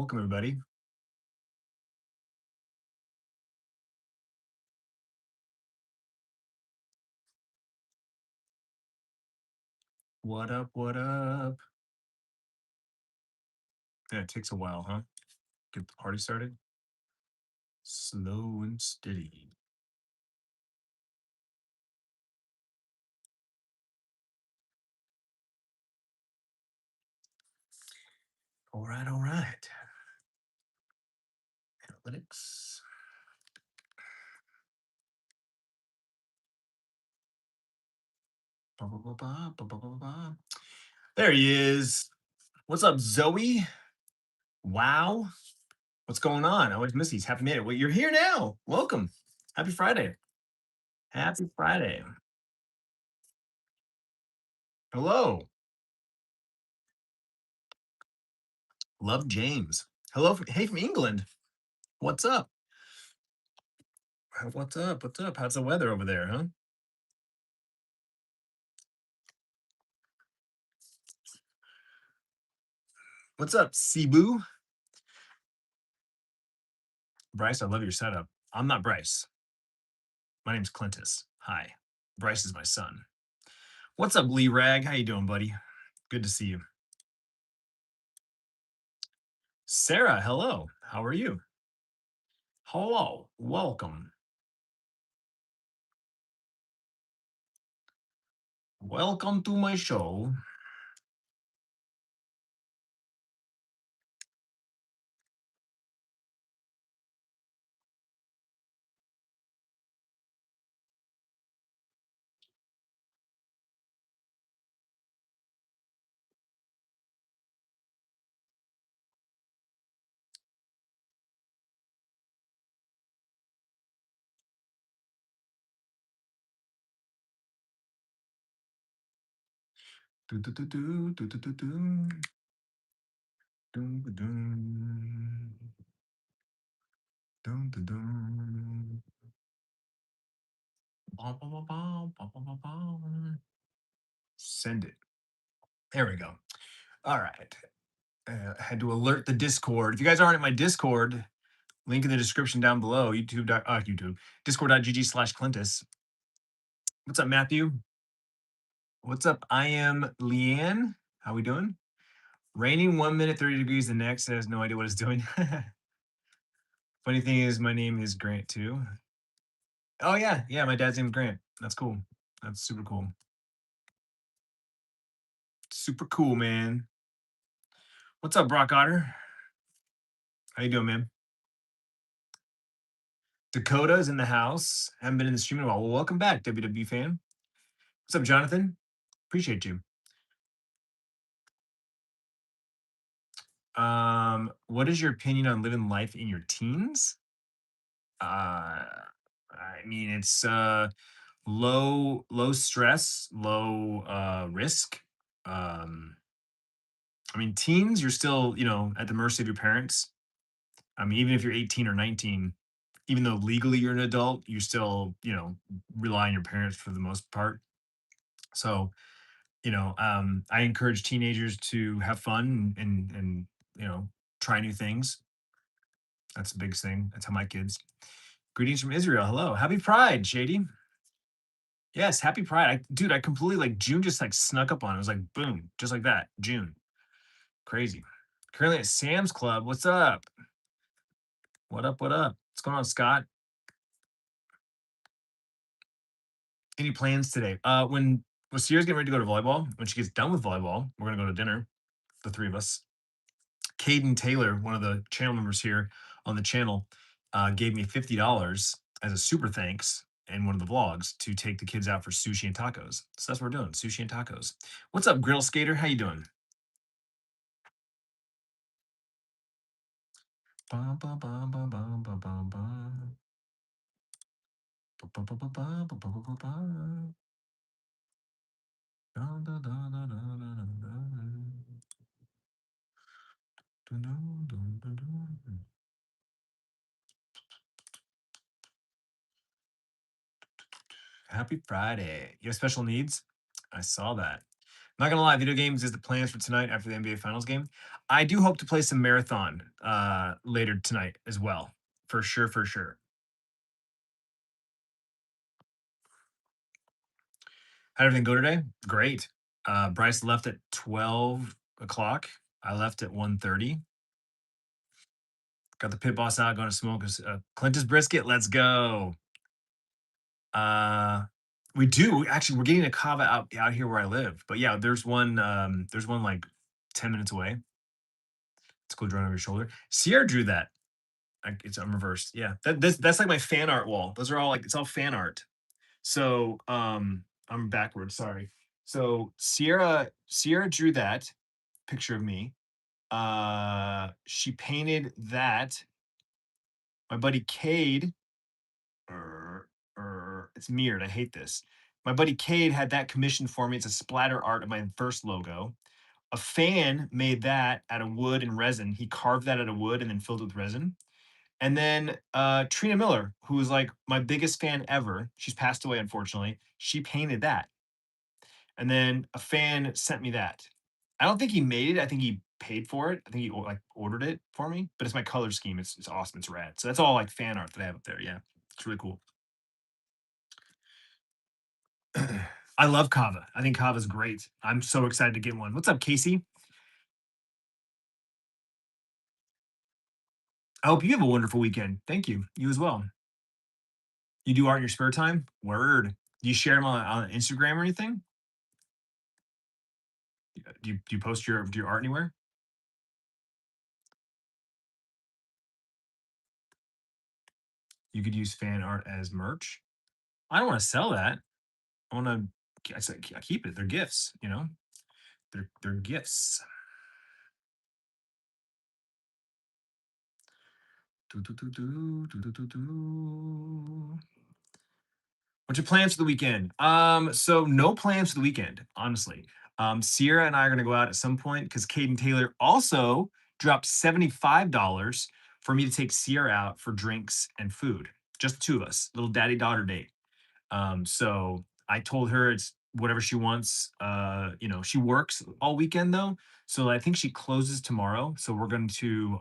Welcome, everybody. What up? What up? Yeah, it takes a while, huh? Get the party started. Slow and steady. All right, all right. Analytics. Ba, ba, ba, ba, ba, ba, ba, ba. There he is. What's up, Zoe? Wow. What's going on? I always miss these. Happy minute. Well, you're here now. Welcome. Happy Friday. Happy Friday. Hello. Love James. Hello. Hey, from England. What's up? What's up? What's up? How's the weather over there, huh? What's up, Cebu? Bryce, I love your setup. I'm not Bryce. My name's Clintus. Hi. Bryce is my son. What's up, Lee Rag? How you doing, buddy? Good to see you. Sarah, hello. How are you? Hello. Welcome. Welcome to my show. Do, do, do, do, do, do, do, do. Dun, dun, dun. Dun, dun, dun. Bum, bum, bum, bum, bum, bum, bum, bum. Send it. There we go. All right. I had to alert the Discord. If you guys aren't in my Discord, link in the description down below. YouTube. Discord.gg/Clintus. What's up, Matthew? What's up? I am Leanne. How we doing? Raining 1 minute, 30 degrees the next. Has no idea what it's doing. Funny thing is, my name is Grant too. Oh yeah, yeah. My dad's name is Grant. That's cool. That's super cool. Super cool, man. What's up, Brock Otter? How you doing, man? Dakota's in the house. Haven't been in the stream in a while. Well, welcome back, WWE fan. What's up, Jonathan? Appreciate you. What is your opinion on living life in your teens? I mean, it's low stress, low risk. Um, I mean, teens, you're still, at the mercy of your parents. I mean, even if you're 18 or 19, even though legally you're an adult, you still, rely on your parents for the most part. So, I encourage teenagers to have fun and try new things. That's the biggest thing. That's how my kids. Greetings from Israel. Hello. Happy Pride, Shady. Yes, happy Pride. Dude, I completely like June just like snuck up on. It was like boom, just like that. June. Crazy. Currently at Sam's Club. What's up? What up? What up? What's going on, Scott? Any plans today? When Sierra's getting ready to go to volleyball, when she gets done with volleyball, we're gonna go to dinner, the three of us. Caden Taylor, one of the channel members here on the channel, gave me $50 as a super thanks in one of the vlogs to take the kids out for sushi and tacos. So that's what we're doing, sushi and tacos. What's up, Grill Skater? How you doing? Bum, bum, bum, bum, bum, bum, bum, bum. Bum, bum, bum, bum, bum, bum, bum, bum, bum. Dun, dun, dun, dun, dun, dun, dun. Dun, dun, dun, dun, dun. Happy Friday. You have special needs? I saw that. Not gonna lie, video games is the plans for tonight after the NBA Finals game. I do hope to play some marathon later tonight as well, for sure, for sure. How did everything go today? Great. Bryce left at 12 o'clock. I left at 1:30. Got the pit boss out, going to smoke Clintus brisket. Let's go. Uh, we do actually. We're getting a kava out here where I live. But yeah, there's one like 10 minutes away. Let's go draw over your shoulder. Sierra drew that. It's reversed. Yeah, that's like my fan art wall. Those are all like it's all fan art. So I'm backwards. Sorry. So Sierra drew that picture of me. She painted that. My buddy Cade, it's mirrored. I hate this. My buddy Cade had that commissioned for me. It's a splatter art of my first logo. A fan made that out of wood and resin. He carved that out of wood and then filled it with resin. And then Trina Miller, who was like my biggest fan ever, she's passed away unfortunately. She painted that, and then a fan sent me that. I don't think he made it. I think he paid for it. I think he like ordered it for me. But it's my color scheme. It's awesome. It's rad. So that's all like fan art that I have up there. Yeah, it's really cool. I love kava. I think kava is great. I'm so excited to get one. What's up, Casey? I hope you have a wonderful weekend. Thank you. You as well. You do art in your spare time? Word. Do you share them on Instagram or anything? Do you post your art anywhere? You could use fan art as merch. I don't want to sell that. I want to. I said I keep it. They're gifts. You know, they're gifts. Do, do, do, do, do, do, do, do. What's your plans for the weekend? So no plans for the weekend, honestly. Sierra and I are gonna go out at some point because Caden Taylor also dropped $75 for me to take Sierra out for drinks and food. Just the two of us, little daddy daughter date. So I told her it's whatever she wants. She works all weekend though, so I think she closes tomorrow. So we're going to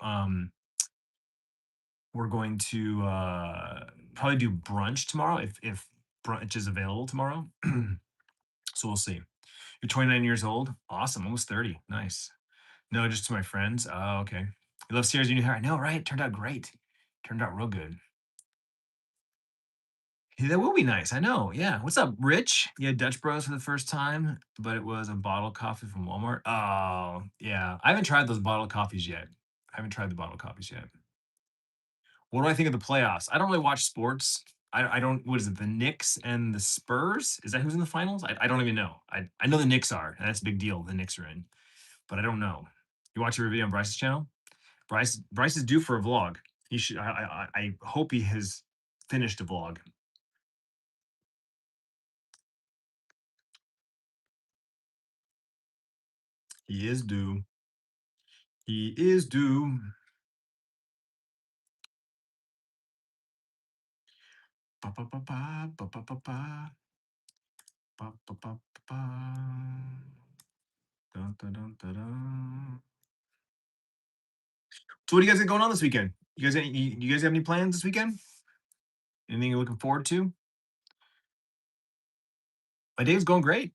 probably do brunch tomorrow if brunch is available tomorrow. So we'll see. You're 29 years old. Awesome. Almost 30. Nice. No, just to my friends. Oh, okay. You love Sierra's new hair. I know, right? Turned out great. Turned out real good. Yeah, that will be nice. I know. Yeah. What's up, Rich? You had Dutch Bros for the first time, but it was a bottle coffee from Walmart. Oh, yeah. I haven't tried those bottle coffees yet. I haven't tried the bottle coffees yet. What do I think of the playoffs? I don't really watch sports. I don't. What is it? The Knicks and the Spurs? Is that who's in the finals? I don't even know. I know the Knicks are, and that's a big deal. The Knicks are in, but I don't know. You watch a review on Bryce's channel? Bryce is due for a vlog. He should. I hope he has finished a vlog. He is due. He is due. Ba, ba, ba, ba, ba, ba, ba, ba. Ba, ba, ba, ba, ba. Dun, dun, dun, dun, dun. So what do you guys got going on this weekend? You guys have any plans this weekend? Anything you're looking forward to? My day is going great.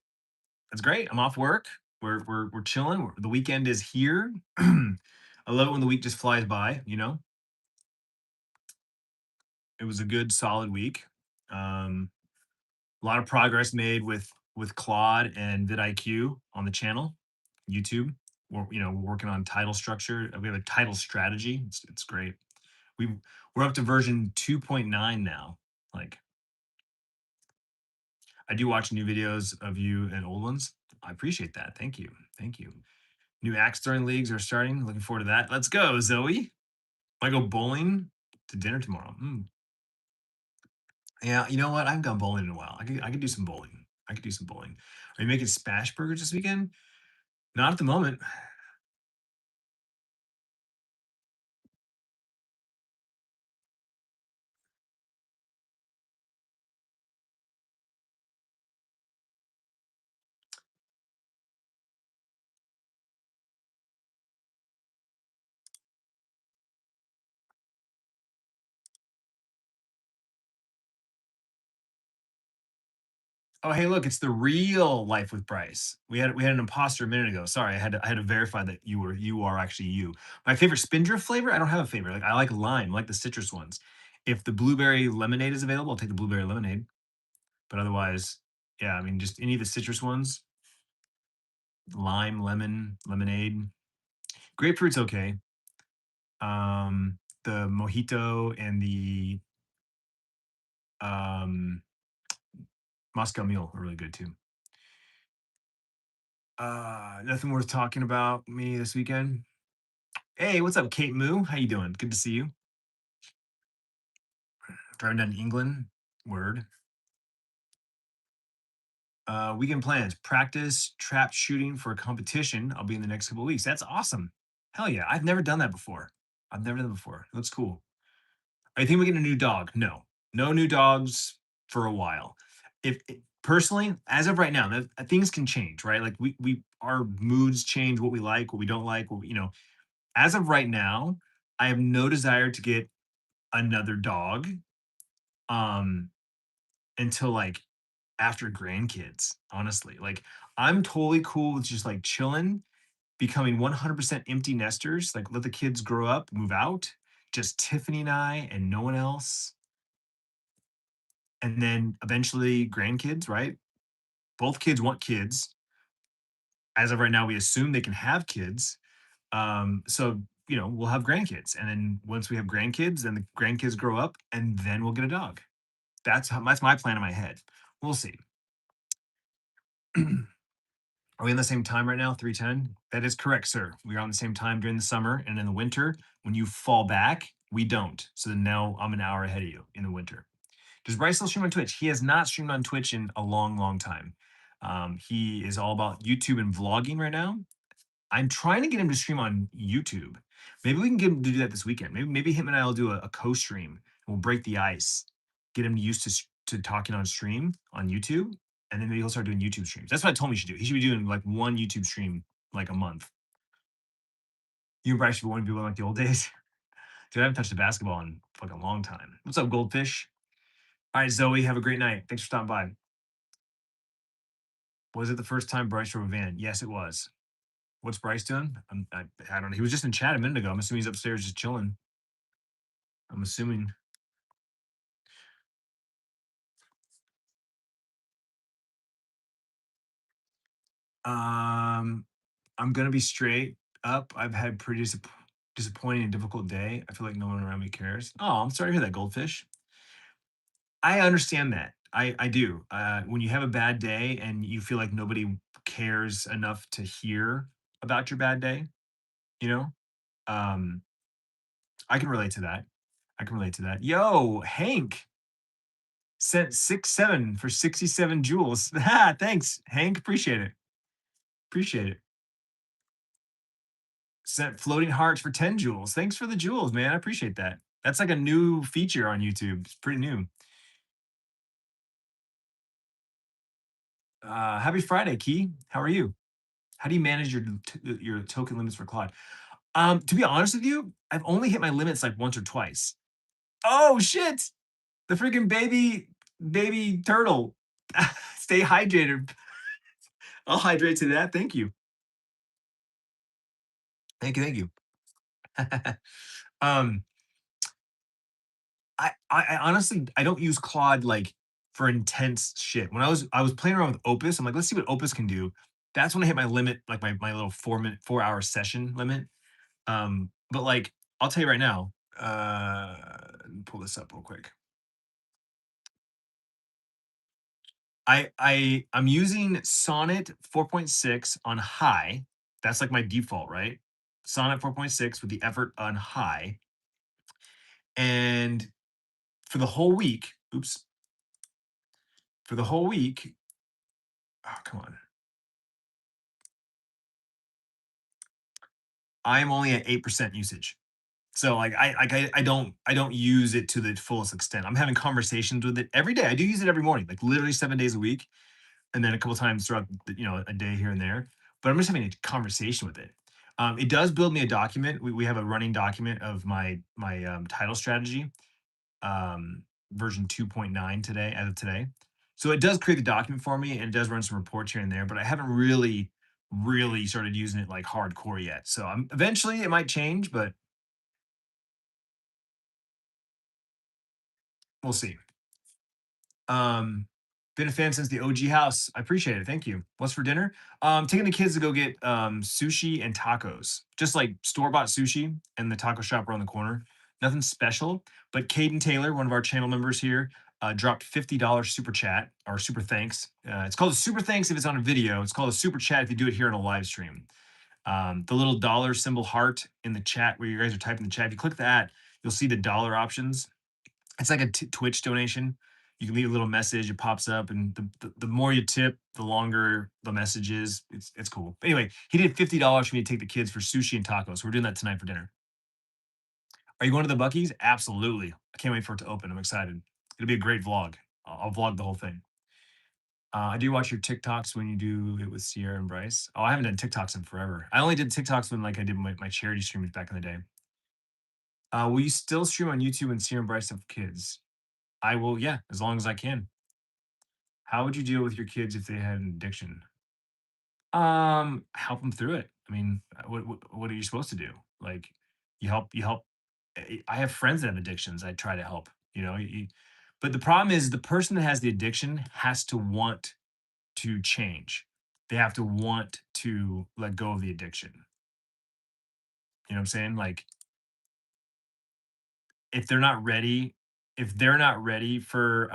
That's great. I'm off work. We're chilling. The weekend is here. I love it when the week just flies by. It was a good solid week. A lot of progress made with Claude and vidIQ on the channel, YouTube. We're working on title structure. We have a title strategy. It's great. We we're up to version 2.9 now. Like I do watch new videos of you and old ones. I appreciate that. Thank you. Thank you. New axe throwing leagues are starting. Looking forward to that. Let's go, Zoe. I go bowling to dinner tomorrow. Yeah, you know what? I haven't gone bowling in a while. I could do some bowling. I could do some bowling. Are you making smash burgers this weekend? Not at the moment. Oh, hey, look, it's the real Life with Bryce. We had an imposter a minute ago. Sorry, I had to verify that you are actually you. My favorite Spindrift flavor? I don't have a favorite. Like I like lime, I like the citrus ones. If the blueberry lemonade is available, I'll take the blueberry lemonade. But otherwise, yeah, I mean, just any of the citrus ones, lime, lemon, lemonade. Grapefruit's okay. The mojito and the um Moscow Mule are really good too. Nothing worth talking about me this weekend. Hey, what's up, Kate Moo? How you doing? Good to see you. Driving down to England. Word. Weekend plans: practice trap shooting for a competition. I'll be in the next couple of weeks. That's awesome. Hell yeah! I've never done that before. I've never done it before. Looks cool. I think we get a new dog. No, no new dogs for a while. Personally, as of right now, things can change, right? Like we our moods change, what we like, what we don't like. As of right now, I have no desire to get another dog um until like after grandkids, honestly. Like I'm totally cool with just like chilling, becoming 100% empty nesters, like let the kids grow up, move out, just Tiffany and I and no one else. And then eventually grandkids, right? Both kids want kids. As of right now, we assume they can have kids. So we'll have grandkids. And then once we have grandkids, then the grandkids grow up and then we'll get a dog. That's my plan in my head. We'll see. Are we on the same time right now? 3:10? That is correct, sir. We are on the same time during the summer, and in the winter, when you fall back, we don't. So then now I'm an hour ahead of you in the winter. Does Bryce still stream on Twitch? He has not streamed on Twitch in a long, long time. He is all about YouTube and vlogging right now. I'm trying to get him to stream on YouTube. Maybe we can get him to do that this weekend. Maybe him and I will do a co-stream. And we'll break the ice, get him used to talking on stream on YouTube, and then maybe he'll start doing YouTube streams. That's what I told him he should do. He should be doing like one YouTube stream like a month. You and Bryce should want to be like the old days. Dude, I haven't touched a basketball in like a long time. What's up, Goldfish? All right, Zoe, have a great night. Thanks for stopping by. Was it the first time Bryce drove a van? Yes, it was. What's Bryce doing? I don't know. He was just in chat a minute ago. I'm assuming he's upstairs just chilling. I'm assuming. Um, I'm gonna be straight up. I've had pretty disappointing and difficult day. I feel like no one around me cares. Oh, I'm sorry to hear that, Goldfish. I understand that. I do. When you have a bad day and you feel like nobody cares enough to hear about your bad day, you know, um, I can relate to that. I can relate to that. Yo, Hank sent 6-7 for 67 jewels. Ah, thanks, Hank. Appreciate it. Appreciate it. Sent floating hearts for 10 jewels. Thanks for the jewels, man. I appreciate that. That's like a new feature on YouTube. It's pretty new. Happy Friday, Key. How are you? How do you manage your token limits for Claude? To be honest with you, I've only hit my limits like once or twice. Oh shit! The freaking baby turtle. Stay hydrated. I'll hydrate to that. Thank you. Thank you. Thank you. um, I honestly I don't use Claude like for intense shit. When I was playing around with Opus, I'm like, let's see what Opus can do. That's when I hit my limit, like my little 4-hour session limit. But like I'll tell you right now, let me pull this up real quick. I'm using Sonnet 4.6 on high. That's like my default, right? Sonnet 4.6 with the effort on high. And for the whole week, oops, for the whole week, oh, come on. I'm only at 8% usage. So like I don't use it to the fullest extent. I'm having conversations with it every day. I do use it every morning, like literally 7 days a week, and then a couple times throughout a day here and there. But I'm just having a conversation with it. It does build me a document. We have a running document of my title strategy, version 2.9 today, as of today. So it does create the document for me and it does run some reports here and there, but I haven't really started using it like hardcore yet. So eventually it might change, but we'll see. Um, been a fan since the OG house. I appreciate it. Thank you. What's for dinner? Taking the kids to go get sushi and tacos. Just like store-bought sushi and the taco shop around the corner. Nothing special. But Caden Taylor, one of our channel members here, dropped $50 super chat or super thanks. It's called a super thanks if it's on a video. It's called a super chat if you do it here on a live stream. The little dollar symbol heart in the chat where you guys are typing the chat. If you click that, you'll see the dollar options. It's like a Twitch donation. You can leave a little message, it pops up, and the more you tip, the longer the message is. It's cool. But anyway, he did $50 for me to take the kids for sushi and tacos. So we're doing that tonight for dinner. Are you going to the Bucky's? Absolutely. I can't wait for it to open. I'm excited. It'll be a great vlog. I'll vlog the whole thing. I do watch your TikToks when you do it with Sierra and Bryce. Oh, I haven't done TikToks in forever. I only did TikToks when like I did my charity streams back in the day. Will you still stream on YouTube when Sierra and Bryce have kids? I will, yeah, as long as I can. How would you deal with your kids if they had an addiction? Help them through it. I mean, what are you supposed to do? Like, you help. I have friends that have addictions. I try to help. But the problem is the person that has the addiction has to want to change. They have to want to let go of the addiction. You know what I'm saying? Like, if they're not ready, if they're not ready for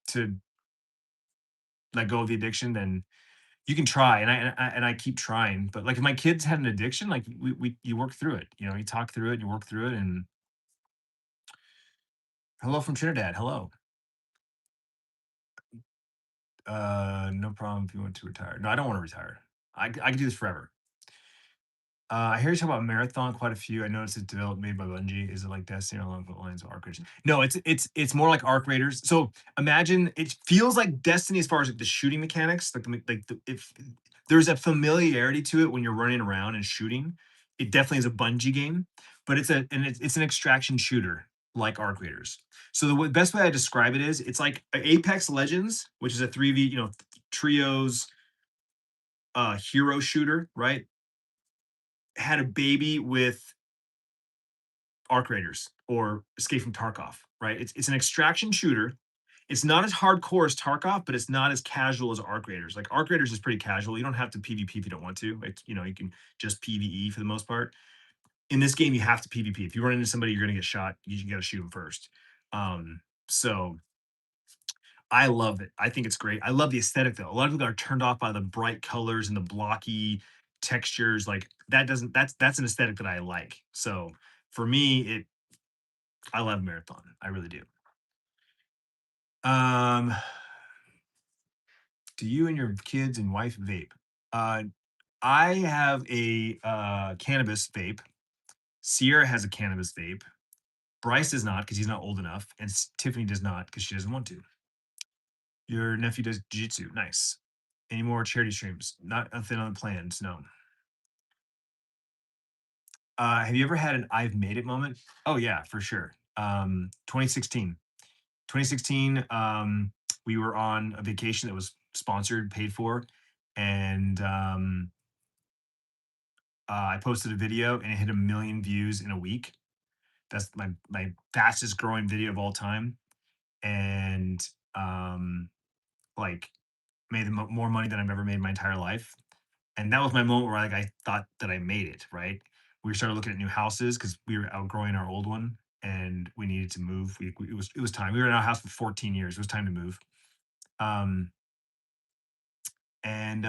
to let go of the addiction, then you can try, and I keep trying, but, like, if my kids had an addiction, like, we you work through it, you talk through it, you work through it, and hello from Trinidad, hello. No problem if you want to retire. No, I don't wanna retire. I could do this forever. I hear you talk about marathon quite a few. I noticed it's developed made by Bungie. Is it like Destiny or along the lines of Arc Raiders? No, it's more like Arc Raiders. So imagine it feels like Destiny as far as like the shooting mechanics. If there's a familiarity to it when you're running around and shooting, it definitely is a Bungie game, but it's an extraction shooter like Arc Raiders. So best way I describe it is it's like Apex Legends, which is a 3v, trios hero shooter, right? Had a baby with Arc Raiders or Escape from Tarkov, right? It's an extraction shooter. It's not as hardcore as Tarkov, but it's not as casual as Arc Raiders. Like Arc Raiders is pretty casual. You don't have to PvP if you don't want to. You can just PvE for the most part. In this game, you have to PvP. If you run into somebody, you're gonna get shot. You got to shoot them first. So I love it. I think it's great. I love the aesthetic though. A lot of people are turned off by the bright colors and the blocky textures. Like that doesn't that's an aesthetic that I like. So for me, I love marathon. I really do. Um, do you and your kids and wife vape? Uh, I have a cannabis vape. Sierra has a cannabis vape. Bryce does not because he's not old enough, and Tiffany does not because she doesn't want to. Your nephew does jiu-jitsu. Nice. Any more charity streams? Not nothing on the plans. No. Have you ever had an "I've made it" moment? Oh yeah, for sure. 2016. 2016, we were on a vacation that was sponsored, paid for, and I posted a video and it hit 1 million views in a week. That's my fastest growing video of all time, and like made more money than I've ever made in my entire life. And that was my moment where like I thought that I made it. Right, we started looking at new houses because we were outgrowing our old one and we needed to move. It was time. We were in our house for 14 years. It was time to move. Um, and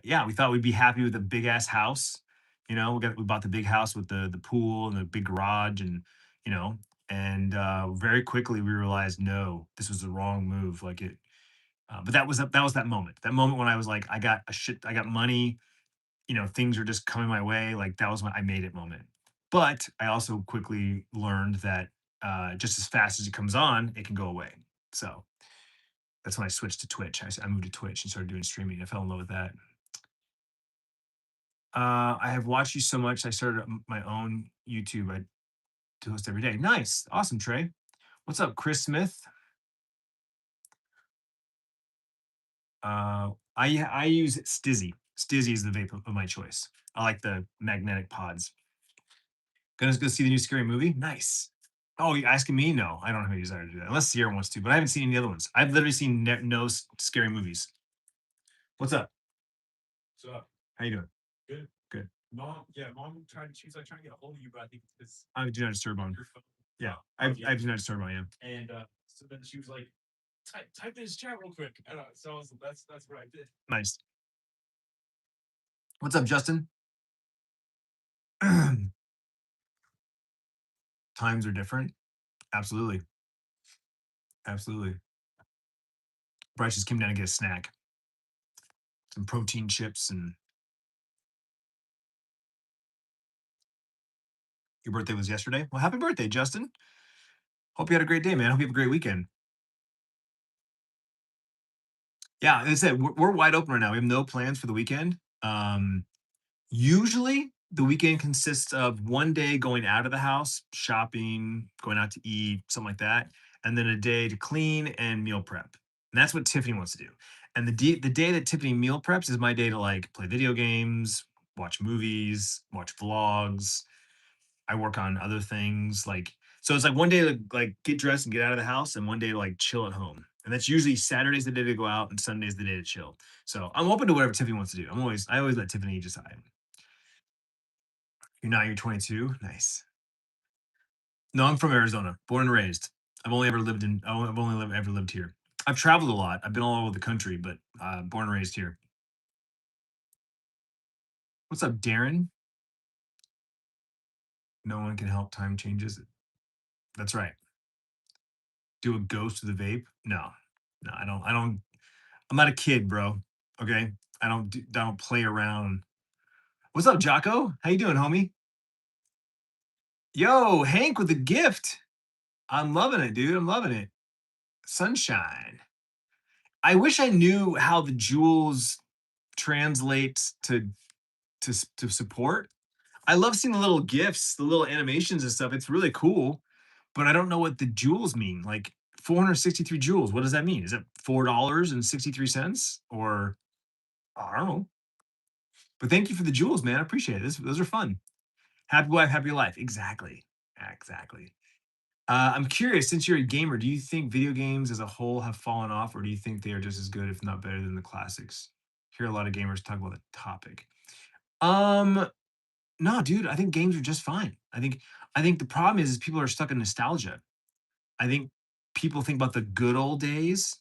yeah, we thought we'd be happy with a big ass house. We bought the big house with the pool and the big garage, and you know, and very quickly we realized no, this was the wrong move. Like it, but that was that moment. That moment when I was like, I got money. Things are just coming my way. Like that was my I made it moment. But I also quickly learned that just as fast as it comes on, it can go away. So that's when I switched to Twitch. I moved to Twitch and started doing streaming. I fell in love with that. I have watched you so much. I started my own YouTube. I to host every day. Nice, awesome, Trey. What's up, Chris Smith? I use Stizzy. Stizzy is the vape of my choice. I like the magnetic pods. Gonna go see the new scary movie? Nice. Oh, you asking me? No, I don't have any desire to do that. Unless Sierra wants to, but I haven't seen any other ones. I've literally seen no scary movies. What's up? So How you doing? good. Good. Mom tried. She's like trying to get a hold of you, but I think it's I do not disturb on. your phone. Yeah, Yeah. I do not disturb on. Yeah. And so then she was like, type in his chat real quick. So that's what I did. Nice. What's up, Justin? Times are different. Absolutely. Absolutely. Bryce just came down to get a snack, some protein chips, and your birthday was yesterday. Well, happy birthday, Justin. Hope you had a great day, man. Hope you have a great weekend. Yeah, as I said, we're wide open right now. We have no plans for the weekend. Usually, the weekend consists of one day going out of the house, shopping, going out to eat, something like that, and then a day to clean and meal prep. And that's what Tiffany wants to do. And the day that Tiffany meal preps is my day to like play video games, watch movies, watch vlogs. I work on other things like so it's like one day to like get dressed and get out of the house, and one day to like chill at home. And that's usually Saturday's the day to go out, and Sunday's the day to chill. So I'm open to whatever Tiffany wants to do. I always let Tiffany decide. You're 22. Nice. No, I'm from Arizona, born and raised. I've only ever lived here. I've traveled a lot. I've been all over the country, but born and raised here. What's up, Darren? No one can help time changes. That's right. Do a ghost of the vape? No, no, I don't. I'm not a kid, bro. Okay, I don't play around. What's up, Jocko? How you doing, homie? Yo, Hank with the gift. I'm loving it, dude. I'm loving it. Sunshine. I wish I knew how the jewels translate to support. I love seeing the little gifs, the little animations and stuff. It's really cool, but I don't know what the jewels mean. Like 463 jewels. What does that mean? Is it $4.63 or I don't know. But thank you for the jewels, man. I appreciate it. Those are fun. Happy wife, happy life. Exactly. Exactly. I'm curious, since you're a gamer, do you think video games as a whole have fallen off, or do you think they are just as good, if not better, than the classics? Hear a lot of gamers talk about the topic. Um, no, dude, I think games are just fine. I think the problem is people are stuck in nostalgia. I think people think about the good old days.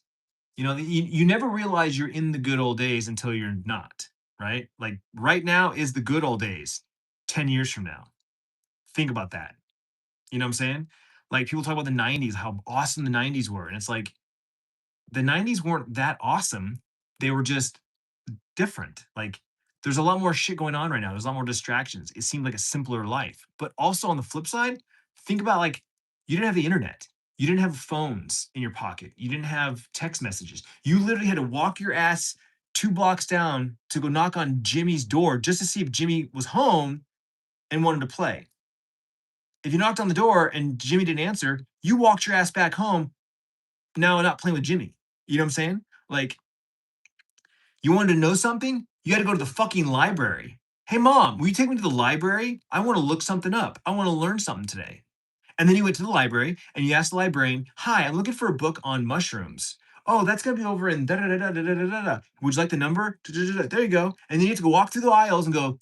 You never realize you're in the good old days until you're not, right? Like right now is the good old days 10 years from now. Think about that. You know what I'm saying? Like people talk about the 90s, how awesome the 90s were. And it's like the 90s weren't that awesome. They were just different. Like there's a lot more shit going on right now. There's a lot more distractions. It seemed like a simpler life. But also on the flip side, think about like you didn't have the internet. You didn't have phones in your pocket. You didn't have text messages. You literally had to walk your ass 2 blocks down to go knock on Jimmy's door just to see if Jimmy was home and wanted to play. If you knocked on the door and Jimmy didn't answer, you walked your ass back home. Now not playing with Jimmy. You know what I'm saying? Like you wanted to know something? You had to go to the fucking library. Hey, mom, will you take me to the library? I want to look something up. I want to learn something today. And then you went to the library and you asked the librarian, "Hi, I'm looking for a book on mushrooms." "Oh, that's gonna be over in da da da da da da da da. Would you like the number?" Da, da, da, da. There you go. And then you have to go walk through the aisles and go,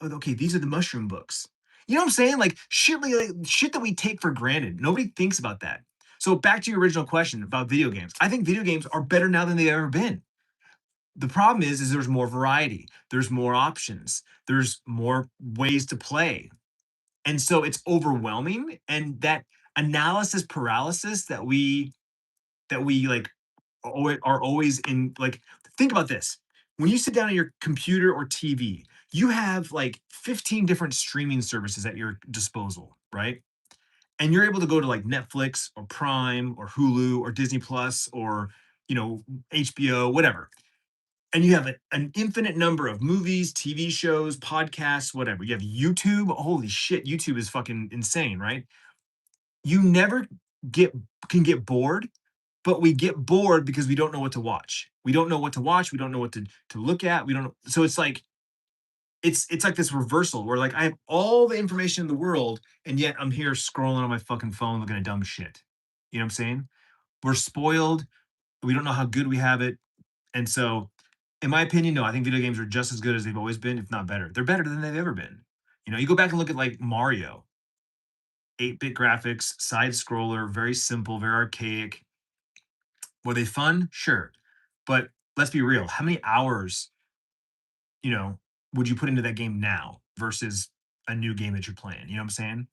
"Oh, okay, these are the mushroom books." You know what I'm saying? Like shit that we take for granted. Nobody thinks about that. So back to your original question about video games. I think video games are better now than they've ever been. The problem is there's more variety, there's more options, there's more ways to play, and so it's overwhelming. And that analysis paralysis that we like are always in. Like think about this: when you sit down on your computer or TV, you have like 15 different streaming services at your disposal, right? And you're able to go to like Netflix or Prime or Hulu or Disney Plus or HBO, whatever, and you have an infinite number of movies, TV shows, podcasts, whatever. You have YouTube. Holy shit, YouTube is fucking insane, right? You never get can get bored, but we get bored because we don't know what to watch. We don't know what to watch. We don't know what to look at. We don't know. So it's like it's like this reversal where like I have all the information in the world, and yet I'm here scrolling on my fucking phone looking at dumb shit. You know what I'm saying? We're spoiled. We don't know how good we have it. And so, in my opinion, no, I think video games are just as good as they've always been, if not better. They're better than they've ever been. You go back and look at like Mario, 8-bit graphics, side scroller, very simple, very archaic. Were they fun? Sure. But let's be real. How many hours, you know, would you put into that game now versus a new game that you're playing? You know what I'm saying?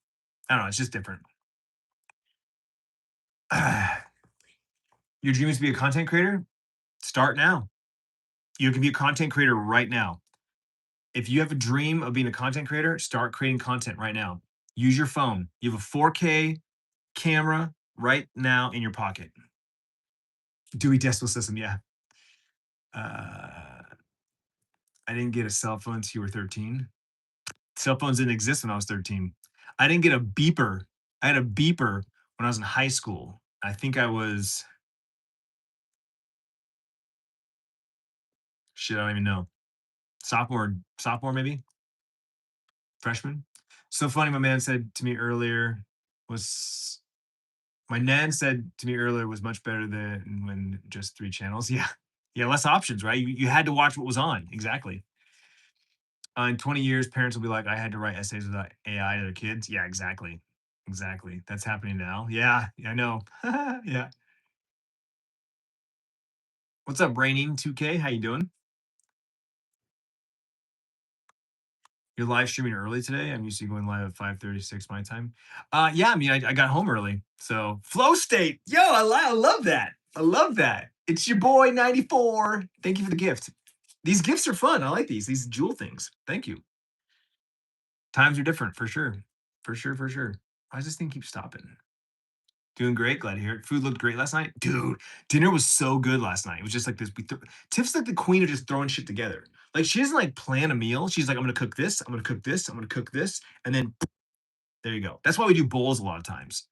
I don't know. It's just different. Your dream is to be a content creator? Start now. You can be a content creator right now. If you have a dream of being a content creator, start creating content right now. Use your phone. You have a 4K camera right now in your pocket. Dewey Decimal System, yeah. I didn't get a cell phone until you were 13. Cell phones didn't exist when I was 13. I didn't get a beeper. I had a beeper when I was in high school. I think I was shit, I don't even know. Sophomore maybe? Freshman? So funny, my man said to me earlier was my nan said to me earlier was much better than when just 3 channels. Yeah. Yeah, less options, right? You had to watch what was on. Exactly. In 20 years, parents will be like, I had to write essays without AI to their kids. Yeah, exactly. Exactly. That's happening now. Yeah, I know. Yeah. What's up, Raining 2K? How you doing? You're live streaming early today. I'm usually going live at 5:36 my time. Yeah, I mean, I got home early. So flow state. Yo, I love that. I love that. It's your boy 94. Thank you for the gift. These gifts are fun. I like these jewel things. Thank you. Times are different for sure. For sure, for sure. Why does this thing keep stopping? Doing great. Glad to hear it. Food looked great last night. Dude, dinner was so good last night. It was just like this. Tiff's like the queen of just throwing shit together. Like she doesn't like plan a meal. She's like, I'm gonna cook this, I'm gonna cook this, I'm gonna cook this, and then there you go. That's why we do bowls a lot of times.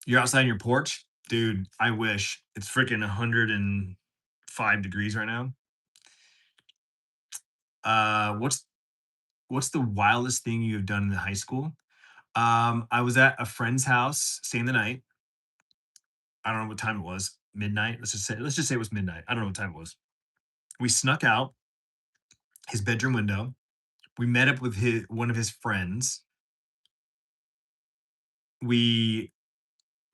You're outside on your porch, dude. I wish it's freaking 105 degrees right now. What's the wildest thing you have done in high school? I was at a friend's house staying the night. I don't know what time it was. Midnight. Let's just say it was midnight. I don't know what time it was. We snuck out his bedroom window. We met up with one of his friends. We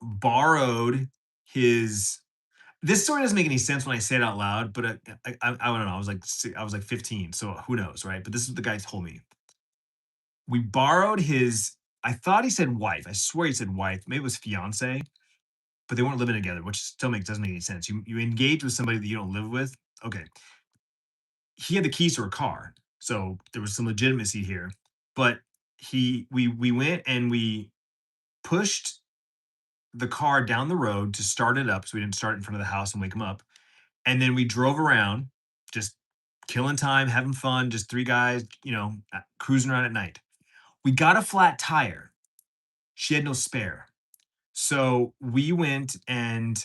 borrowed his. This story doesn't make any sense when I say it out loud, but I don't know. I was like 15, so who knows, right? But this is what the guy told me. We borrowed his. I thought he said wife. I swear he said wife. Maybe it was fiance, but they weren't living together, which still doesn't make any sense. You engage with somebody that you don't live with. Okay, he had the keys to her car, so there was some legitimacy here. But we went and we pushed the car down the road to start it up, so we didn't start in front of the house and wake him up. And then we drove around, just killing time, having fun, just three guys, cruising around at night. We got a flat tire. She had no spare, so we went and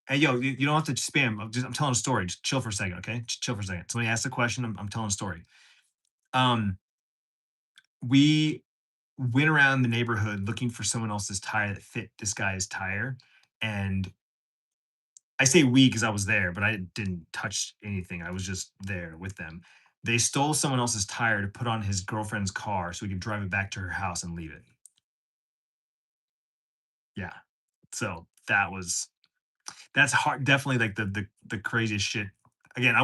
hey, yo, you don't have to spam. I'm telling a story. Just chill for a second, okay? Just chill for a second. Somebody asked a question. I'm telling a story. Um, we went around the neighborhood looking for someone else's tire that fit this guy's tire. And I say we because I was there, but I didn't touch anything. I was just there with them. They stole someone else's tire to put on his girlfriend's car so he could drive it back to her house and leave it. Yeah. So that's hard. Definitely like the craziest shit. Again, I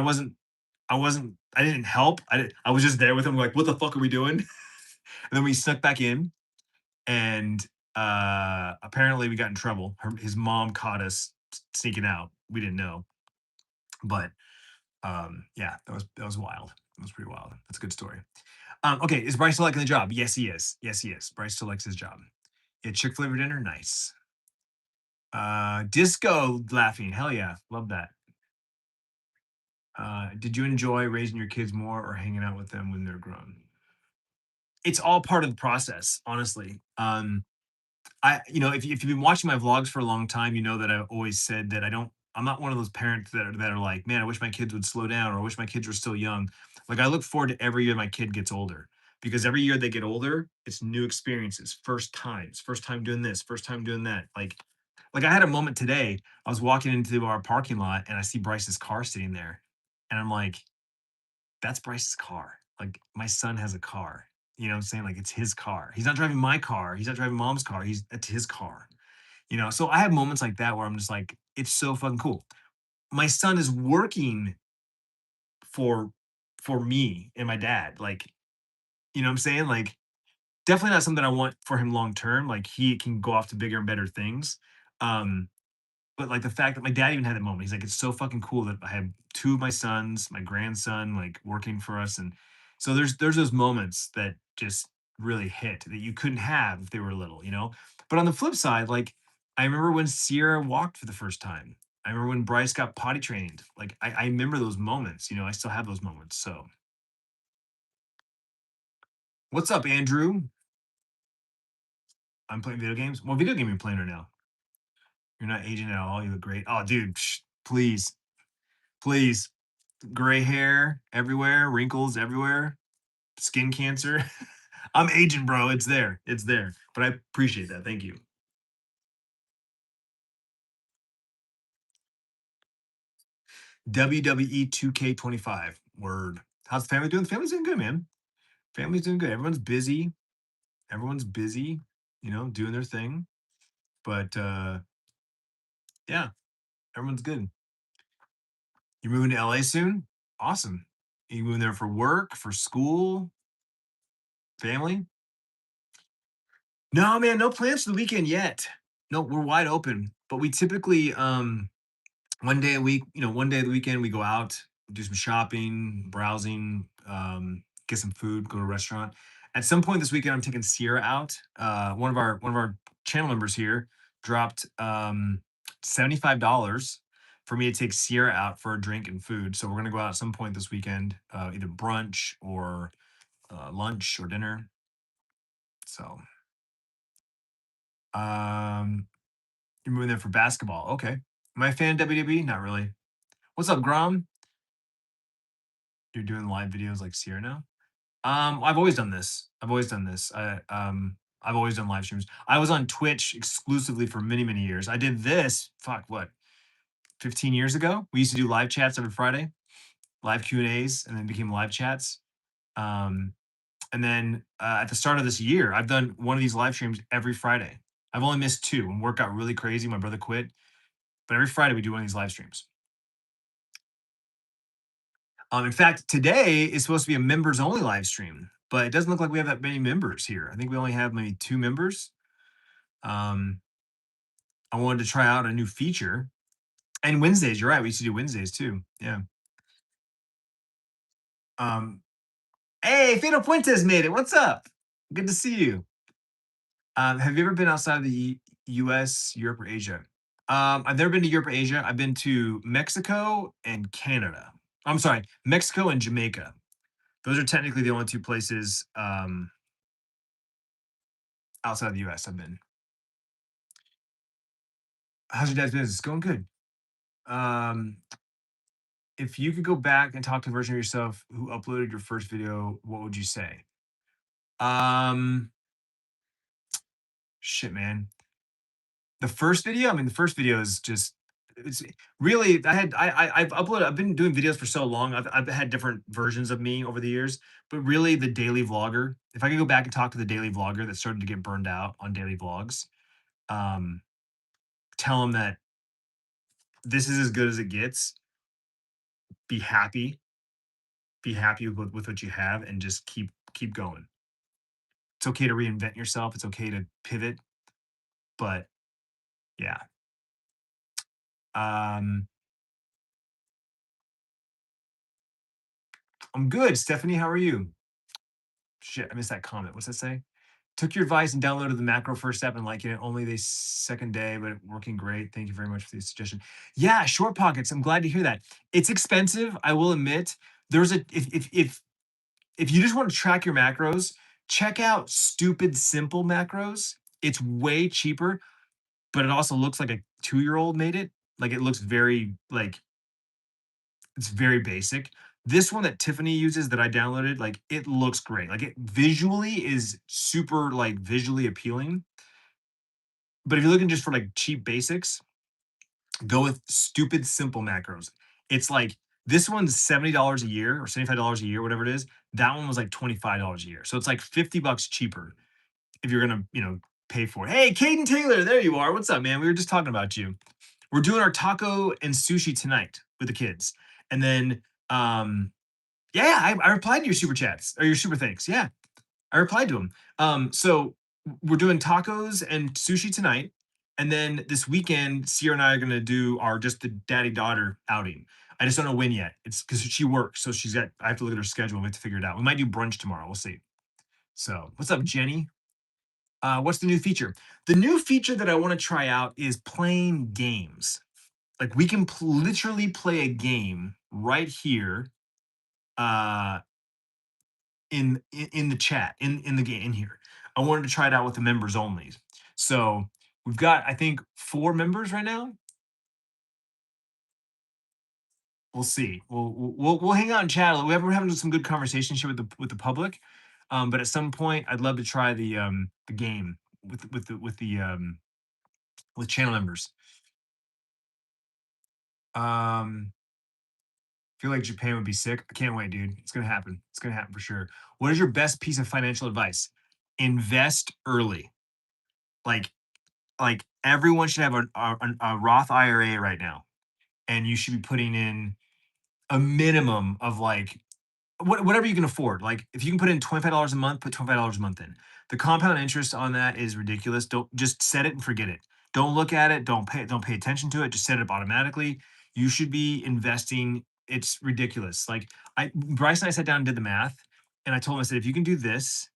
didn't help. I was just there with him, like, what the fuck are we doing? And then we snuck back in and apparently we got in trouble. His mom caught us sneaking out. We didn't know, but yeah, that was wild. That was pretty wild. That's a good story. Okay, is Bryce still liking the job? Yes, he is. Yes, he is. Bryce still likes his job. Yeah, Chick-fil-A for dinner, nice. Disco laughing, hell yeah, love that. Did you enjoy raising your kids more or hanging out with them when they're grown? It's all part of the process, honestly. If you've been watching my vlogs for a long time, you know that I've always said that I don't I'm not one of those parents that are like, man, I wish my kids would slow down or I wish my kids were still young. Like I look forward to every year my kid gets older because every year they get older, it's new experiences, first time doing this, first time doing that. Like I had a moment today. I was walking into our parking lot and I see Bryce's car sitting there. And I'm like, that's Bryce's car. Like my son has a car. You know what I'm saying? Like it's his car. He's not driving my car. He's not driving mom's car. It's his car. You know, so I have moments like that where I'm just like, it's so fucking cool. My son is working for me and my dad. Like, you know what I'm saying? Like, definitely not something I want for him long term. Like, he can go off to bigger and better things. Um, but like the fact that my dad even had that moment, he's like, it's so fucking cool that I have two of my sons, my grandson, like working for us. And so there's those moments that just really hit that you couldn't have if they were little, you know? But on the flip side, like I remember when Sierra walked for the first time. I remember when Bryce got potty trained. Like I remember those moments, you know, I still have those moments. So what's up, Andrew? I'm playing video games. What video game are you playing right now? You're not aging at all. You look great. Oh, dude, please, please. Gray hair everywhere, wrinkles everywhere, skin cancer. I'm aging, bro. It's there. It's there. But I appreciate that. Thank you. WWE 2K25. Word. How's the family doing? The family's doing good, man. Family's doing good. Everyone's busy. Everyone's busy, you know, doing their thing. But yeah, everyone's good. You're moving to LA soon? Awesome. You moving there for work, for school, family? No, man, no plans for the weekend yet. No, we're wide open. But we typically one day a week, you know, one day of the weekend, we go out, do some shopping, browsing, get some food, go to a restaurant. At some point this weekend, I'm taking Sierra out. One of our channel members here dropped $75 for me to take Sierra out for a drink and food. So we're gonna go out at some point this weekend, either brunch or lunch or dinner. So um, you're moving there for basketball. Okay. Am I a fan of WWE? Not really. What's up, Grom? You're doing live videos like Sierra now? I've always done this. I've always done this. I've always done live streams. I was on Twitch exclusively for many, many years. I did this, fuck, what, 15 years ago? We used to do live chats every Friday, live Q&As, and then became live chats. Um, and then at the start of this year, I've done one of these live streams every Friday. I've only missed two. When work got really crazy, my brother quit. But every Friday we do one of these live streams. In fact, today is supposed to be a members only live stream, but it doesn't look like we have that many members here. I think we only have maybe two members. Um, I wanted to try out a new feature. And Wednesdays, you're right. We used to do Wednesdays too. Yeah. Um, hey, Fino Fuentes made it. What's up? Good to see you. Have you ever been outside of the US, Europe, or Asia? I've never been to Europe or Asia. I've been to Mexico and Canada. I'm sorry, Mexico and Jamaica. Those are technically the only two places outside of the US I've been. How's your dad's business? It's going good. Um, if you could go back and talk to the version of yourself who uploaded your first video, what would you say? Um, shit, man. The first video, I mean, the first video is just it's really I've uploaded I've been doing videos for so long. I've had different versions of me over the years, but really the daily vlogger. If I could go back and talk to the daily vlogger that started to get burned out on daily vlogs, um, tell him that this is as good as it gets. Be happy, be happy with what you have, and just keep going. It's okay to reinvent yourself. It's okay to pivot, but yeah. Um, I'm good. Stephanie, how are you? Shit, I missed that comment. What's that say? Took your advice and downloaded the macro first step and liking it only the second day, but working great. Thank you very much for the suggestion. Yeah, short pockets. I'm glad to hear that. It's expensive, I will admit. There's a if you just want to track your macros, check out Stupid Simple Macros. It's way cheaper, but it also looks like a 2-year-old made it. Like it looks very like it's very basic. This one that Tiffany uses that I downloaded, like it looks great. Like it visually is super like visually appealing. But if you're looking just for like cheap basics, go with stupid simple macros. It's like this one's $70 a year or $75 a year, whatever it is. That one was like $25 a year. So it's like 50 bucks cheaper if you're gonna, pay for it. Hey, Caden Taylor, there you are. What's up, man? We were just talking about you. We're doing our taco and sushi tonight with the kids. And then yeah, I replied to your super chats or your super thanks. Yeah, I replied to him. So we're doing tacos and sushi tonight, and then this weekend, Sierra and I are gonna do our just the daddy daughter outing. I just don't know when yet. It's because she works, so she's got. I have to look at her schedule. We have to figure it out. We might do brunch tomorrow. We'll see. So, what's up, Jenny? What's the new feature? The new feature that I want to try out is playing games. Like we can literally play a game right here uh, in the chat in the game in here. I wanted to try it out with the members only. So we've got I think 4 members right now. We'll see. We'll hang out and chat. We're having some good conversations here with the public. But at some point, I'd love to try the game with channel members. Feel like Japan would be sick. I can't wait, dude. It's gonna happen. It's gonna happen for sure. What is your best piece of financial advice? Invest early. Like everyone should have a Roth IRA right now, and you should be putting in a minimum of like whatever you can afford. Like if you can put in $25 a month, put $25 a month in. The compound interest on that is ridiculous. Don't just set it and forget it. Don't look at it. Don't pay attention to it. Just set it up automatically. You should be investing. It's ridiculous. Like I Bryce and I sat down and did the math, and I told him I said if you can do this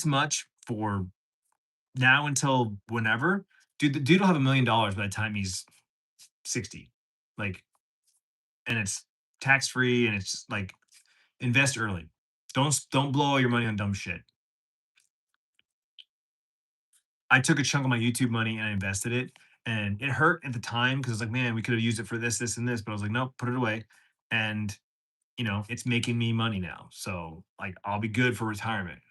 much for now until whenever, dude, the dude will have $1 million by the time he's 60. Like, and it's tax free and it's like invest early. Don't blow all your money on dumb shit. I took a chunk of my YouTube money and I invested it. And it hurt at the time because it's like, man, we could have used it for this, this, and this. But I was like, nope, put it away. And it's making me money now. So like I'll be good for retirement.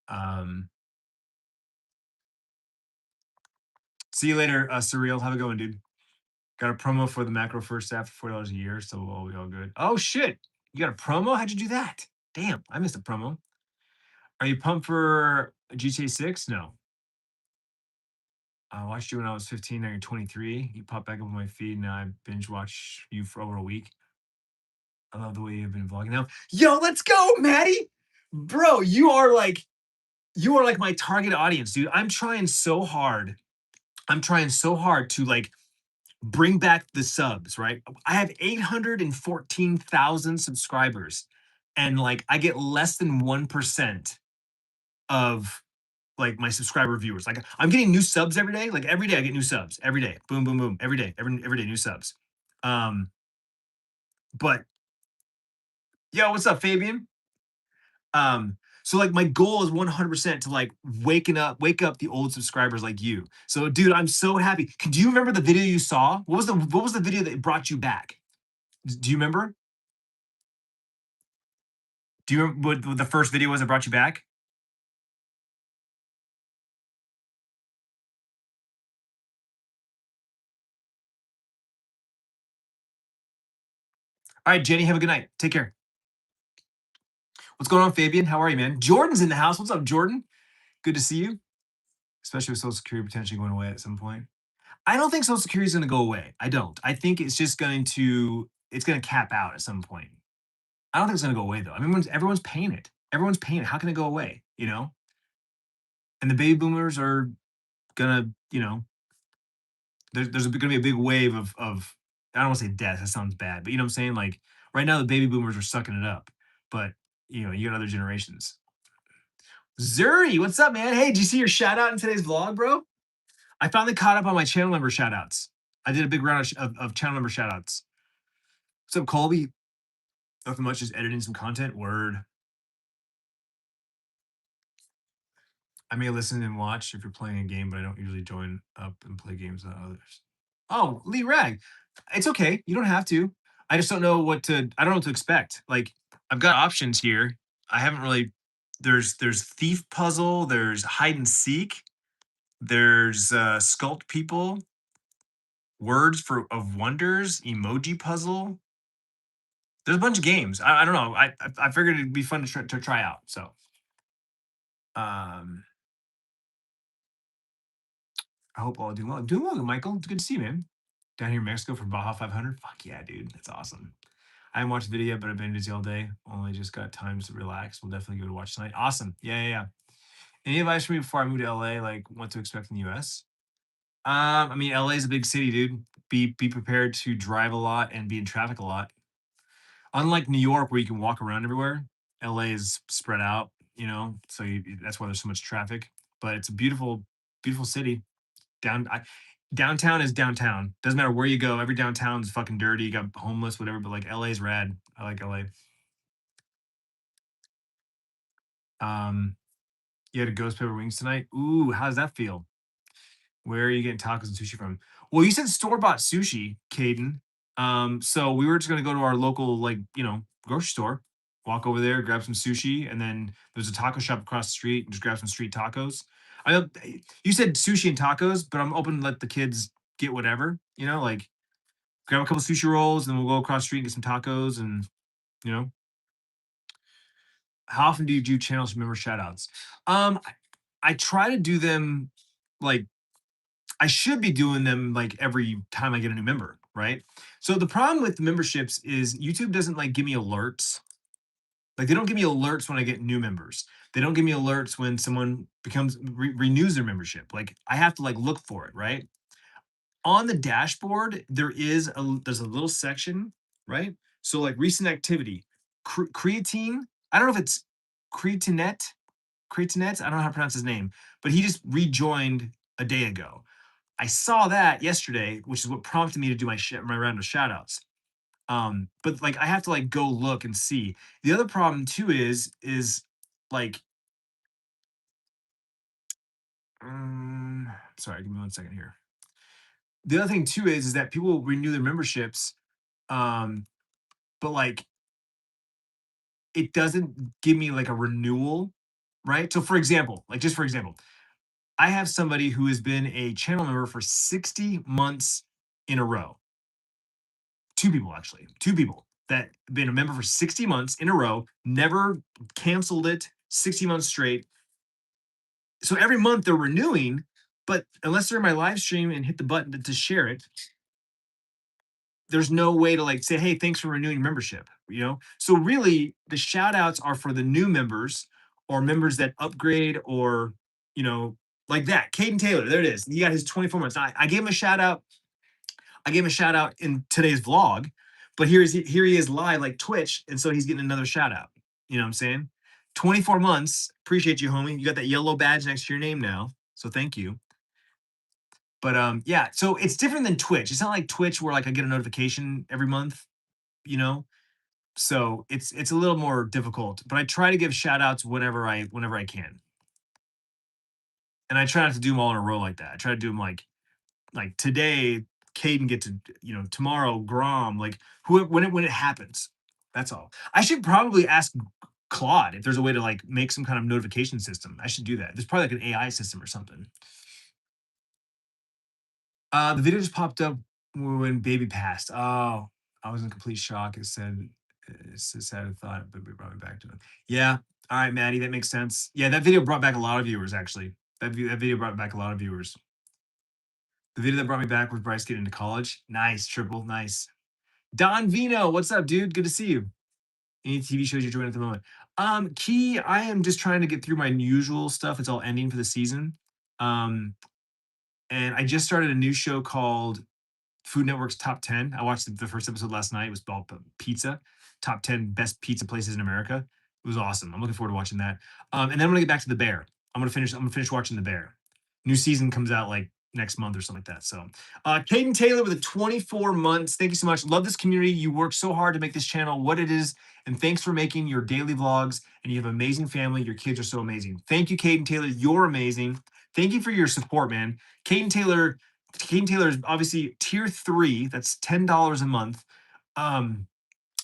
um, See you later, Surreal. Have a good one, dude. Got a promo for the macro first staff for $40 a year, so we'll be all good. Oh shit. You got a promo? How'd you do that? Damn, I missed a promo. Are you pumped for GTA 6? No. I watched you when I was 15, now you're 23. You popped back up on my feed, now I binge watch you for over a week. I love the way you've been vlogging now. Yo, let's go, Maddie. Bro, you are like my target audience, dude. I'm trying so hard. I'm trying so hard to like bring back the subs, right? I have 814,000 subscribers and like I get less than 1% of like my subscriber viewers. Like I'm getting new subs every day. Like every day I get new subs. Every day. Boom, boom, boom. Every day. Every day new subs. Um, but yo, what's up, Fabian? So like my goal is 100% to like wake up the old subscribers like you. So dude, I'm so happy. Do you remember the video you saw? What was the video that brought you back? Do you remember? Do you remember what the first video was that brought you back? All right, Jenny, have a good night. Take care. What's going on, Fabian? How are you, man? Jordan's in the house. What's up, Jordan? Good to see you, especially with Social Security potentially going away at some point. I don't think Social Security is going to go away. I don't. I think it's just going to cap out at some point. I don't think it's going to go away though. I mean, everyone's paying it. Everyone's paying it. How can it go away? And the baby boomers are gonna, there's going to be a big wave of I don't want to say death. That sounds bad, but you know what I'm saying? Like right now, the baby boomers are sucking it up, but you got other generations. Zuri, what's up, man? Hey, did you see your shout out in today's vlog, bro? I finally caught up on my channel member shout outs. I did a big round of channel member shout outs. What's up, Colby? Nothing much, just editing some content. Word. I may listen and watch if you're playing a game, but I don't usually join up and play games with others. Oh, Lee Rag. It's okay. You don't have to. I just don't know what to I don't know what to expect. Like I've got options here. I haven't really there's thief puzzle, there's hide and seek, there's sculpt people, words for of wonders, emoji puzzle. There's a bunch of games. I don't know. I figured it'd be fun to try out. So um I hope all doing well. Doing well, Michael. It's good to see you, man. Down here in Mexico for Baja 500. Fuck yeah, dude. That's awesome. I haven't watched the video, but I've been busy all day. Only just got time to relax. We'll definitely give it a watch tonight. Awesome. Yeah, yeah, yeah. Any advice for me before I move to LA, like what to expect in the US? I mean, LA is a big city, dude. Be prepared to drive a lot and be in traffic a lot. Unlike New York, where you can walk around everywhere, LA is spread out, so that's why there's so much traffic. But it's a beautiful, beautiful city. Downtown is downtown. Doesn't matter where you go. Every downtown is fucking dirty. You got homeless, whatever. But like LA is rad. I like LA. Um, you had a ghost pepper wings tonight. Ooh, how does that feel? Where are you getting tacos and sushi from? Well, you said store bought sushi, Caden. So we were just gonna go to our local, like, grocery store, walk over there, grab some sushi, and then there's a taco shop across the street, and just grab some street tacos. I know you said sushi and tacos, but I'm open to let the kids get whatever, like grab a couple sushi rolls, and then we'll go across the street and get some tacos. And you know, how often do you do channels member shout outs? I try to do them like I should be doing them like every time I get a new member, right? So the problem with memberships is YouTube doesn't like give me alerts. Like they don't give me alerts when I get new members. They don't give me alerts when someone renews their membership. Like I have to like look for it, right? On the dashboard, there's a little section, right? So like recent activity, creatine. I don't know if it's creatinet, creatinet. I don't know how to pronounce his name, but he just rejoined a day ago. I saw that yesterday, which is what prompted me to do my round of shout outs. But like I have to like go look and see. The other problem too is like sorry, give me 1 second here. The other thing too is that people renew their memberships, um, but like it doesn't give me like a renewal, right? So for example, like just for example, I have somebody who has been a channel member for 60 months in a row. Two people actually, two people that been a member for 60 months in a row, never canceled it 60 months straight. So every month they're renewing, but unless they're in my live stream and hit the button to share it, there's no way to like say, hey, thanks for renewing your membership. So really the shout outs are for the new members or members that upgrade or, you know, like that. Caden Taylor, there it is. He got his 24 months. I gave him a shout out. I gave him a shout out in today's vlog, but here he is live like Twitch, and so he's getting another shout out. You know what I'm saying? 24 months. Appreciate you, homie. You got that yellow badge next to your name now, so thank you. But yeah, so it's different than Twitch. It's not like Twitch where like I get a notification every month, you know. So it's a little more difficult. But I try to give shout outs whenever I can, and I try not to do them all in a row like that. I try to do them like today, Caden get to tomorrow Grom, like who when it happens. That's all. I should probably ask Claude if there's a way to like make some kind of notification system. I should do that. There's probably like an AI system or something. The video just popped up when baby passed. Oh, I was in complete shock. It said it's a sad thought, but we brought me back to it. Yeah. All right, Maddie, that makes sense. Yeah, that video brought back a lot of viewers actually. That video brought back a lot of viewers. The video that brought me back was Bryce getting into college. Nice, triple, nice. Don Vino, what's up, dude? Good to see you. Any TV shows you're enjoying at the moment? Key, I am just trying to get through my usual stuff. It's all ending for the season. Um, and I just started a new show called Food Network's Top 10. I watched the first episode last night. It was about pizza, top 10 best pizza places in America. It was awesome. I'm looking forward to watching that. And then I'm gonna get back to The Bear. I'm gonna finish watching The Bear. New season comes out like next month or something like that. So, Caden Taylor with a 24 months. Thank you so much. Love this community. You work so hard to make this channel what it is. And thanks for making your daily vlogs. And you have an amazing family. Your kids are so amazing. Thank you, Caden Taylor. You're amazing. Thank you for your support, man. Caden Taylor, Caden Taylor is obviously tier 3. That's $10 a month.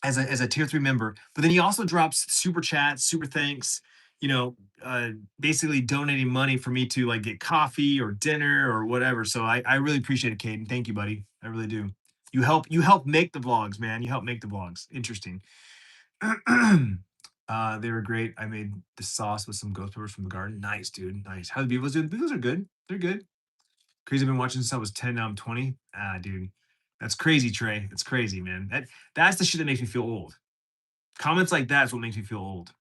As a tier 3 member, but then he also drops super chats, super thanks, you know, basically donating money for me to like get coffee or dinner or whatever. So I really appreciate it, Caden. Thank you, buddy. I really do. You help make the vlogs, man. You help make the vlogs. Interesting. They were great. I made the sauce with some ghost peppers from the garden. Nice, dude. Nice. How the beagles doing? The beagles are good. They're good. Crazy. I've been watching since I was 10. Now I'm 20. Ah, dude. That's crazy, Trey. That's crazy, man. That's the shit that makes me feel old. Comments like that is what makes me feel old.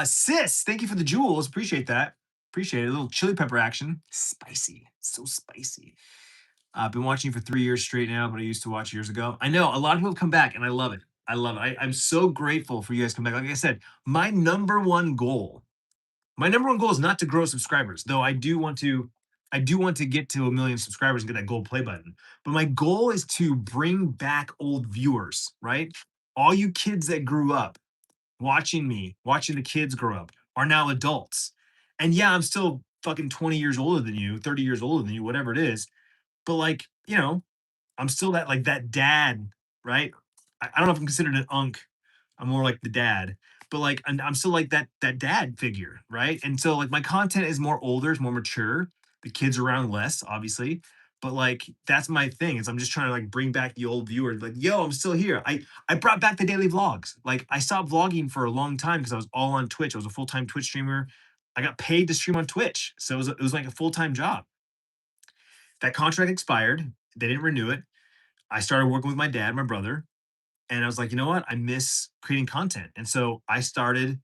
Sis, thank you for the jewels. Appreciate that. Appreciate it. A little chili pepper action. Spicy. So spicy. I've been watching for 3 years straight now, but I used to watch years ago. I know a lot of people come back and I love it. I love it. I'm so grateful for you guys to come back. Like I said, my number one goal is not to grow subscribers, though I do want to get to 1 million subscribers and get that gold play button. But my goal is to bring back old viewers, right? All you kids that grew up watching me, watching the kids grow up, are now adults. And yeah, I'm still fucking 20 years older than you, 30 years older than you, whatever it is. But like, I'm still that dad, right? I don't know if I'm considered an unk. I'm more like the dad, but like I'm still like that dad figure, right? And so like my content is more older, it's more mature. The kids are around less, obviously, but like that's my thing. Is I'm just trying to like bring back the old viewers. Like, yo, I'm still here. I brought back the daily vlogs. Like I stopped vlogging for a long time because I was all on Twitch. I was a full time Twitch streamer. I got paid to stream on Twitch, so it was like a full time job. That contract expired. They didn't renew it. I started working with my dad, my brother, and I was like, you know what? I miss creating content. And so I started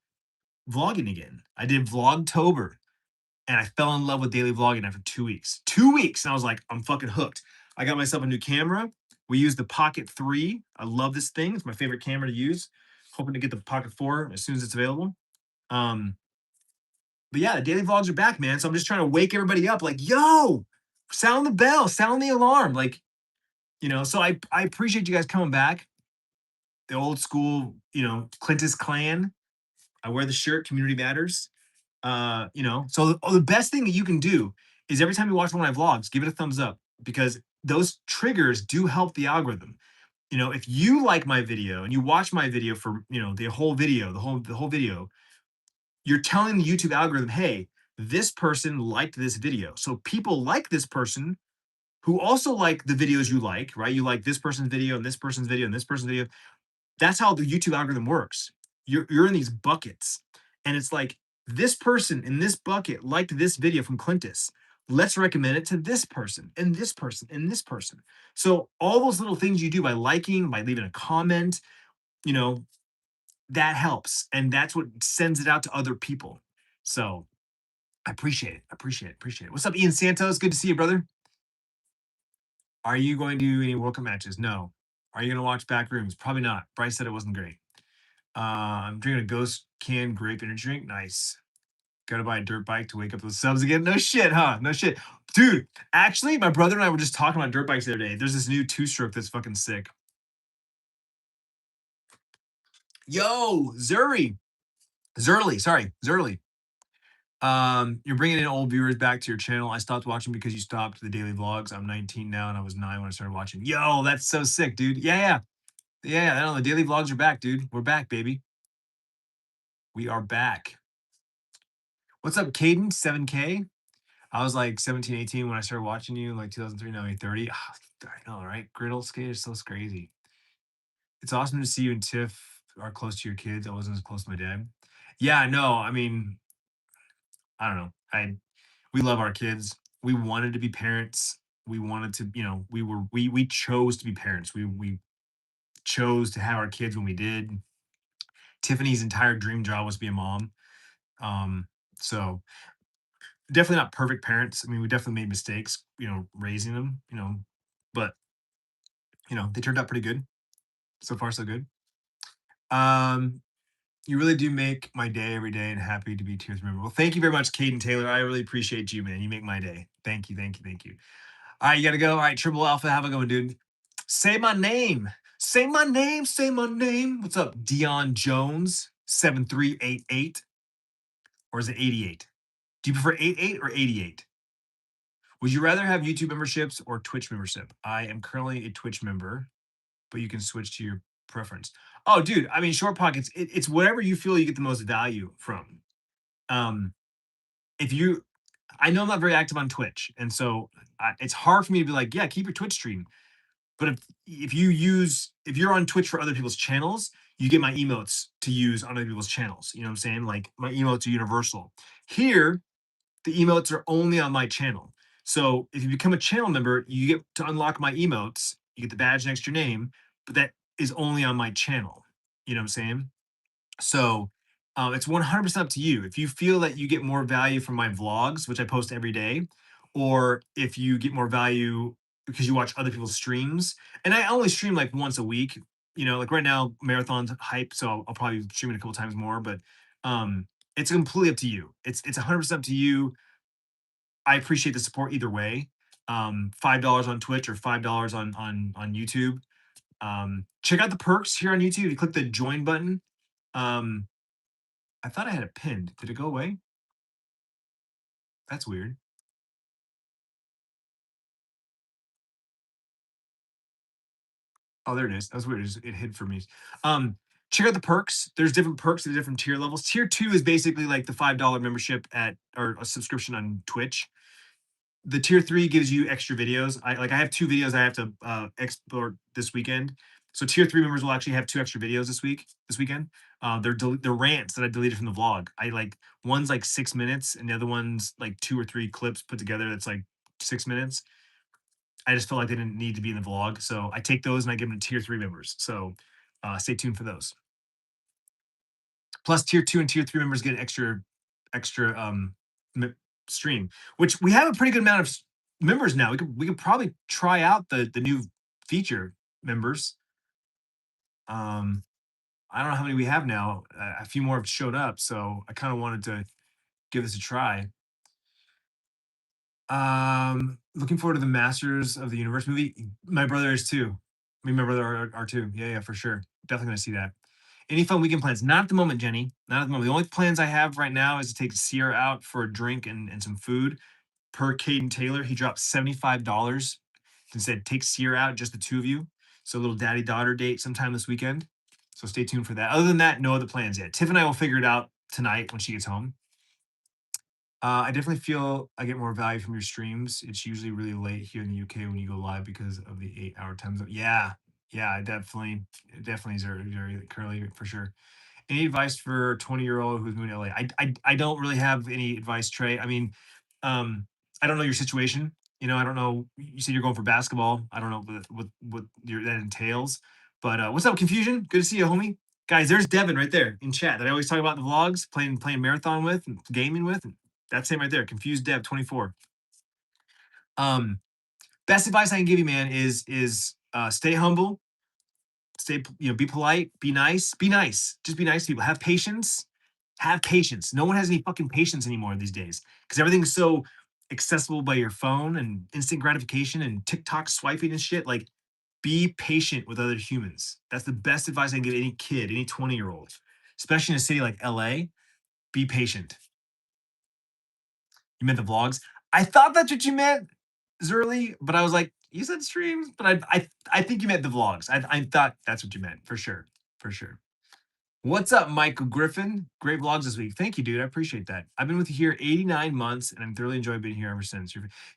vlogging again. I did Vlogtober and I fell in love with daily vlogging after 2 weeks. 2 weeks. And I was like, I'm fucking hooked. I got myself a new camera. We used the Pocket 3. I love this thing. It's my favorite camera to use. Hoping to get the Pocket 4 as soon as it's available. Um, but yeah, the daily vlogs are back, man. So I'm just trying to wake everybody up like, yo, sound the bell, sound the alarm. Like, so I appreciate you guys coming back. The old school, Clintus clan. I wear the shirt, community matters. So the best thing that you can do is every time you watch one of my vlogs, give it a thumbs up because those triggers do help the algorithm. If you like my video and you watch my video for, the whole video, you're telling the YouTube algorithm, hey, this person liked this video. So people like this person who also like the videos you like, right? You like this person's video and this person's video and this person's video. That's how the YouTube algorithm works. You're in these buckets, and it's like this person in this bucket liked this video from Clintus. Let's recommend it to this person and this person and this person. So all those little things you do by liking, by leaving a comment, you know, that helps, and that's what sends it out to other people. So I appreciate it. Appreciate it. Appreciate it. What's up, Ian Santos? Good to see you, brother. Are you going to do any World Cup matches? No. Are you going to watch Back Rooms? Probably not. Bryce said it wasn't great. I'm drinking a Ghost Can grape energy drink. Nice. Got to buy a dirt bike to wake up those subs again. No shit, huh? No shit. Dude, actually, my brother and I were just talking about dirt bikes the other day. There's this new two-stroke that's fucking sick. Yo, Zurley, sorry, Zurley. You're bringing in old viewers back to your channel. I stopped watching because you stopped the daily vlogs. I'm 19 now, and I was 9 when I started watching. Yo, that's so sick, dude. Yeah, yeah, yeah. I know the daily vlogs are back, dude. We're back, baby. We are back. What's up, Caden? 7K. I was like 17, 18 when I started watching you, like 2003, now you're 30. Ah, I know, right? Griddle skate is so crazy. It's awesome to see you and Tiff are close to your kids. I wasn't as close to my dad. Yeah, no, I mean, I don't know. We love our kids. We wanted to be parents. We wanted to, we chose to be parents. We chose to have our kids when we did. Tiffany's entire dream job was to be a mom. Um, so definitely not perfect parents. I mean, we definitely made mistakes, raising them, but they turned out pretty good. So far, so good. Um, You really do make my day every day and happy to be Tears member. Well, thank you very much, Caden Taylor. I really appreciate you, man. You make my day. Thank you, thank you, thank you. All right, you gotta go. All right, Triple Alpha, have a good one, dude. Say my name. Say my name. Say my name. What's up, Dion Jones? 7388. Or is it 88? Do you prefer 88 or 88? Would you rather have YouTube memberships or Twitch membership? I am currently a Twitch member, but you can switch to your preference. Oh, dude, I mean, short pockets, it's whatever you feel you get the most value from. Um, if you, I know I'm not very active on Twitch, and so it's hard for me to be like, yeah, keep your Twitch stream. But if you're on Twitch for other people's channels, you get my emotes to use on other people's channels. You know what I'm saying? Like my emotes are universal. Here, the emotes are only on my channel. So if you become a channel member, you get to unlock my emotes. You get the badge next to your name, but that is only on my channel. You know what I'm saying? So it's 100% up to you. If you feel that you get more value from my vlogs, which I post every day, or if you get more value because you watch other people's streams, and I only stream like once a week, like right now, marathon's hype, so I'll probably stream it a couple times more, but um, it's completely up to you. It's 100% up to you. I appreciate the support either way. $5 on Twitch or $5 on YouTube. Check out the perks here on YouTube. You click the join button. Um, I thought I had it pinned. Did it go away? That's weird. Oh, there it is. That's weird. It hid for me. Um, Check out the perks. There's different perks at different tier levels. Tier two is basically like the $5 membership at or a subscription on Twitch. The tier three gives you extra videos. I have two videos I have to export this weekend. So tier three members will actually have two extra videos this weekend. They're rants that I deleted from the vlog. I like one's like 6 minutes and the other one's like two or three clips put together. That's like 6 minutes. I just felt like they didn't need to be in the vlog. So I take those and I give them to tier three members. So stay tuned for those. Plus tier two and tier three members get extra stream, which we have a pretty good amount of members now. We could probably try out the new feature members. Um, I don't know how many we have now. A few more have showed up, so I kind of wanted to give this a try. Looking forward to the Masters of the Universe movie. My brother is too. Me and my brother are too. Yeah, yeah, for sure. Definitely gonna see that. Any fun weekend plans? Not at the moment, Jenny. Not at the moment. The only plans I have right now is to take Sierra out for a drink and some food. Per Caden Taylor, he dropped $75 and said, take Sierra out, just the two of you. So a little daddy daughter date sometime this weekend. So stay tuned for that. Other than that, no other plans yet. Tiff and I will figure it out tonight when she gets home. I definitely feel I get more value from your streams. It's usually really late here in the UK when you go live because of the 8 hour time zone. Yeah, yeah, it definitely is very curly for sure. Any advice for a 20-year-old who's moving to LA? I don't really have any advice, Trey. I mean, um, I don't know your situation. I don't know. You said you're going for basketball. I don't know what that entails. But what's up, Confusion? Good to see you, homie. Guys, there's Devin right there in chat that I always talk about in the vlogs, playing marathon with and gaming with. That's him right there. Confused Dev 24. Um, Best advice I can give you, man, is stay humble, be polite, be nice, be nice. Just be nice to people. Have patience. Have patience. No one has any fucking patience anymore these days because everything's so accessible by your phone and instant gratification and TikTok swiping and shit. Like, be patient with other humans. That's the best advice I can give any kid, any 20-year-old, especially in a city like LA. Be patient. You meant the vlogs. I thought that's what you meant, Zerly, but I was like, you said streams, but I think you meant the vlogs. I thought that's what you meant for sure, for sure. What's up, Michael Griffin? Great vlogs this week. Thank you, dude. I appreciate that. I've been with you here 89 months, and I'm thoroughly enjoying being here ever since.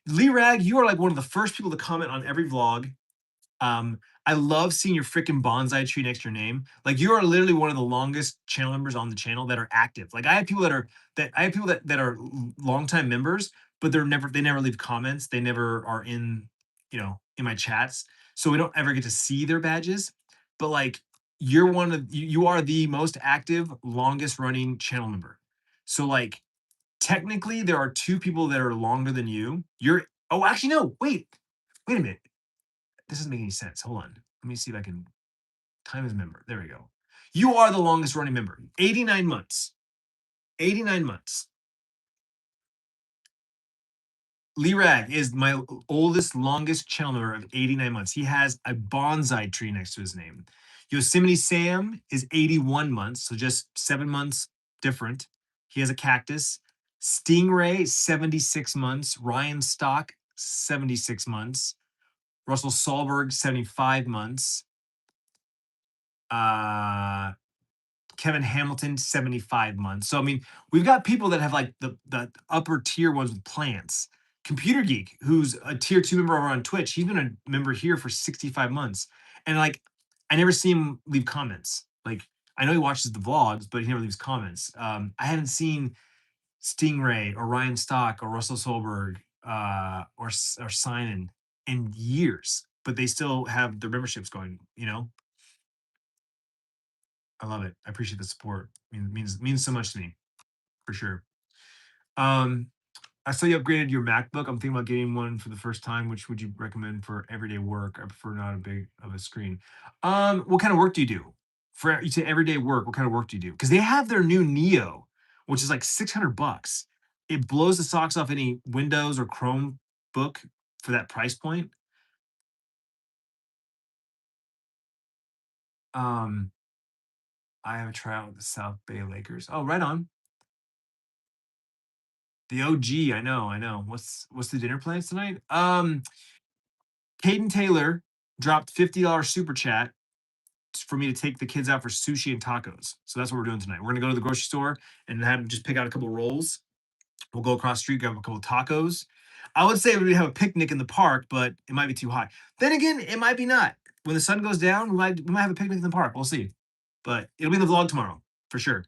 Lee Rag, you are like one of the first people to comment on every vlog. I love seeing your freaking bonsai tree next to your name. Like you are literally one of the longest channel members on the channel that are active. Like I have people that are longtime members, but they never leave comments. They never are in my chats. So we don't ever get to see their badges. But like you are the most active, longest running channel member. So like technically there are two people that are longer than you. Oh, actually no, wait a minute. This doesn't make any sense. Hold on. Let me see if I can time as member. There we go. You are the longest running member. 89 months. 89 months. Lee Rag is my oldest, longest channel member of 89 months. He has a bonsai tree next to his name. Yosemite Sam is 81 months, so just 7 months different. He has a cactus. Stingray, 76 months. Ryan Stock, 76 months. Russell Solberg, 75 months. Uh, Kevin Hamilton, 75 months. So I mean, we've got people that have like the upper tier ones with plants. Computer Geek, who's a tier 2 member over on Twitch, he's been a member here for 65 months. And like I never see him leave comments. Like I know he watches the vlogs, but he never leaves comments. I haven't seen Stingray or Ryan Stock or Russell Solberg or Simon in years, but they still have their memberships going, you know? I love it. I appreciate the support. Means so much to me for sure. Um, I saw you upgraded your MacBook. I'm thinking about getting one for the first time. Which would you recommend for everyday work? I prefer not a big of a screen. What kind of work do you do? For you say everyday work, what kind of work do you do? Because they have their new Neo, which is like $600. It blows the socks off any Windows or Chrome book for that price point. Um, I have a tryout with the South Bay Lakers. Oh, right on. The OG, I know, I know. What's the dinner plans tonight? Caden Taylor dropped $50 super chat for me to take the kids out for sushi and tacos. So that's what we're doing tonight. We're gonna go to the grocery store and have them just pick out a couple rolls. We'll go across the street, grab a couple tacos. I would say we'd have a picnic in the park, but it might be too hot. Then again, it might be not. When the sun goes down, we might have a picnic in the park. We'll see. But it'll be in the vlog tomorrow for sure.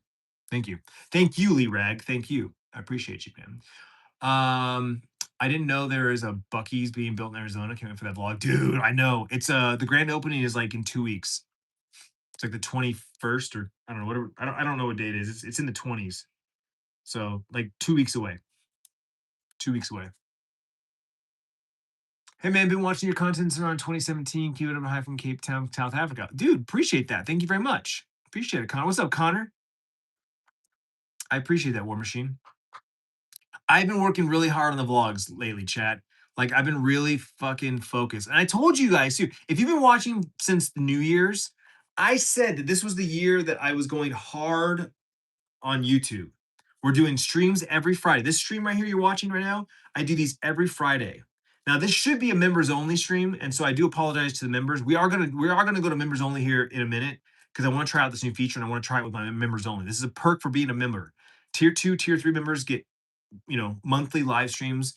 Thank you. Thank you, Lee Rag. Thank you. I appreciate you, man. Um, I didn't know there is a Bucky's being built in Arizona. Can't wait for that vlog, dude. I know it's the grand opening is like in 2 weeks. It's like the 21st or I don't know whatever. I don't know what date it is. It's in the 20s. So like 2 weeks away. 2 weeks away. Hey man, been watching your content since around 2017. Keep it up high from Cape Town, South Africa. Dude, appreciate that. Thank you very much. Appreciate it, Connor. What's up, Connor? I appreciate that, War Machine. I've been working really hard on the vlogs lately, chat. Like I've been really fucking focused. And I told you guys too, if you've been watching since the New Year's, I said that this was the year that I was going hard on YouTube. We're doing streams every Friday. This stream right here you're watching right now, I do these every Friday. Now this should be a members only stream, and so I do apologize to the members. We are gonna go to members only here in a minute because I want to try out this new feature and I want to try it with my members only. This is a perk for being a member. Tier 2, tier 3 members get monthly live streams.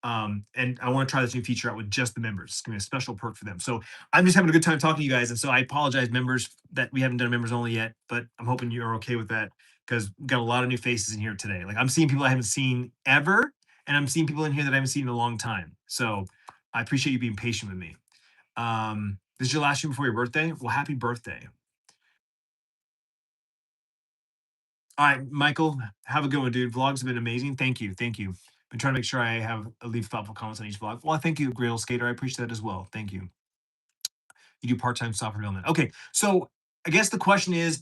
And I want to try this new feature out with just the members. It's gonna be a special perk for them. So I'm just having a good time talking to you guys. And so I apologize, members, that we haven't done members only yet, but I'm hoping you're okay with that because we've got a lot of new faces in here today. Like I'm seeing people I haven't seen ever, and I'm seeing people in here that I haven't seen in a long time. So I appreciate you being patient with me. This is your last stream before your birthday. Well, happy birthday. All right, Michael, have a good one, dude. Vlogs have been amazing. Thank you. Thank you. Been trying to make sure I have leave thoughtful comments on each vlog. Well, thank you, Grail Skater. I appreciate that as well. Thank you. You do part-time software development. Okay, so I guess the question is,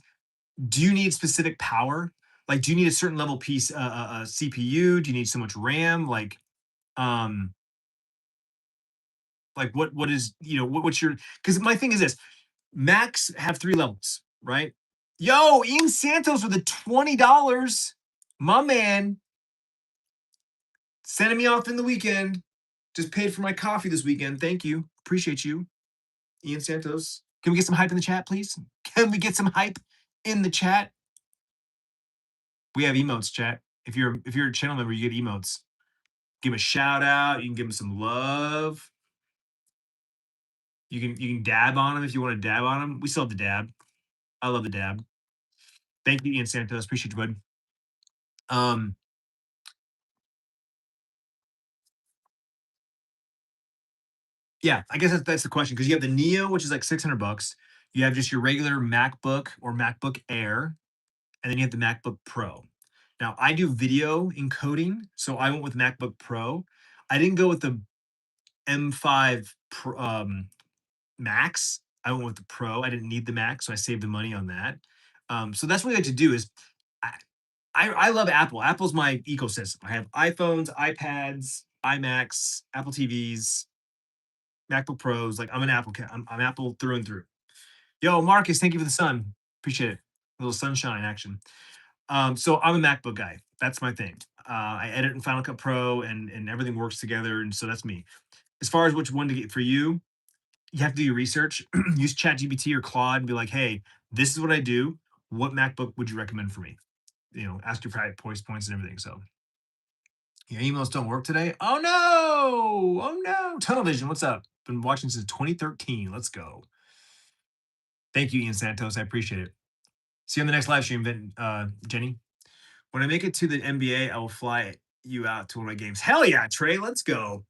do you need specific power? Like, do you need a certain level piece, CPU? Do you need so much RAM? Um, what is what's your? Because my thing is this: Macs have 3 levels, right? Yo, Ian Santos with the $20, my man, sending me off in the weekend. Just paid for my coffee this weekend. Thank you. Appreciate you, Ian Santos. Can we get some hype in the chat, please? Can we get some hype in the chat? We have emotes, chat. If you're a channel member, you get emotes. Give him a shout out. You can give him some love. You can dab on him if you want to dab on him. We still have the dab. I love the dab. Thank you, Ian Santos. Appreciate you, bud. Um, yeah, I guess that's the question because you have the Neo, which is like $600. You have just your regular MacBook or MacBook Air, and then you have the MacBook Pro. Now, I do video encoding, so I went with MacBook Pro. I didn't go with the M5 Max. I went with the Pro. I didn't need the Max, so I saved the money on that. So that's what I like to do is I, I love Apple. Apple's my ecosystem. I have iPhones, iPads, iMacs, Apple TVs, MacBook Pros. Like I'm an Apple cat. I'm Apple through and through. Yo, Marcus, thank you for the sun. Appreciate it. A little sunshine action. So I'm a MacBook guy. That's my thing. I edit in Final Cut Pro, and everything works together, and so that's me. As far as which one to get for you, you have to do your research. Use ChatGPT or Claude and be like, hey, this is what I do. What MacBook would you recommend for me? Ask your private voice points and everything. So your emails don't work today. Oh no! Oh no! Tunnel Vision, what's up? Been watching since 2013. Let's go. Thank you, Ian Santos. I appreciate it. See you on the next live stream, Jenny. When I make it to the NBA, I will fly you out to one of my games. Hell yeah, Trey, let's go.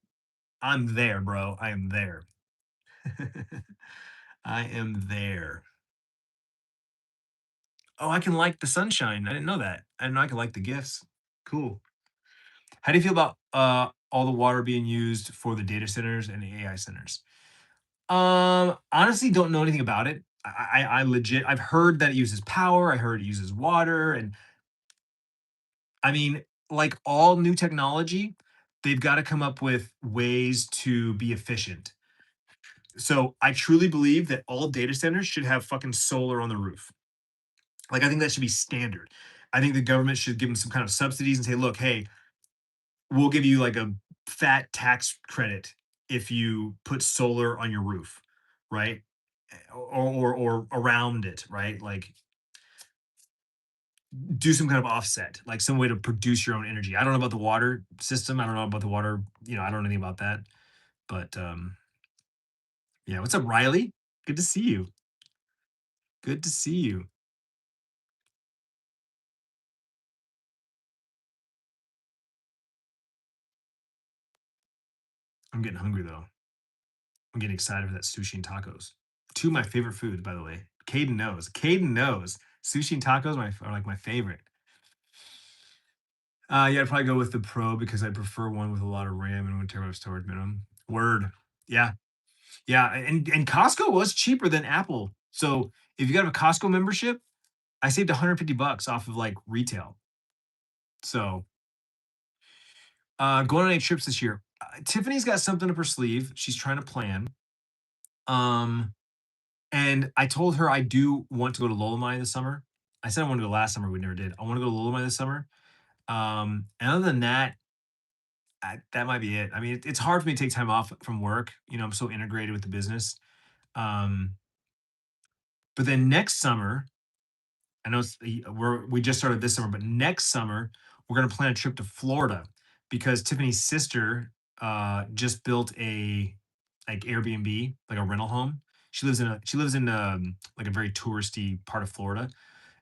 I'm there, bro. I am there. I am there. Oh, I can like the sunshine. I didn't know that. I didn't know I could like the gifts. Cool. How do you feel about all the water being used for the data centers and the AI centers? Honestly, don't know anything about it. I legit I've heard that it uses power. I heard it uses water, and I mean, like all new technology, they've got to come up with ways to be efficient. So I truly believe that all data centers should have fucking solar on the roof. Like I think that should be standard. I think the government should give them some kind of subsidies and say, look, hey, we'll give you like a fat tax credit if you put solar on your roof, right? Or around it, right? Like do some kind of offset, like some way to produce your own energy. I don't know about the water system. I don't know about the water, I don't know anything about that. But yeah, what's up, Riley? Good to see you. Good to see you. I'm getting hungry though. I'm getting excited for that sushi and tacos. Two of my favorite foods, by the way. Caden knows. Caden knows. Sushi and tacos are like my favorite. Yeah, I'd probably go with the Pro because I prefer one with a lot of RAM and 1 terabyte of storage minimum. Word. Yeah. Yeah. And Costco was cheaper than Apple. So if you got a Costco membership, I saved 150 bucks off of like retail. So going on 8 trips this year. Tiffany's got something up her sleeve. She's trying to plan. Um, and I told her I do want to go to Lolomai this summer. I said I want to go last summer. We never did. I want to go to Lolomai this summer. And other than that, that might be it. I mean, it's hard for me to take time off from work. I'm so integrated with the business. Um, but then next summer, I know we just started this summer, but next summer we're gonna plan a trip to Florida because Tiffany's sister just built a like Airbnb, like a rental home. She lives in like a very touristy part of Florida,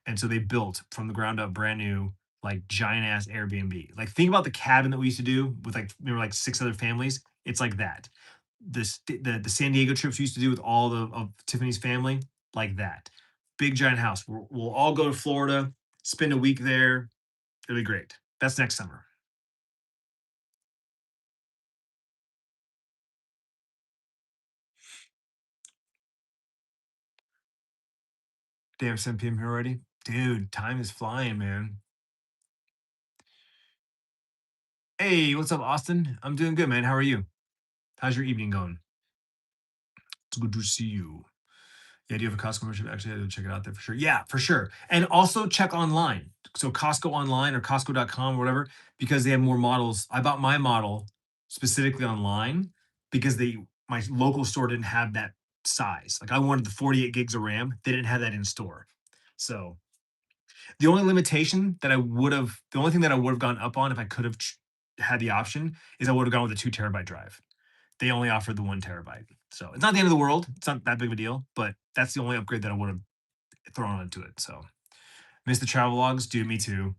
and so they built from the ground up brand new like giant ass Airbnb. Like think about the cabin that we used to do with like maybe like 6 other families. It's like that. The San Diego trips we used to do with all of Tiffany's family, like that. Big giant house. We'll all go to Florida, spend a week there. It'll be great. That's next summer. Damn, 7 p.m. here already. Dude, time is flying, man. Hey, what's up, Austin? I'm doing good, man. How are you? How's your evening going? It's good to see you. Yeah, do you have a Costco membership? Actually, I had to check it out there for sure. Yeah, for sure. And also check online. So Costco online or Costco.com or whatever, because they have more models. I bought my model specifically online because my local store didn't have that size. Like I wanted the 48 gigs of RAM. They didn't have that in store. So the only thing that I would have gone up on if I could have had the option is I would have gone with a 2 terabyte drive. They only offered the 1 terabyte. So it's not the end of the world. It's not that big of a deal, but that's the only upgrade that I would have thrown into it. So miss the travel logs, dude. Me too.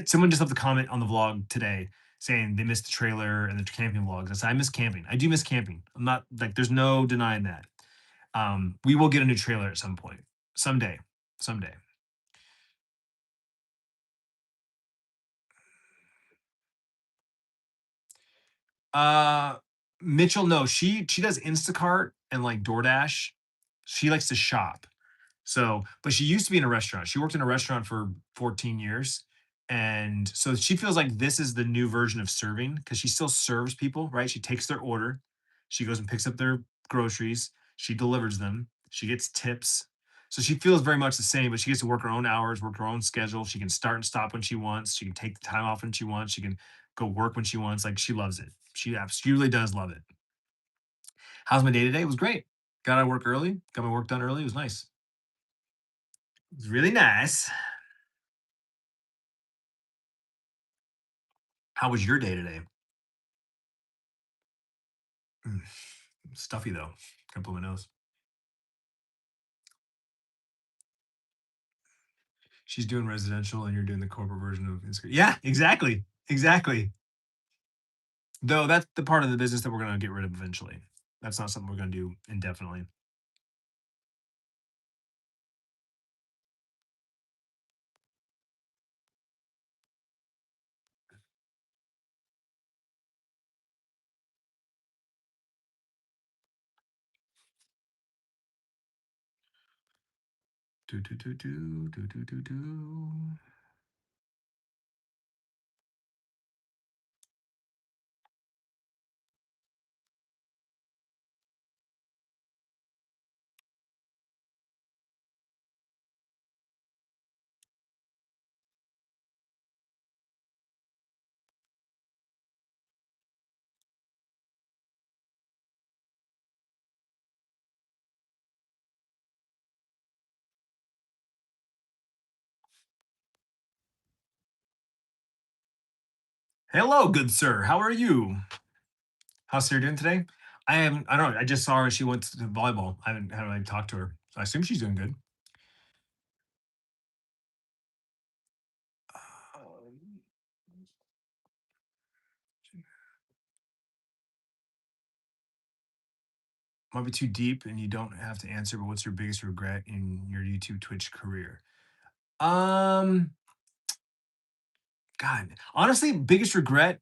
Someone just left a comment on the vlog today saying they missed the trailer and the camping vlogs. I said I miss camping. I do miss camping. I'm not like there's no denying that. We will get a new trailer at some point, someday, someday. Uh, Mitchell, no, she does Instacart and like DoorDash. She likes to shop. So, but she used to be in a restaurant. She worked in a restaurant for 14 years. And so she feels like this is the new version of serving because she still serves people, right? She takes their order, she goes and picks up their groceries, she delivers them, she gets tips. So she feels very much the same, but she gets to work her own hours, work her own schedule. She can start and stop when she wants. She can take the time off when she wants. She can go work when she wants. Like she loves it. She absolutely does love it. How's my day today? It was great. Got out of work early, got my work done early. It was nice. It was really nice. How was your day today? Mm, stuffy though. Can't blow my nose. She's doing residential and you're doing the corporate version of Instagram. Yeah, exactly. Exactly. Though that's the part of the business that we're gonna get rid of eventually. That's not something we're gonna do indefinitely. Do, do, do, do, do, do, do, do. Hello, good sir. How are you? How's Sarah doing today? I don't know. I just saw her. She went to volleyball. I haven't had I talked to her. So I assume she's doing good. Um, Might be too deep and you don't have to answer, but what's your biggest regret in your YouTube Twitch career? Um, God, honestly, biggest regret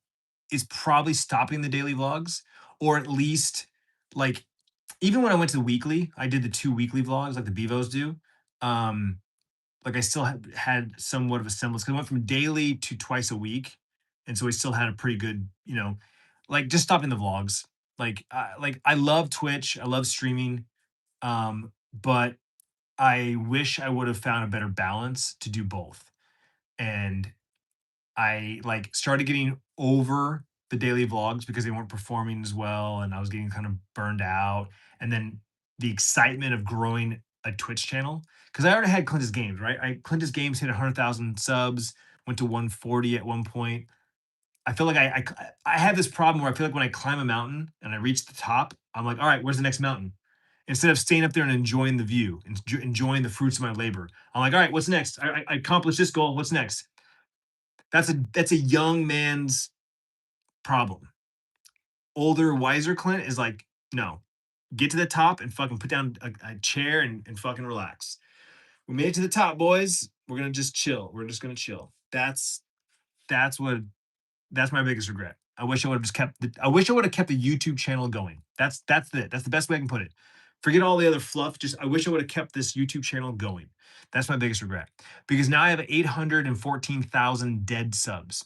is probably stopping the daily vlogs, or at least like even when I went to the weekly, I did the 2 weekly vlogs like the Bevos do. Um, like I still had somewhat of a semblance because I went from daily to twice a week, and so we still had a pretty good, like just stopping the vlogs. Like I love Twitch, I love streaming, but I wish I would have found a better balance to do both. And I like started getting over the daily vlogs because they weren't performing as well and I was getting kind of burned out. And then the excitement of growing a Twitch channel because I already had Clintus Games, right? Clintus Games hit 100,000 subs, went to 140 at one point. I feel like I have this problem where I feel like when I climb a mountain and I reach the top, I'm like, all right, where's the next mountain? Instead of staying up there and enjoying the view and enjoying the fruits of my labor, I'm like, all right, what's next? I accomplished this goal. What's next? That's a young man's problem. Older, wiser Clint is like, no, get to the top and fucking put down a chair and fucking relax. We made it to the top, boys. We're gonna just chill. We're just gonna chill. That's what that's my biggest regret. I wish I would have just kept the I wish I would have kept the YouTube channel going. That's it. That's the best way I can put it. Forget all the other fluff. Just I wish I would have kept this YouTube channel going. That's my biggest regret. Because now I have 814,000 dead subs.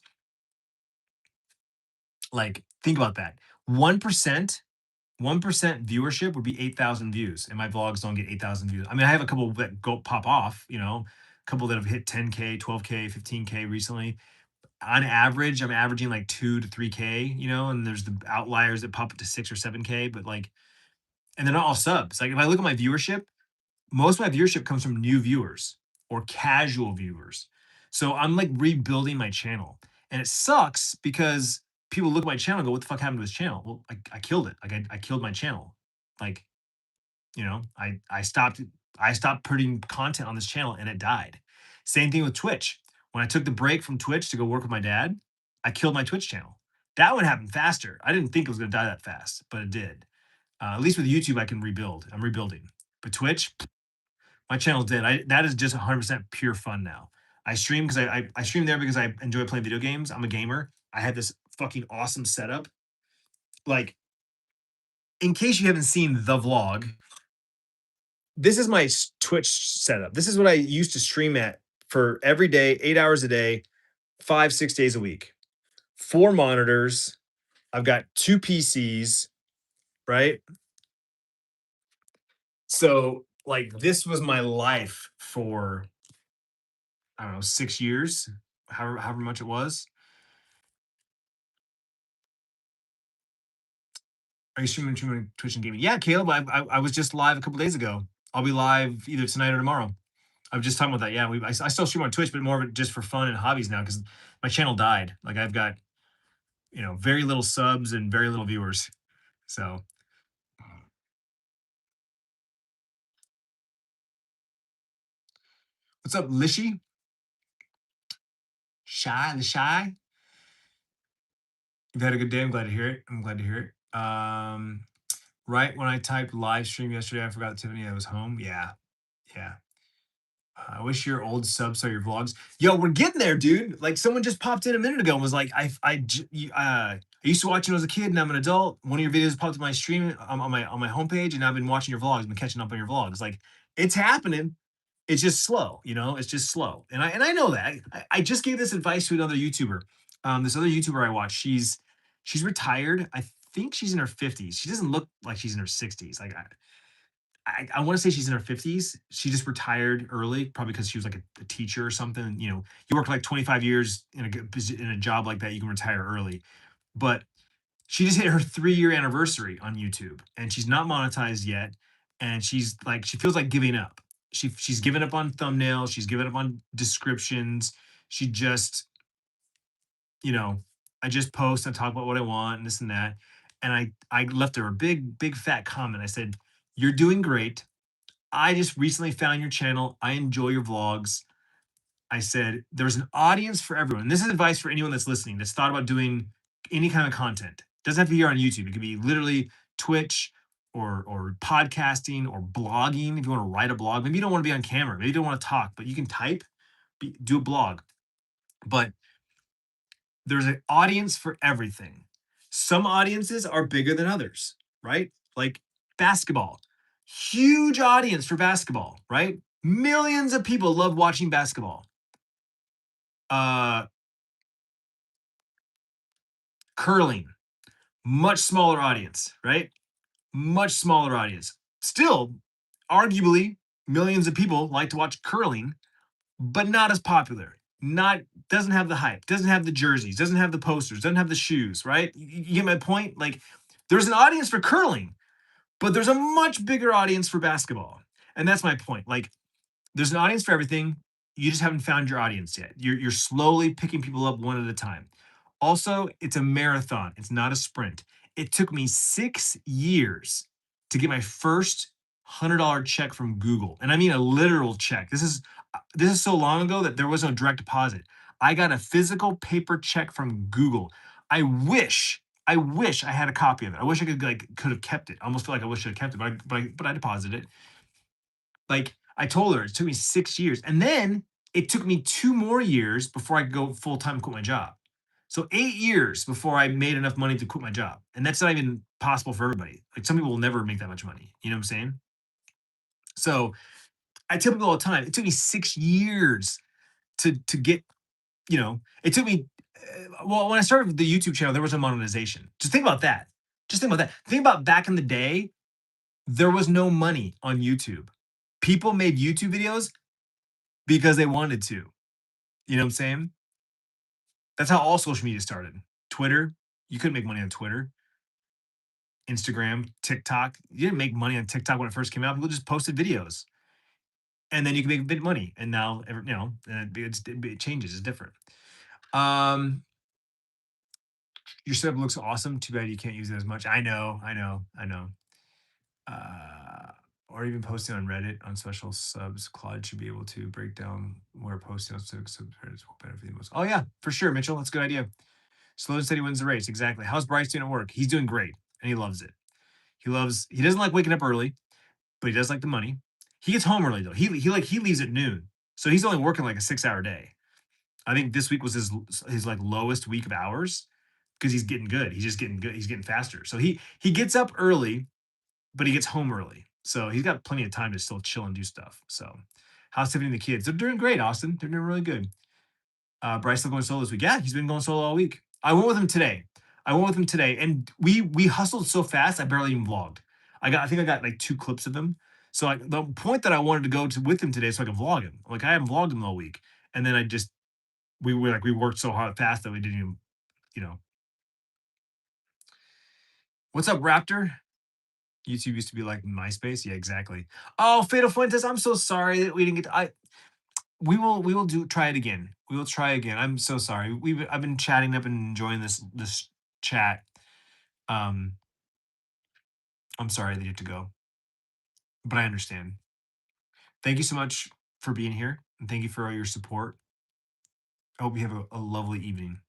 Like, think about that. 1%, 1% viewership would be 8,000 views, and my vlogs don't get 8,000 views. I mean, I have a couple that go pop off, a couple that have hit 10K, 12K, 15K recently. On average, I'm averaging like 2 to 3K, and there's the outliers that pop up to 6 or 7K, but like, and they're not all subs. Like, if I look at my viewership, most of my viewership comes from new viewers or casual viewers. So I'm like rebuilding my channel. And it sucks because people look at my channel and go, what the fuck happened to this channel? Well, I killed it. Like I killed my channel. Like, I stopped putting content on this channel and it died. Same thing with Twitch. When I took the break from Twitch to go work with my dad, I killed my Twitch channel. That one happened faster. I didn't think it was gonna die that fast, but it did. At least with YouTube, I can rebuild. I'm rebuilding. But Twitch, my channel's dead. That is just 100% pure fun now. I stream because I stream there because I enjoy playing video games. I'm a gamer. I have this fucking awesome setup. Like, in case you haven't seen the vlog, this is my Twitch setup. This is what I used to stream at for every day, 8 hours a day, 5, 6 days a week. 4 monitors. I've got 2 PCs, right? So, like, this was my life for, I don't know, 6 years, however much it was. Are you streaming Twitch and gaming? Yeah, Caleb, I was just live a couple days ago. I'll be live either tonight or tomorrow. I was just talking about that. Yeah, I still stream on Twitch, but more of it just for fun and hobbies now because my channel died. Like I've got very little subs and very little viewers. So what's up, Lishy? The shy. You've had a good day. I'm glad to hear it. I'm glad to hear it. Right when I typed live stream yesterday, I forgot Tiffany I was home. Yeah, yeah. I wish your old subs saw your vlogs. Yo, we're getting there, dude. Like someone just popped in a minute ago and was like, I used to watch you when I was a kid, and I'm an adult. One of your videos popped in my stream on my homepage, and I've been watching your vlogs, been catching up on your vlogs. Like it's happening. It's just slow, It's just slow, and I know that. I just gave this advice to another YouTuber. This other YouTuber I watch, she's retired. I think she's in her 50s. She doesn't look like she's in her 60s. Like I want to say she's in her 50s. She just retired early, probably because she was like a teacher or something. You work like 25 years in a job like that, you can retire early. But she just hit her 3-year anniversary on YouTube, and she's not monetized yet. And she's like, she feels like giving up. She's given up on thumbnails. She's given up on descriptions. She just, you know, I just post and talk about what I want and this and that. And I left her a big fat comment. I said, "You're doing great. I just recently found your channel. I enjoy your vlogs." I said, "There's an audience for everyone." This is advice for anyone that's listening that's thought about doing any kind of content. Doesn't have to be here on YouTube. It could be literally Twitch or podcasting or blogging. If you want to write a blog, maybe you don't want to be on camera. Maybe you don't want to talk, but you can type, do a blog. But there's an audience for everything. Some audiences are bigger than others, right? Like basketball, huge audience for basketball, right? Millions of people love watching basketball. Uh, Curling, much smaller audience, right? Much smaller audience. Still, arguably, millions of people like to watch curling, but not as popular. Not Doesn't have the hype, doesn't have the jerseys, doesn't have the posters, doesn't have the shoes, right? You get my point? Like, there's an audience for curling, but there's a much bigger audience for basketball. And that's my point. Like, there's an audience for everything. You just haven't found your audience yet. You're slowly picking people up one at a time. Also, it's a marathon. It's not a sprint. It took me 6 years to get my first $100 check from Google, and I mean a literal check. This is so long ago that there was no direct deposit. I got a physical paper check from Google. I wish I had a copy of it. I wish I could have kept it. I almost feel like I wish I had kept it, but I deposited it. Like I told her, it took me 6 years. And then it took me 2 more years before I could go full time and quit my job. So 8 years before I made enough money to quit my job. And that's not even possible for everybody. Like some people will never make that much money. You know what I'm saying? So I tell people all the time, it took me 6 years to get, it took me well, when I started the YouTube channel, there was no monetization. Just think about that. Just think about that. Think about back in the day, there was no money on YouTube. People made YouTube videos because they wanted to. You know what I'm saying? That's how all social media started. Twitter, you couldn't make money on Twitter. Instagram, TikTok, you didn't make money on TikTok when it first came out. People just posted videos, and then you can make a bit of money. And now, it changes. It's different. Um, your setup looks awesome. Too bad you can't use it as much. I know. I know. Uh, or even posting on Reddit on special subs. Claude should be able to break down where posting on subs will benefit the most. Oh yeah, for sure, Mitchell. That's a good idea. Slow and steady wins the race. Exactly. How's Bryce doing at work? He's doing great, and he loves it. He doesn't like waking up early, but he does like the money. He gets home early though. He leaves at noon, so he's only working like a 6 hour day. I think this week was his like lowest week of hours because he's getting good. He's just getting good. He's getting faster. So he gets up early, but he gets home early. So he's got plenty of time to still chill and do stuff. So how's Tiffany and the kids? They're doing great, Austin. They're doing really good. Bryce still going solo this week. Yeah, he's been going solo all week. I went with him today. I went with him today, and we hustled so fast I barely even vlogged. I think I got like 2 clips of him. So like the point that I wanted to go to with him today so I could vlog him. Like I haven't vlogged him all week, and then I just we worked so hard fast that we didn't even you know. What's up, Raptor? YouTube used to be like MySpace. Yeah, exactly. Oh, Fatal Fuentes, I'm so sorry that we didn't get to, we will do try it again. We will try again. I'm so sorry. I've been chatting up and enjoying this chat. Um, I'm sorry that you have to go, but I understand. Thank you so much for being here, and thank you for all your support. I hope you have a lovely evening.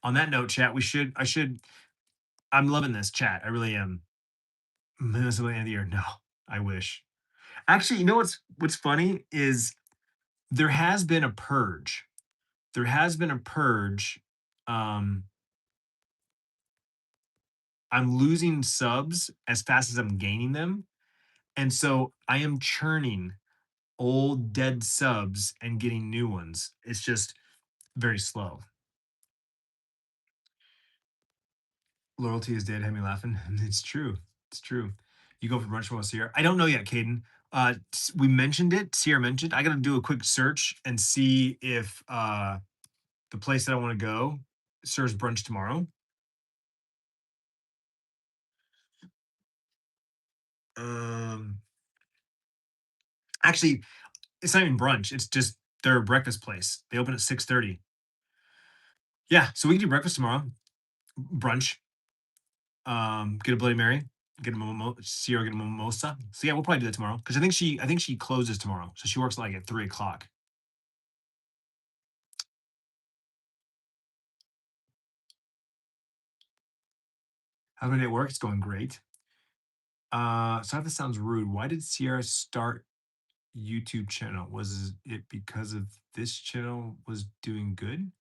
On that note, chat, I'm loving this chat. I really am. This is the end of the year. No, I wish. Actually, you know what's funny is there has been a purge. There has been a purge. Um, I'm losing subs as fast as I'm gaining them. And so I am churning old dead subs and getting new ones. It's just very slow. Loyalty is dead. Had me laughing. It's true. It's true. You go for brunch once a year. I don't know yet, Caden. We mentioned it. Sierra mentioned. I got to do a quick search and see if the place that I want to go serves brunch tomorrow. Um, Actually, it's not even brunch. It's just their breakfast place. They open at 6:30. Yeah, so we can do breakfast tomorrow. Brunch. Get a Bloody Mary. Get a Sierra get a mimosa. So yeah, we'll probably do that tomorrow because I think she closes tomorrow, so she works like at 3 o'clock. How's my day at work? It's going great. So if this sounds rude, why did Sierra start YouTube channel? Was it because of this channel was doing good?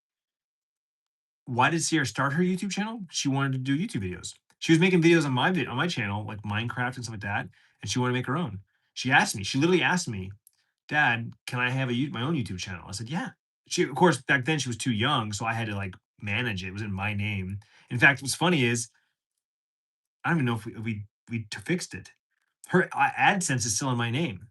Why did Sierra start her YouTube channel? She wanted to do YouTube videos. She was making videos on my channel, like Minecraft and stuff like that, and she wanted to make her own. She asked me. She literally asked me, "Dad, can I have my own YouTube channel?" I said, "Yeah." She, of course, back then she was too young, so I had to like manage it. It was in my name. In fact, what's funny is I don't even know if we fixed it. Her AdSense is still in my name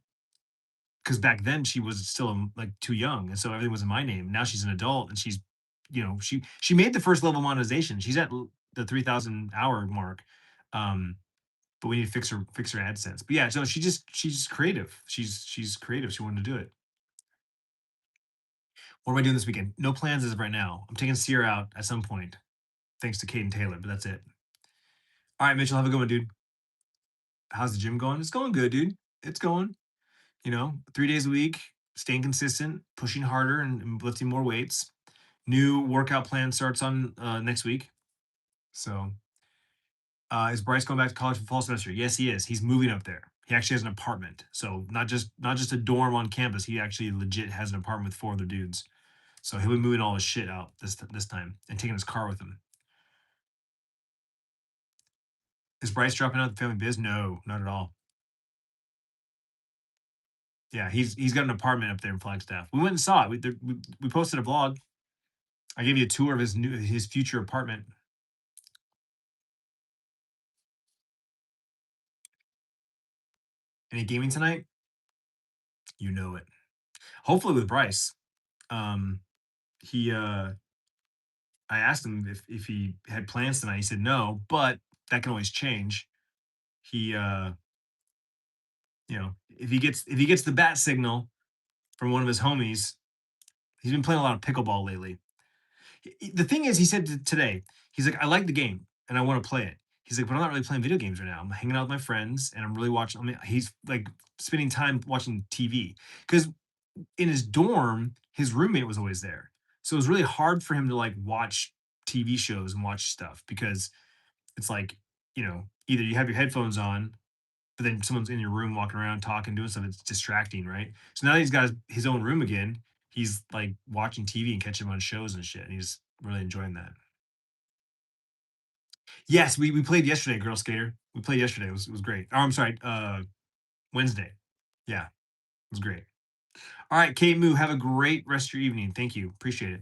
because back then she was still like too young, and so everything was in my name. Now she's an adult, and she made the first level monetization. She's at the 3,000 hour mark, um, but we need to fix her AdSense. But yeah, so she's creative. She's creative. She wanted to do it. What am I doing this weekend? No plans as of right now. I'm taking Sierra out at some point, thanks to Caden Taylor, but that's it. All right, Mitchell, have a good one, dude. How's the gym going? It's going good, dude. It's going. 3 days a week, staying consistent, pushing harder, and lifting more weights. New workout plan starts on next week. So, is Bryce going back to college for fall semester? Yes, he is. He's moving up there. He actually has an apartment. So not just a dorm on campus. He actually legit has an apartment with 4 other dudes. So he'll be moving all his shit out this time and taking his car with him. Is Bryce dropping out the family biz? No, not at all. Yeah, he's got an apartment up there in Flagstaff. We went and saw it. We posted a vlog. I gave you a tour of his future apartment. Any gaming tonight? You know it. Hopefully with Bryce. Um, he I asked him if he had plans tonight. He said no, but that can always change. He if he gets the bat signal from one of his homies, he's been playing a lot of pickleball lately. The thing is, he said today, he's like, I like the game and I want to play it. He's like, but I'm not really playing video games right now. I'm hanging out with my friends and I'm really watching. I mean, he's like spending time watching TV because in his dorm, his roommate was always there. So it was really hard for him to like watch TV shows and watch stuff because it's like either you have your headphones on, but then someone's in your room walking around talking, doing stuff. It's distracting, right? So now that he's got his own room again, he's like watching TV and catching him on shows and shit. And he's really enjoying that. Yes, we played yesterday, Girl Skater. We played yesterday. It was great. Oh, I'm sorry, Wednesday. Yeah, it was great. All right, Kate Moo, have a great rest of your evening. Thank you. Appreciate it.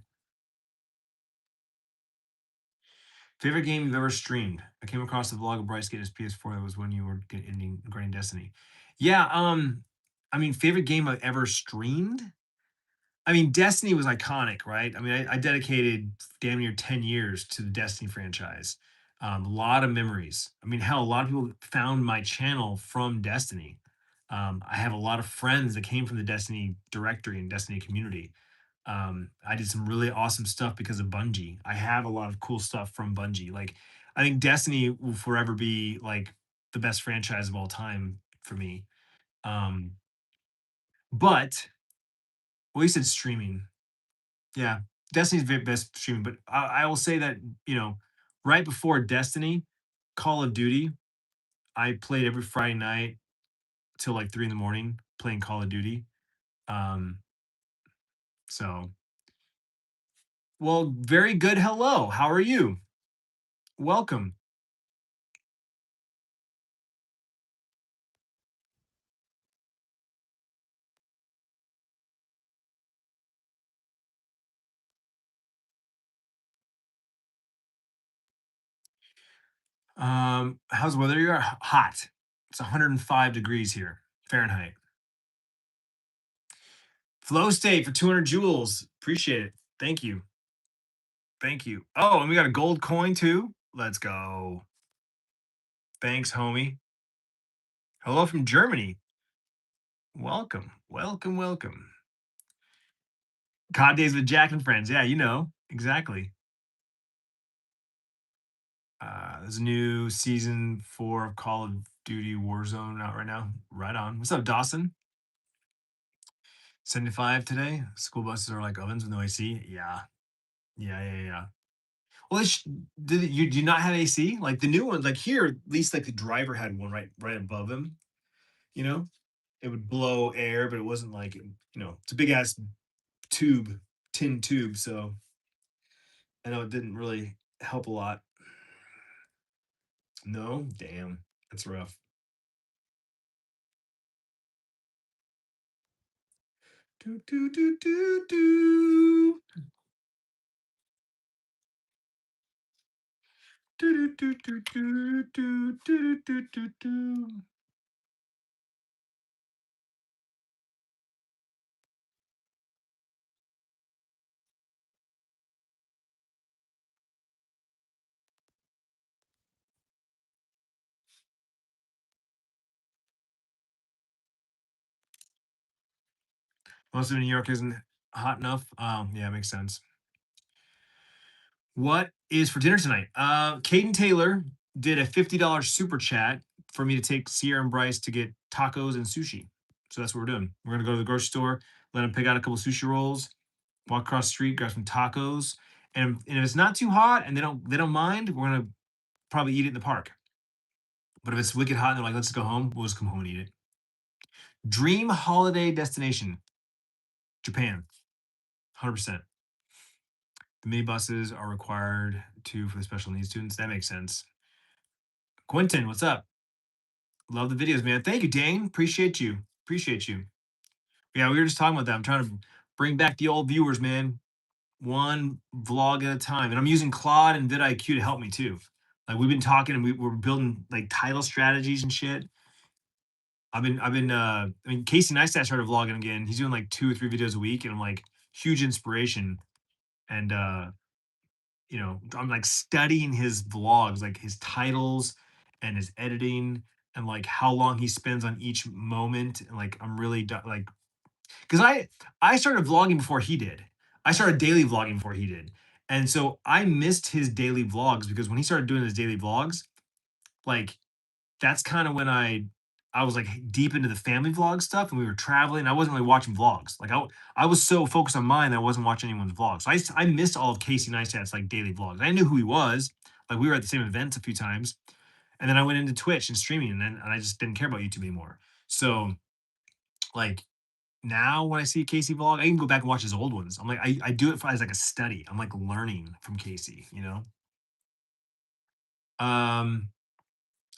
Favorite game you've ever streamed? I came across the vlog of Bryce getting his PS4. That was when you were ending grinding Destiny. Yeah, I mean, favorite game I've ever streamed? I mean, Destiny was iconic, right? I mean, I dedicated damn near 10 years to the Destiny franchise. A lot of memories. I mean, hell, a lot of people found my channel from Destiny. I have a lot of friends that came from the Destiny directory and Destiny community. I did some really awesome stuff because of Bungie. I have a lot of cool stuff from Bungie. Like, I think Destiny will forever be like the best franchise of all time for me. Um, but well, you said streaming. Yeah, Destiny's best streaming, but I will say that, you know, right before Destiny, Call of Duty, I played every Friday night till like 3 in the morning playing Call of Duty. Um, so well, very good. Hello, how are you? Welcome. How's the weather? You're hot. It's 105 degrees here, Fahrenheit. Flow state for 200 joules. Appreciate it. Thank you. Thank you. Oh, and we got a gold coin too. Let's go. Thanks, homie. Hello from Germany. Welcome. Welcome. Welcome. COD days with Jack and friends. Yeah, you know. Exactly. There's a new season 4 of Call of Duty Warzone out right now. Right on. What's up, Dawson? 75 today. School buses are like ovens with no AC. Yeah. Yeah, yeah, yeah. Well, do you not have AC? Like the new ones, like here, at least like the driver had one right above him. You know, it would blow air, but it wasn't like it's a big ass tube, tin tube. So I know it didn't really help a lot. No, damn, that's rough. Do do do do do. Do do do do do do do do do. Most of New York isn't hot enough. Yeah, makes sense. What is for dinner tonight? Caden Taylor did a $50 super chat for me to take Sierra and Bryce to get tacos and sushi. So that's what we're doing. We're gonna go to the grocery store, let them pick out a couple sushi rolls, walk across the street, grab some tacos, and if it's not too hot and they don't mind, we're gonna probably eat it in the park. But if it's wicked hot and they're like, let's go home, we'll just come home and eat it. Dream holiday destination, Japan, 100%. The mini buses are required too for the special needs students. That makes sense. Quentin, what's up? Love the videos, man. Thank you, Dane. Appreciate you. Appreciate you. Yeah, we were just talking about that. I'm trying to bring back the old viewers, man. One vlog at a time. And I'm using Claude and vidIQ to help me too. Like we've been talking and we're building like title strategies and shit. I mean Casey Neistat started vlogging again. He's doing like 2 or 3 videos a week, and I'm like huge inspiration. And I'm like studying his vlogs, like his titles and his editing and like how long he spends on each moment. And like I'm really like because I started vlogging before he did. I started daily vlogging before he did. And so I missed his daily vlogs because when he started doing his daily vlogs, like that's kind of when I was like deep into the family vlog stuff and we were traveling. I wasn't really watching vlogs. Like I was so focused on mine that I wasn't watching anyone's vlogs. So I missed all of Casey Neistat's like daily vlogs. I knew who he was. Like we were at the same events a few times. And then I went into Twitch and streaming, and I just didn't care about YouTube anymore. So like now when I see a Casey vlog, I can go back and watch his old ones. I'm like, I do it for, as like a study. I'm like learning from Casey, you know? Um,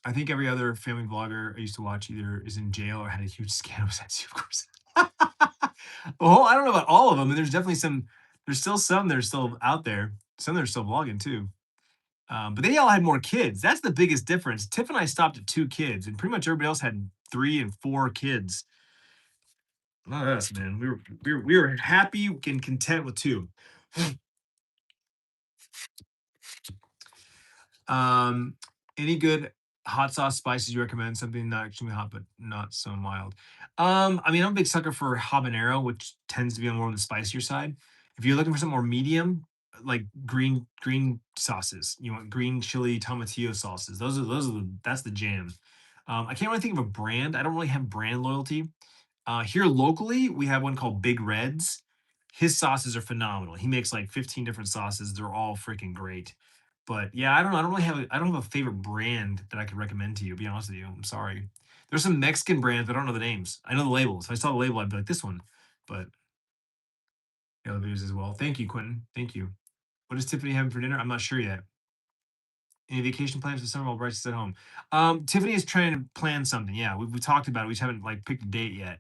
I think every other family vlogger I used to watch either is in jail or had a huge scandal besides you, of course. Well, I don't know about all of them, and there's definitely some. There's still some that are still out there. Some that are still vlogging too. But they all had more kids. That's the biggest difference. Tiff and I stopped at 2 kids, and pretty much everybody else had 3 and 4 kids. Not us, man. We were happy and content with 2. Um, any good hot sauce spices you recommend? Something not extremely hot, but not so mild. I mean, I'm a big sucker for habanero, which tends to be on more on the spicier side. If you're looking for something more medium, like green sauces, you want green chili tomatillo sauces. That's the jam. I can't really think of a brand. I don't really have brand loyalty. Here locally, we have one called Big Reds. His sauces are phenomenal. He makes like 15 different sauces. They're all freaking great. But yeah, I don't know. I don't have a favorite brand that I could recommend to you, to be honest with you. I'm sorry. There's some Mexican brands, but I don't know the names. I know the labels. If I saw the label, I'd be like this one. But the other videos as well. Thank you, Quentin. Thank you. What is Tiffany having for dinner? I'm not sure yet. Any vacation plans for summer while Bryce is at home? Tiffany is trying to plan something. Yeah, we talked about it. We just haven't like picked a date yet.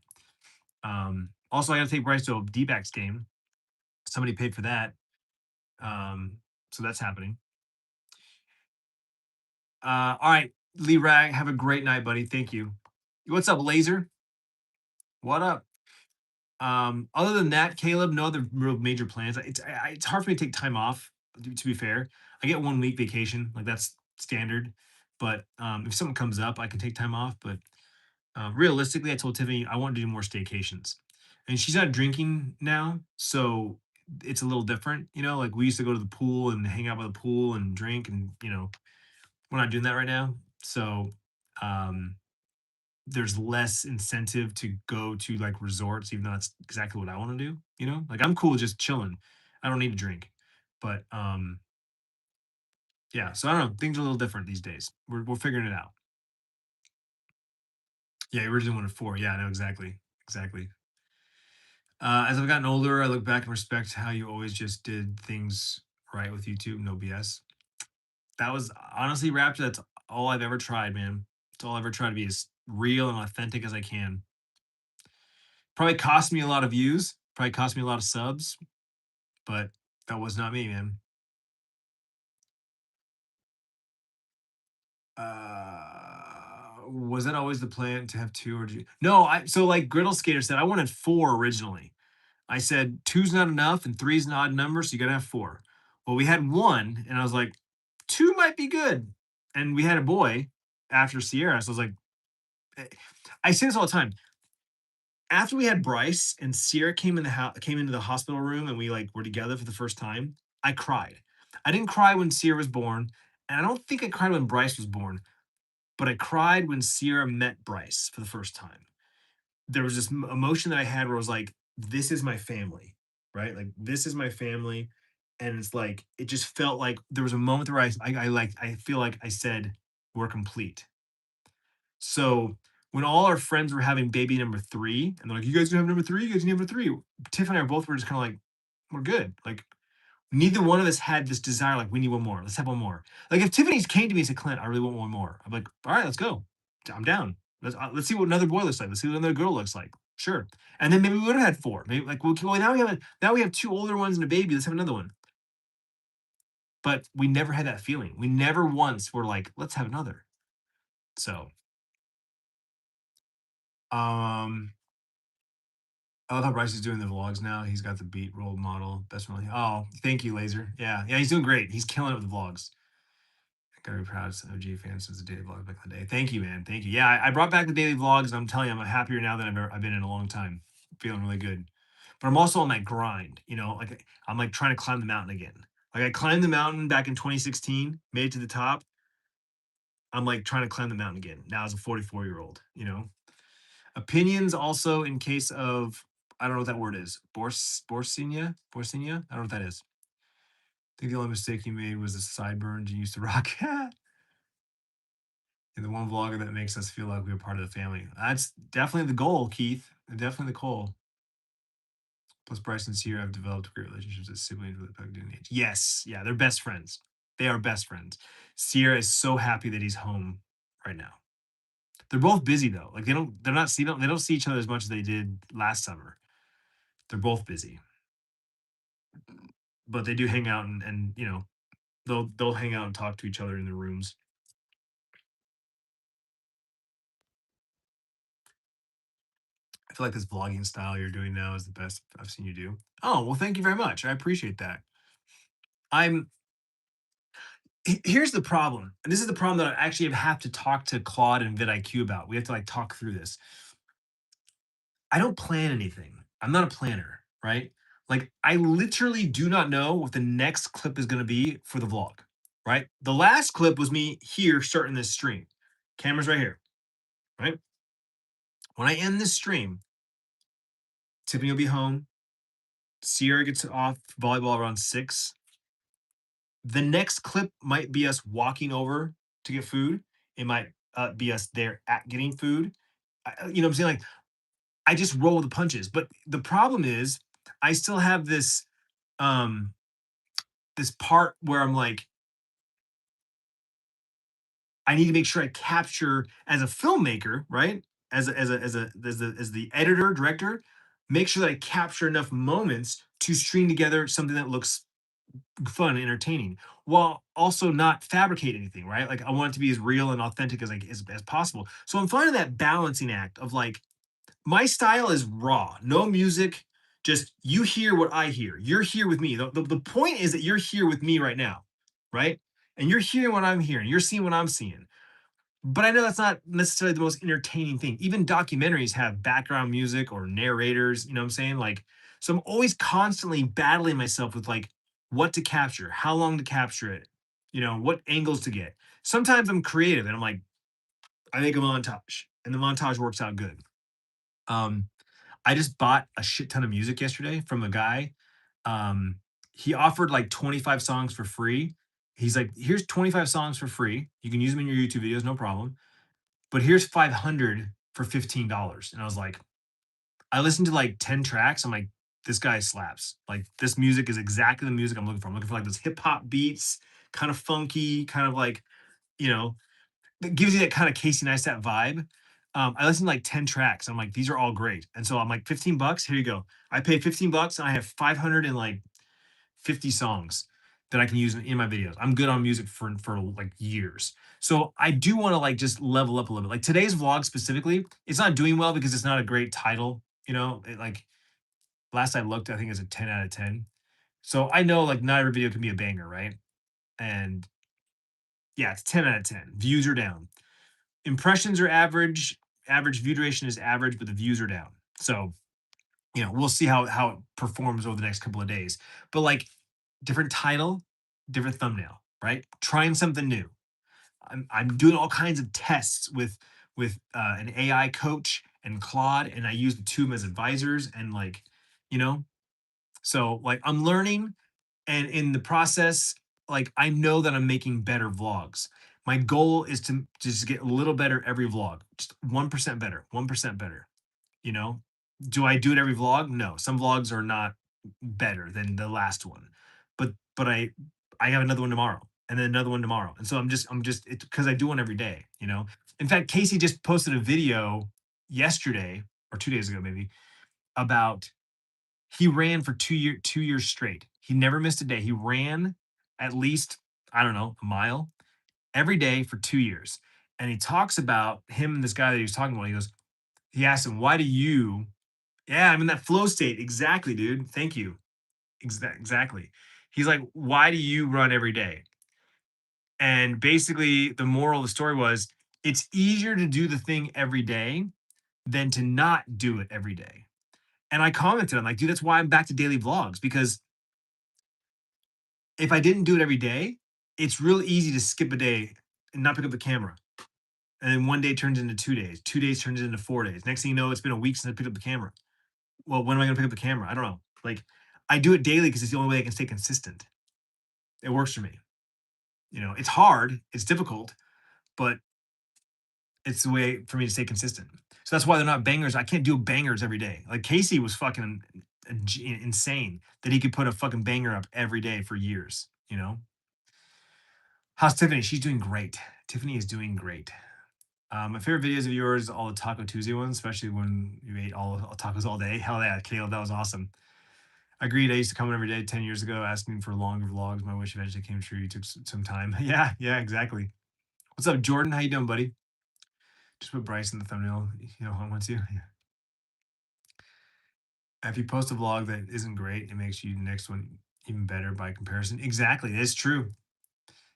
Also, I got to take Bryce to a D-backs game. Somebody paid for that. So that's happening. All right, Lee Rag, have a great night, buddy. Thank you. What's up, Laser? What up? Other than that, Caleb, no other real major plans. It's hard for me to take time off. To be fair, I get 1 week vacation, like that's standard. But if something comes up, I can take time off. But realistically, I told Tiffany I want to do more staycations, and she's not drinking now, so it's a little different. You know, like we used to go to the pool and hang out by the pool and drink, and we're not doing that right now. So um, there's less incentive to go to like resorts, even though that's exactly what I want to do. Like I'm cool with just chilling. I don't need to drink, but yeah. So I don't know. Things are a little different these days. We're figuring it out. Yeah, you originally wanted 4. Yeah, I know exactly, exactly. As I've gotten older, I look back and respect how you always just did things right with YouTube, no BS. That was honestly, Raptor, that's all I've ever tried, man. It's all I've ever tried to be as real and authentic as I can. Probably cost me a lot of views, probably cost me a lot of subs, but that was not me, man. Was that always the plan to have 2 or no, so like Griddle Skater said, I wanted 4 originally. I said two's not enough and three's an odd number, so you gotta have 4. Well, we had 1, and I was like, 2 might be good. And we had a boy after Sierra, so I was like, eh, I say this all the time. After we had Bryce and Sierra came into the hospital room and we like were together for the first time, I cried. I didn't cry when Sierra was born, and I don't think I cried when Bryce was born, but I cried when Sierra met Bryce for the first time. There was this emotion that I had where I was like, this is my family, right? Like this is my family. And it's like it just felt like there was a moment where I feel like I said, we're complete. So when all our friends were having baby number 3, and they're like, "You guys gonna have number 3? You guys gonna have number 3?" Tiff and I both were just kind of like, "We're good." Like neither one of us had this desire, like, we need one more. Let's have one more. Like if Tiffany's came to me and said, Clint, I really want one more. I'm like, all right, let's go. I'm down. Let's see what another boy looks like. Let's see what another girl looks like. Sure. And then maybe we would have had 4. Maybe like, well, now we have 2 older ones and a baby. Let's have another one. But we never had that feeling. We never once were like, let's have another. So um I love how Bryce is doing the vlogs now. He's got the beat role model. That's really oh, thank you, Laser. Yeah, yeah, he's doing great. He's killing it with the vlogs. Gotta be proud of OG fans since the daily vlog back in the day. Thank you, man. Thank you. Yeah, I brought back the daily vlogs. And I'm telling you, I'm happier now than I've been in a long time. Feeling really good. But I'm also on that grind, like I'm like trying to climb the mountain again. Like I climbed the mountain back in 2016, made it to the top. I'm like trying to climb the mountain again now as a 44-year-old. Opinions also in case of I don't know what that word is. Borsinia? Borsinia? I don't know what that is. I think the only mistake you made was the sideburns you used to rock. You're the one vlogger that makes us feel like we're part of the family. That's definitely the goal, Keith. Definitely the goal. Plus, Bryce and Sierra have developed great relationships as siblings with a Pug age. Yes, yeah, they're best friends. They are best friends. Sierra is so happy that he's home right now. They're both busy though. Like they don't see each other as much as they did last summer. They're both busy, but they do hang out and they'll hang out and talk to each other in their rooms. I feel like this vlogging style you're doing now is the best I've seen you do. Oh, well, thank you very much. I appreciate that. I'm Here's the problem. And this is the problem that I actually have to talk to Claude and vidIQ about. We have to like talk through this. I don't plan anything. I'm not a planner, right? Like I literally do not know what the next clip is going to be for the vlog, right? The last clip was me here starting this stream. Camera's right here, right? When I end this stream, Tiffany will be home. Sierra gets off volleyball around 6. The next clip might be us walking over to get food. It might be us there at getting food. You know what I'm saying? Like I just roll the punches. But the problem is I still have um this part where I'm like, I need to make sure I capture as a filmmaker, right? As the editor, director, make sure that I capture enough moments to string together something that looks fun and entertaining while also not fabricate anything, right? Like I want it to be as real and authentic as as possible. So I'm finding that balancing act of like my style is raw, no music, just you hear what I hear. You're here with me. The point is that you're here with me right now, right? And you're hearing what I'm hearing. You're seeing what I'm seeing. But I know that's not necessarily the most entertaining thing. Even documentaries have background music or narrators, you know what I'm saying? Like, so I'm always constantly battling myself with like what to capture, how long to capture it, what angles to get. Sometimes I'm creative and I'm like, I make a montage and the montage works out good. Um, I just bought a shit ton of music yesterday from a guy. Um, he offered like 25 songs for free. He's like, here's 25 songs for free. You can use them in your YouTube videos, no problem, but here's 500 for $15. And I was like, I listened to like 10 tracks. I'm like, this guy slaps. Like, this music is exactly the music I'm looking for. I'm looking for like those hip hop beats, kind of funky, kind of like, you know, that gives you that kind of Casey Neistat vibe. I listened to like 10 tracks. I'm like, these are all great. And so I'm like, $15, here you go. I paid $15 and I have 550 songs that I can use in my videos. I'm good on music for like years. So I do want to like just level up a little bit. Like today's vlog specifically, it's not doing well because it's not a great title. Like last I looked, I think it's a 10 out of 10. So I know like not every video can be a banger, right? And yeah, it's 10 out of 10. Views are down. Impressions are average. Average view duration is average, but the views are down. So we'll see how it performs over the next couple of days. But like different title, different thumbnail, right? Trying something new. I'm doing all kinds of tests with an AI coach and Claude, and I use the two of them as advisors, and like, you know, so like I'm learning, and in the process, like I know that I'm making better vlogs. My goal is to just get a little better every vlog, just 1% better, 1% better. You know, do I do it every vlog? No, some vlogs are not better than the last one, but I have another one tomorrow and then another one tomorrow, and so I'm just it's because I do one every day. In fact, Casey just posted a video yesterday or 2 days ago maybe about he ran for 2 years straight. He never missed a day. He ran at least, I don't know, a mile every day for 2 years. And he talks about him and this guy that he was talking about. He asked him, why do you, yeah, I'm in that flow state. Exactly, dude. Thank you. Exactly. He's like, why do you run every day? And basically, the moral of the story was it's easier to do the thing every day than to not do it every day. And I commented, I'm like, dude, that's why I'm back to daily vlogs because if I didn't do it every day, it's real easy to skip a day and not pick up the camera. And then one day turns into 2 days. 2 days turns into 4 days. Next thing you know, it's been a week since I picked up the camera. Well, when am I going to pick up the camera? I don't know. Like, I do it daily because it's the only way I can stay consistent. It works for me. It's hard, it's difficult, but It's the way for me to stay consistent. So that's why they're not bangers. I can't do bangers every day. Like Casey was fucking insane that he could put a fucking banger up every day for years, you know? How's Tiffany? She's doing great. Tiffany is doing great. My favorite videos of yours, all the Taco Tuesday ones, especially when you ate all tacos all day. Hell yeah, Caleb, that was awesome. Agreed. I used to come in every day 10 years ago asking for longer vlogs. My wish eventually came true. You took some time. Yeah, yeah, exactly. What's up, Jordan? How you doing, buddy? Just put Bryce in the thumbnail. You know how I want you. Yeah. If you post a vlog that isn't great, it makes you the next one even better by comparison. Exactly. That's true.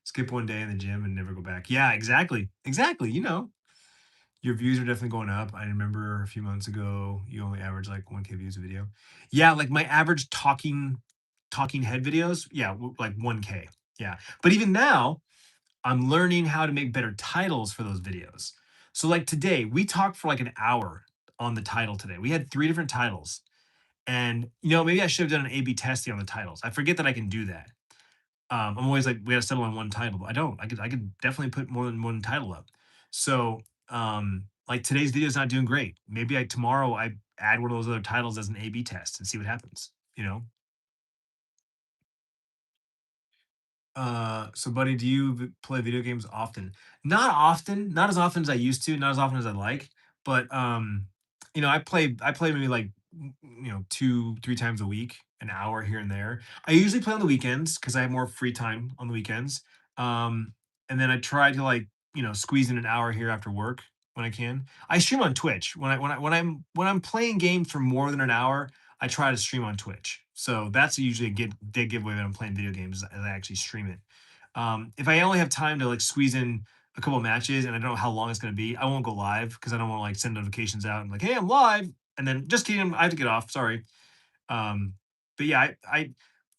Skip one day in the gym and never go back. Yeah, exactly. Exactly. Your views are definitely going up. I remember a few months ago, you only averaged like 1K views a video. Yeah, like my average talking head videos, yeah, like 1K. Yeah. But even now, I'm learning how to make better titles for those videos. So like today, we talked for like an hour on the title today. We had three different titles. And maybe I should have done an A/B testing on the titles. I forget that I can do that. I'm always like, we got to settle on one title, but I don't. I could definitely put more than one title up. So, like today's video is not doing great. Maybe tomorrow I add one of those other titles as an A/B test and see what happens. You know. So buddy, do you play video games often? Not often, not as often as I used to, not as often as I'd like, but I play maybe like 2, 3 times a week, an hour here and there. I usually play on the weekends because I have more free time on the weekends. Um, and then I try to like, squeeze in an hour here after work when I can. I stream on Twitch. When I'm playing games for more than an hour, I try to stream on Twitch. So that's usually a good dead giveaway when I'm playing video games as I actually stream it. If I only have time to like squeeze in a couple matches and I don't know how long it's going to be, I won't go live because I don't want to like send notifications out and like, hey, I'm live, and then just kidding, I have to get off. Sorry. Um, but yeah, I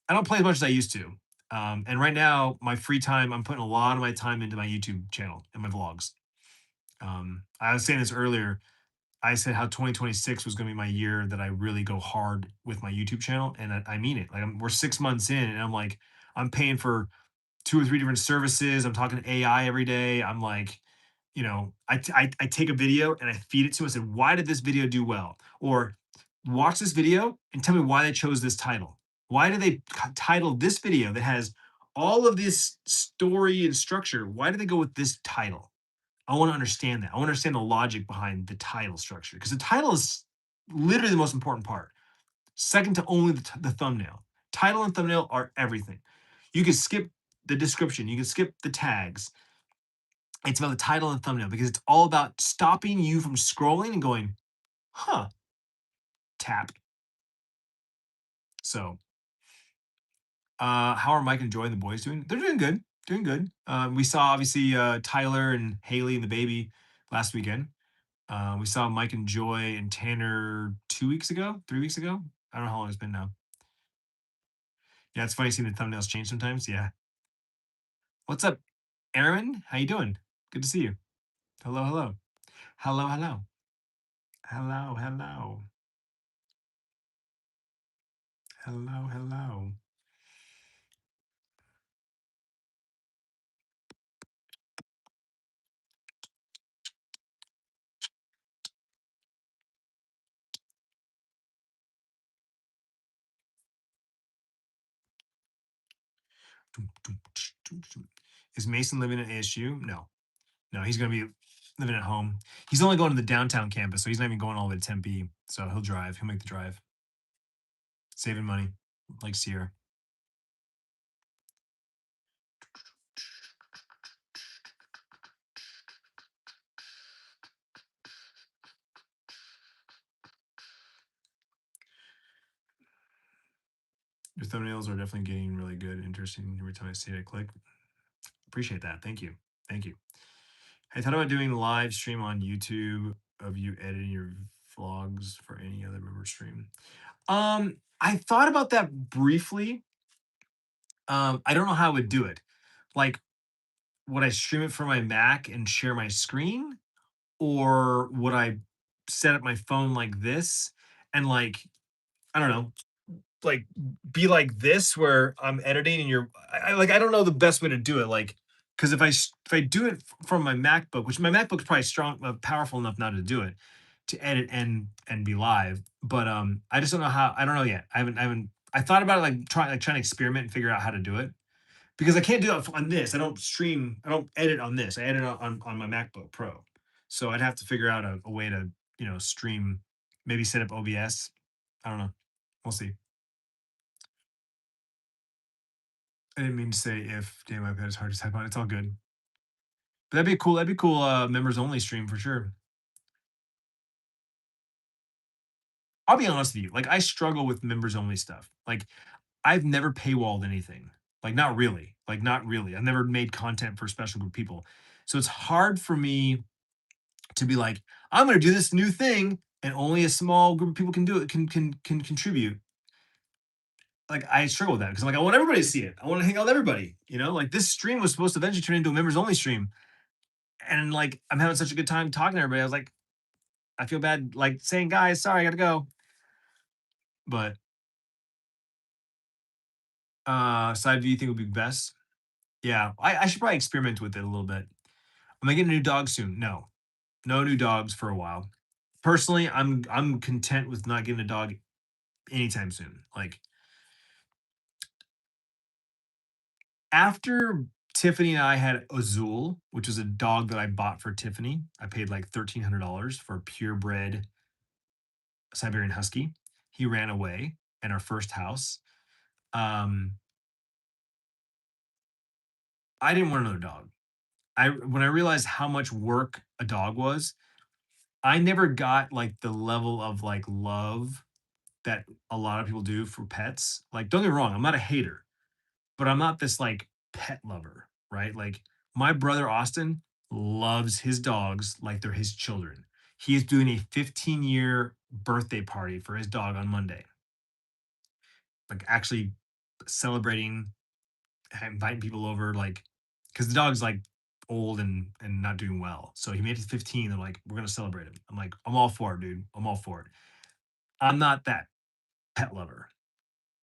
don't play as much as I used to. And right now, my free time, I'm putting a lot of my time into my YouTube channel and my vlogs. I was saying this earlier. I said how 2026 was going to be my year that I really go hard with my YouTube channel, and I mean it. Like we're 6 months in, and I'm like, I'm paying for two or three different services. I'm talking to AI every day. I'm like, I take a video and I feed it to it and said, why did this video do well? Or watch this video and tell me why they chose this title. Why did they title this video that has all of this story and structure? Why did they go with this title? I want to understand that. I want to understand the logic behind the title structure because the title is literally the most important part, second to only the thumbnail. Title and thumbnail are everything. You can skip the description, you can skip the tags. It's about the title and thumbnail because it's all about stopping you from scrolling and going, huh, tap. So, how are Mike and Joy and the boys doing? They're doing good. Doing good. We saw obviously Tyler and Haley and the baby last weekend. We saw Mike and Joy and Tanner 2 weeks ago, 3 weeks ago. I don't know how long it's been now. Yeah, it's funny seeing the thumbnails change sometimes. Yeah. What's up, Aaron? How you doing? Good to see you. Hello, hello. Hello, hello. Hello, hello. Hello, hello. Is Mason living at ASU? No. No, he's gonna be living at home. He's only going to the downtown campus, so he's not even going all the way to Tempe. So he'll drive. He'll make the drive. Saving money, like Sierra. Your thumbnails are definitely getting really good, interesting every time I see it. I click. Appreciate that. Thank you. Thank you. Hey, thought about doing a live stream on YouTube of you editing your vlogs for any other member stream. I thought about that briefly. I don't know how I would do it. Like, would I stream it from my Mac and share my screen? Or would I set up my phone like this and like, I don't know, like be like this where I'm editing and I don't know the best way to do it. Like because if I do it from my MacBook, which my MacBook's probably strong, powerful enough now to do it, to edit and be live, but I just don't know how. I don't know yet. I haven't. I thought about it, like trying to experiment and figure out how to do it because I can't do it on this. I don't stream. I don't edit on this. I edit on my MacBook Pro. So I'd have to figure out a way to stream. Maybe set up OBS. I don't know. We'll see. I didn't mean to say if. Damn, my iPad is hard to type on. It's all good. But that'd be cool. That'd be cool. Members only stream for sure. I'll be honest with you. Like I struggle with members only stuff. Like I've never paywalled anything. Like not really. Like not really. I've never made content for special group people. So it's hard for me to be like, I'm going to do this new thing and only a small group of people can do it, can contribute. Like I struggle with that because I'm like, I want everybody to see it. I want to hang out with everybody. Like this stream was supposed to eventually turn into a members only stream. And like I'm having such a good time talking to everybody. I was like, I feel bad like saying, guys, sorry, I gotta go. But side view you think would be best? Yeah, I should probably experiment with it a little bit. Am I getting a new dog soon? No. No new dogs for a while. Personally, I'm content with not getting a dog anytime soon. Like after Tiffany and I had Azul, which was a dog that I bought for Tiffany. I paid like $1,300 for a purebred Siberian Husky. He ran away in our first house. Um, I didn't want another dog. I When I realized how much work a dog was, I never got like the level of like love that a lot of people do for pets. Like, don't get me wrong, I'm not a hater, but I'm not this like pet lover, right? Like my brother Austin loves his dogs like they're his children. He is doing a 15-year birthday party for his dog on Monday. Like actually celebrating, inviting people over, like because the dog's like old and not doing well. So he made it 15. They're like, we're gonna celebrate him. I'm like, I'm all for it, dude. I'm all for it. I'm not that pet lover.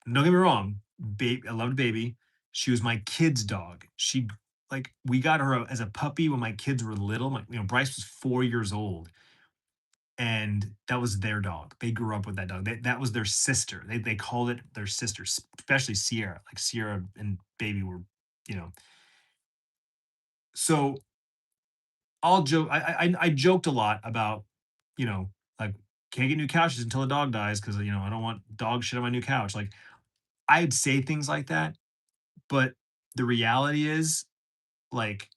Don't get me wrong, babe, I loved Baby. She was my kid's dog. We got her as a puppy when my kids were little. Bryce was 4 years old, and that was their dog. They grew up with that dog. That was their sister. They called it their sister, especially Sierra. Like Sierra and Baby were, you know. So I'll joke. I joked a lot about, you know, like can't get new couches until the dog dies because I don't want dog shit on my new couch. Like I'd say things like that, but the reality is, like,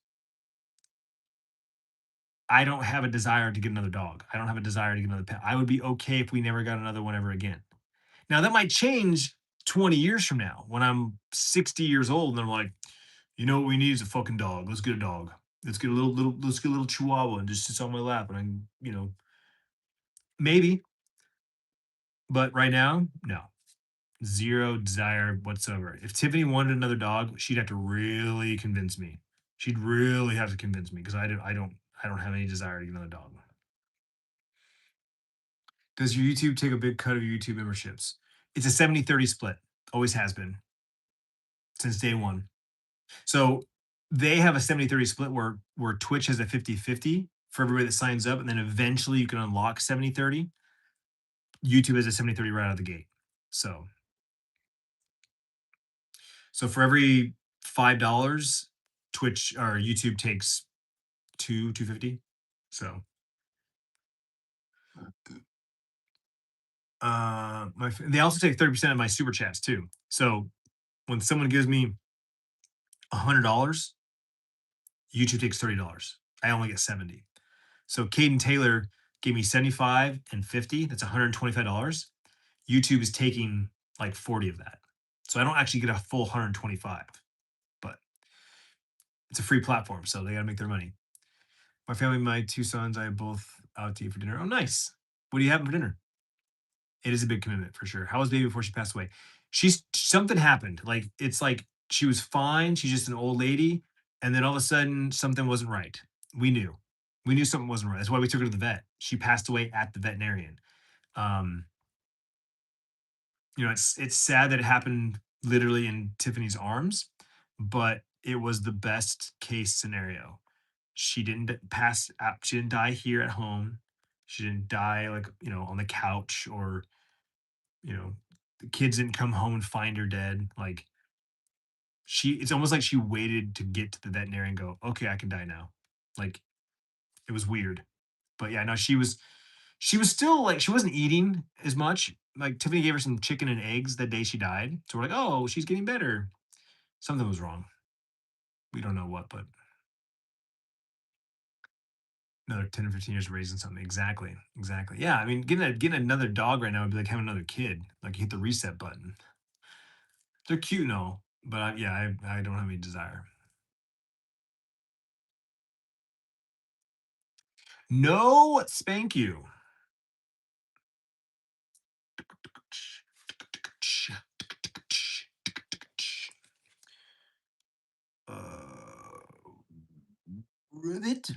I don't have a desire to get another dog. I don't have a desire to get another pet. I would be okay if we never got another one ever again. Now that might change 20 years from now when I'm 60 years old and I'm like, you know what we need is a fucking dog. Let's get a dog. Let's get a little chihuahua and just sits on my lap and maybe, but right now, no. Zero desire whatsoever. If Tiffany wanted another dog, she'd have to really convince me. She'd really have to convince me because I don't have any desire to get another dog. Does your YouTube take a big cut of your YouTube memberships? It's a 70-30 split. Always has been since day one. So they have a 70-30 split where Twitch has a 50-50 for everybody that signs up, and then eventually you can unlock 70-30. YouTube has a 70-30 right out of the gate. So for every $5, Twitch or YouTube takes 250. So they also take 30% of my super chats too. So when someone gives me $100, YouTube takes $30. I only get 70. So Caden Taylor gave me 75 and 50. That's $125. YouTube is taking like 40 of that. So I don't actually get a full 125, but it's a free platform, so they got to make their money. My family, my two sons, I both out to eat for dinner. Oh, nice. What do you have for dinner? It is a big commitment for sure. How was baby before she passed away? Something happened. Like it's like she was fine. She's just an old lady, and then all of a sudden something wasn't right. We knew. We knew something wasn't right. That's why we took her to the vet. She passed away at the veterinarian. Um, it's sad that it happened literally in Tiffany's arms, but it was the best case scenario. She didn't pass out, she didn't die here at home. She didn't die like, on the couch or, you know, the kids didn't come home and find her dead. Like it's almost like she waited to get to the veterinarian and go, "Okay, I can die now." Like it was weird. But yeah, no, she was still like she wasn't eating as much. Like Tiffany gave her some chicken and eggs that day she died. So we're like, "Oh, she's getting better." Something was wrong. We don't know what, but another 10 or 15 years raising something. Exactly. Exactly. Yeah. I mean, getting another dog right now would be like having another kid. Like you hit the reset button. They're cute and all, but yeah, I don't have any desire. No, spank you. Uh, ribbit,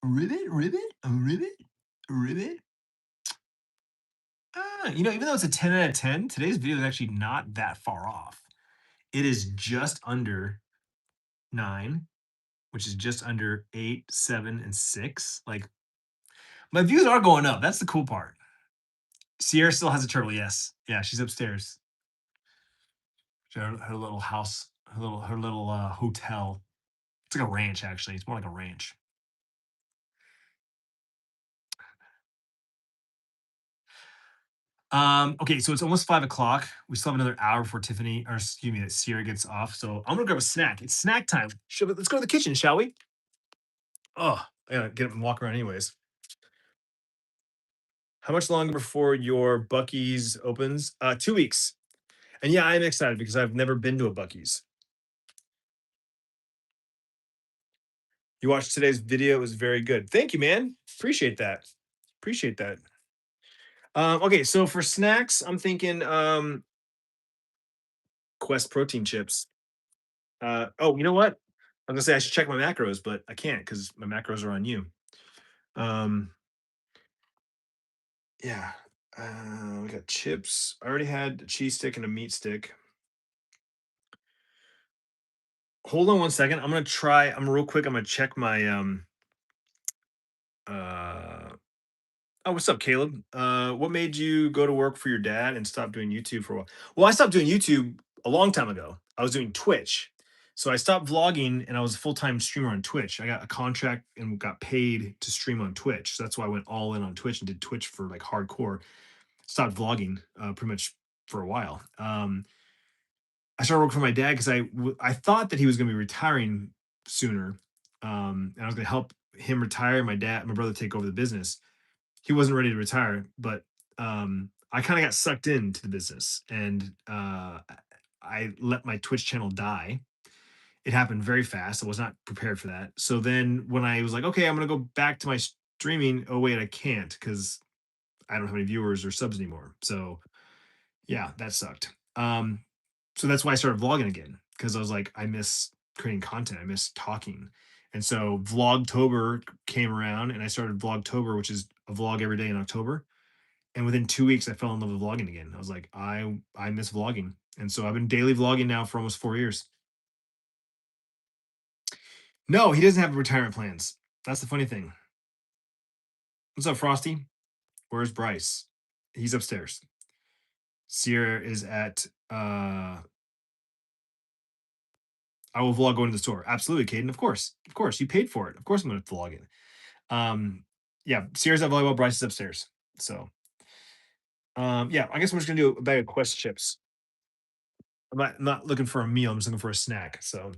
ribbit, ribbit. Even though it's a 10 out of 10, today's video is actually not that far off. It is just under 9, which is just under 8, 7, and 6. Like my views are going up. That's the cool part. Sierra still has a turtle. Yes. Yeah, she's upstairs. Her little house, her little hotel. It's like a ranch, actually. It's more like a ranch. Okay, so it's almost 5 o'clock. We still have another hour before Tiffany, or excuse me, that Sierra gets off. So I'm gonna grab a snack. It's snack time. Let's go to the kitchen, shall we? Oh, I gotta get up and walk around anyways. How much longer before your Bucky's opens? 2 weeks. And yeah, I'm excited because I've never been to a Bucky's. You watched today's video. It was very good. Thank you, man. Appreciate that. Appreciate that. Okay, so for snacks, I'm thinking Quest protein chips. Oh, you know what? I'm gonna say I should check my macros, but I can't because my macros are on you. Um, yeah. We got chips. I already had a cheese stick and a meat stick. Hold on one second. I'm gonna try. I'm real quick. I'm gonna check my uh oh, what's up, Caleb? What made you go to work for your dad and stop doing YouTube for a while? Well, I stopped doing YouTube a long time ago. I was doing Twitch. So I stopped vlogging and I was a full-time streamer on Twitch. I got a contract and got paid to stream on Twitch. So that's why I went all in on Twitch and did Twitch for like hardcore. Stopped vlogging pretty much for a while. I started working for my dad because I thought that he was going to be retiring sooner, and I was going to help him retire. My brother take over the business. He wasn't ready to retire, but I kind of got sucked into the business, and I let my Twitch channel die. It happened very fast. I was not prepared for that. So then when I was like, okay, I'm going to go back to my streaming. Oh wait, I can't because I don't have any viewers or subs anymore. So yeah, that sucked. So that's why I started vlogging again because I was like, I miss creating content. I miss talking. And so Vlogtober came around and I started Vlogtober, which is a vlog every day in October. And within 2 weeks, I fell in love with vlogging again. I was like, I miss vlogging. And so I've been daily vlogging now for almost 4 years. No, he doesn't have retirement plans. That's the funny thing. What's up, Frosty? Where's Bryce? He's upstairs. Sierra is at I will vlog going to the store. Absolutely, Caden. Of course. Of course. You paid for it. Of course I'm gonna vlog it. Um, yeah, Sierra's at volleyball, Bryce is upstairs. So yeah, I guess I'm just gonna do a bag of Quest chips. I'm not looking for a meal, I'm just looking for a snack. So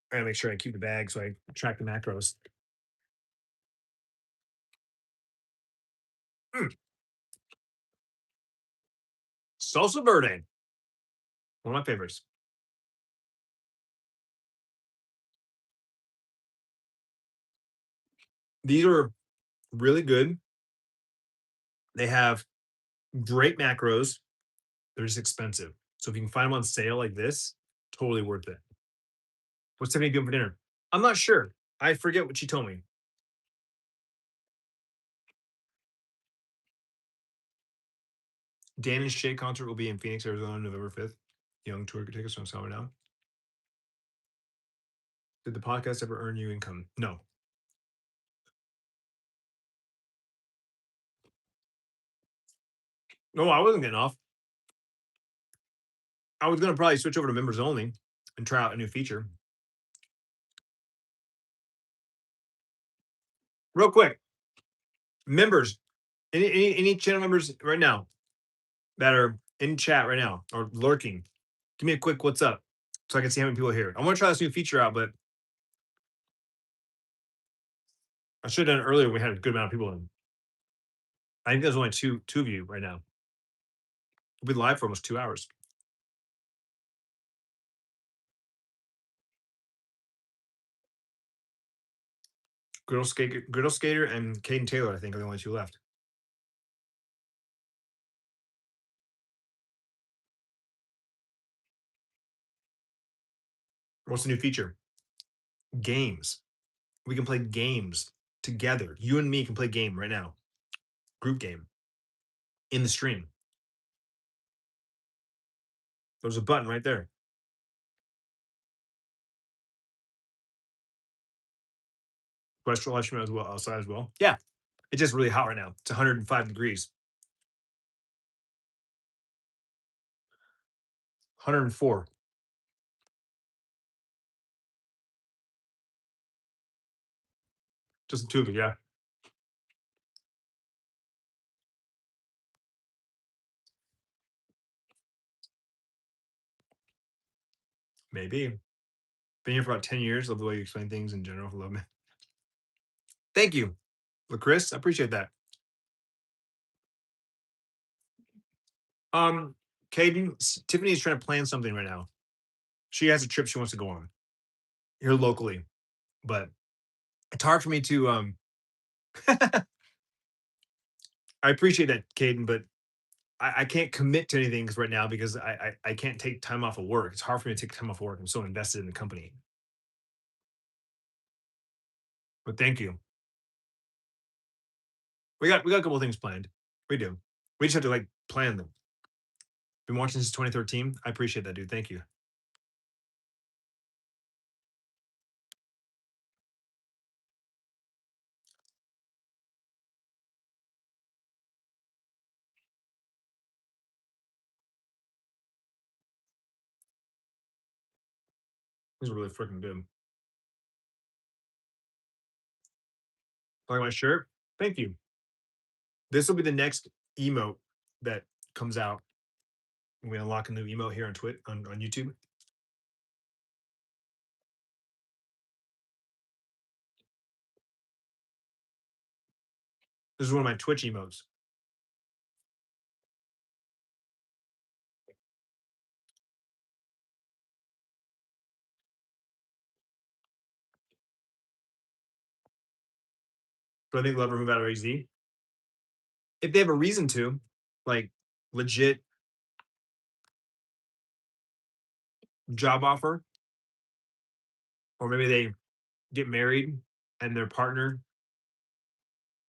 I gotta make sure I keep the bag so I track the macros. Mm, salsa verde. One of my favorites. These are really good. They have great macros. They're just expensive. So if you can find them on sale like this, totally worth it. What's Tiffany doing for dinner? I'm not sure. I forget what she told me. Dan and Shay concert will be in Phoenix, Arizona, November 5th. Young tour tickets from summer now. Did the podcast ever earn you income? No. No, I wasn't getting off. I was gonna probably switch over to members only and try out a new feature. Real quick, members, any channel members right now that are in chat right now or lurking, give me a quick what's up so I can see how many people are here. I want to try this new feature out, but I should have done it earlier. We had a good amount of people in. I think there's only two of you right now. We'll be live for almost 2 hours. Griddle Skater, and Caden Taylor, I think, are the only two left. What's the new feature? Games. We can play games together. You and me can play game right now. Group game in the stream. There's a button right there. Question live stream as well outside as well. Yeah, it's just really hot right now. It's 105 degrees. 104. Just the two of you, yeah. Maybe. Been here for about 10 years. Love the way you explain things in general. Love me. Thank you. Chris, I appreciate that. Um, Caden, Tiffany is trying to plan something right now. She has a trip she wants to go on here locally, but it's hard for me to I appreciate that, Caden, but I can't commit to anything right now because I can't take time off of work. It's hard for me to take time off of work. I'm so invested in the company. But thank you. We got a couple of things planned. We do. We just have to like plan them. Been watching since 2013. I appreciate that, dude. Thank you. This is really freaking good. Like my shirt. Thank you. This will be the next emote that comes out. We unlock a new emote here on on YouTube. This is one of my Twitch emotes. Do I think they'll ever move out of AZ? If they have a reason to, like legit job offer, or maybe they get married and their partner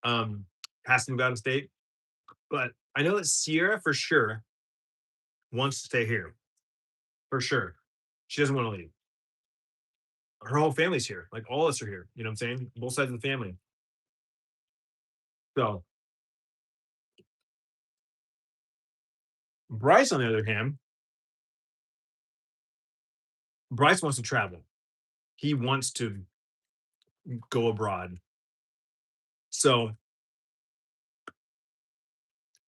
um has to move out of state. But I know that Sierra for sure wants to stay here. For sure. She doesn't want to leave. Her whole family's here. Like all of us are here. You know what I'm saying? Both sides of the family. So Bryce, on the other hand, Bryce wants to travel. He wants to go abroad. So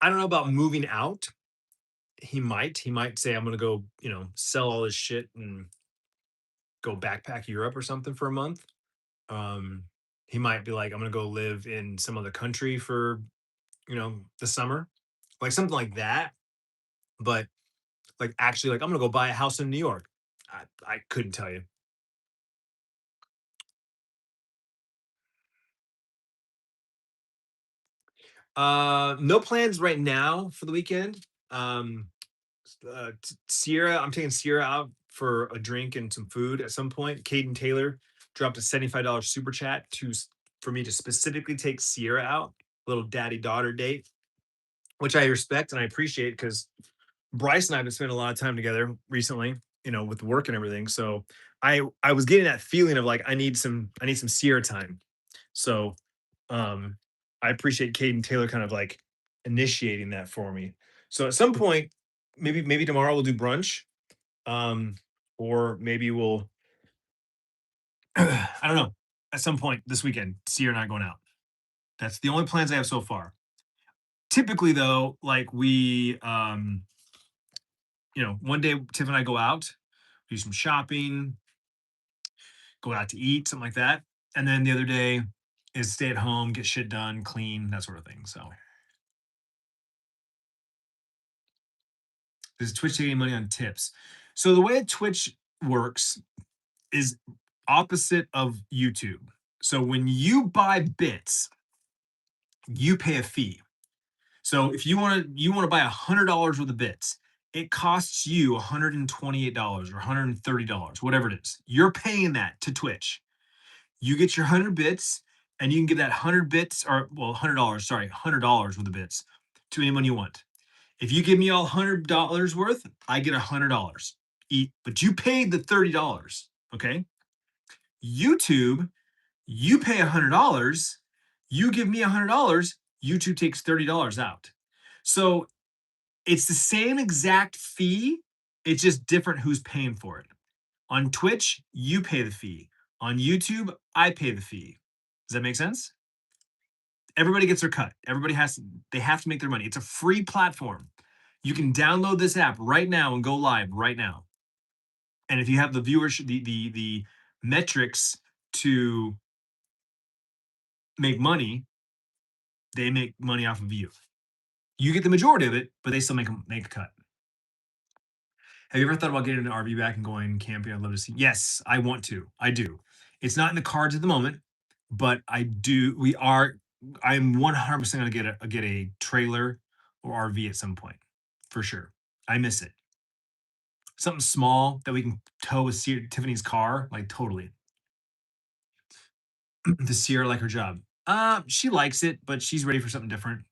I don't know about moving out. He might say, I'm gonna go, sell all his shit and go backpack Europe or something for a month. Um, he might be like, I'm gonna go live in some other country for, the summer. Like something like that. But like actually like I'm gonna go buy a house in New York. I couldn't tell you. No plans right now for the weekend. Sierra, I'm taking Sierra out for a drink and some food at some point. Caden Taylor dropped a $75 super chat for me to specifically take Sierra out, little daddy daughter date, which I respect and I appreciate because Bryce and I have been spending a lot of time together recently, with work and everything. So I was getting that feeling of like I need some Sierra time. So um I appreciate Caden Taylor kind of like initiating that for me. So at some point, maybe tomorrow we'll do brunch. Um, or maybe we'll I don't know. At some point this weekend, Sierra and I are going out. That's the only plans I have so far. Typically though, like one day Tiff and I go out, do some shopping, go out to eat, something like that. And then the other day is stay at home, get shit done, clean, that sort of thing. So does Twitch take any money on tips? So the way Twitch works is opposite of YouTube. So when you buy bits, you pay a fee. So if you want to buy $100 worth of bits, it costs you $128 or $130, whatever it is. You're paying that to Twitch. You get your 100 bits, and you can give that 100 bits, or well, $100, sorry, $100 worth of bits to anyone you want. If you give me all $100 worth, I get $100. But you paid the $30. Okay. YouTube, you pay $100. You give me $100. YouTube takes $30 out. So it's the same exact fee. It's just different who's paying for it. On Twitch, you pay the fee. On YouTube, I pay the fee. Does that make sense? Everybody gets their cut. They have to make their money. It's a free platform. You can download this app right now and go live right now. And if you have the viewership, the metrics to make money, they make money off of you. You get the majority of it, but they still make a cut. Have you ever thought about getting an RV back and going camping? I'd love to see. Yes, I want to. I do. It's not in the cards at the moment, but I do. I'm 100% gonna get a trailer or RV at some point, for sure. I miss it. Something small that we can tow with Tiffany's car, like totally. Does Sierra like her job? She likes it, but she's ready for something different.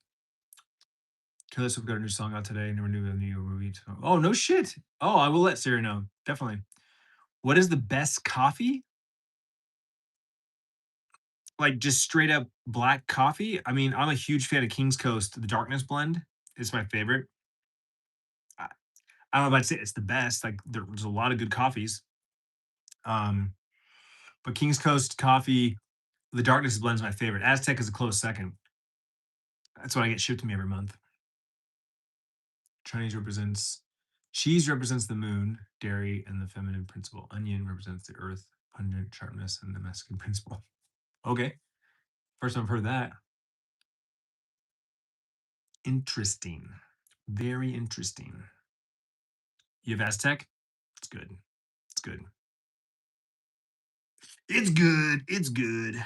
Taylor Swift got a new song out today. Never knew the new movie. Oh no shit. Oh, I will let Sierra know. Definitely. What is the best coffee? Like just straight up black coffee. I mean, I'm a huge fan of King's Coast. The Darkness blend is my favorite. I, I don't know if I'd say it's the best. Like there's a lot of good coffees. Um, but King's Coast coffee, the Darkness blend is my favorite. Aztec is a close second. That's what I get shipped to me every month. Chinese represents cheese represents the moon, dairy, and the feminine principle. Onion represents the earth, pungent sharpness, and the masculine principle. Okay. First time I've heard that. Interesting. Very interesting. You have Aztec? It's good. It's good. It's good. It's good.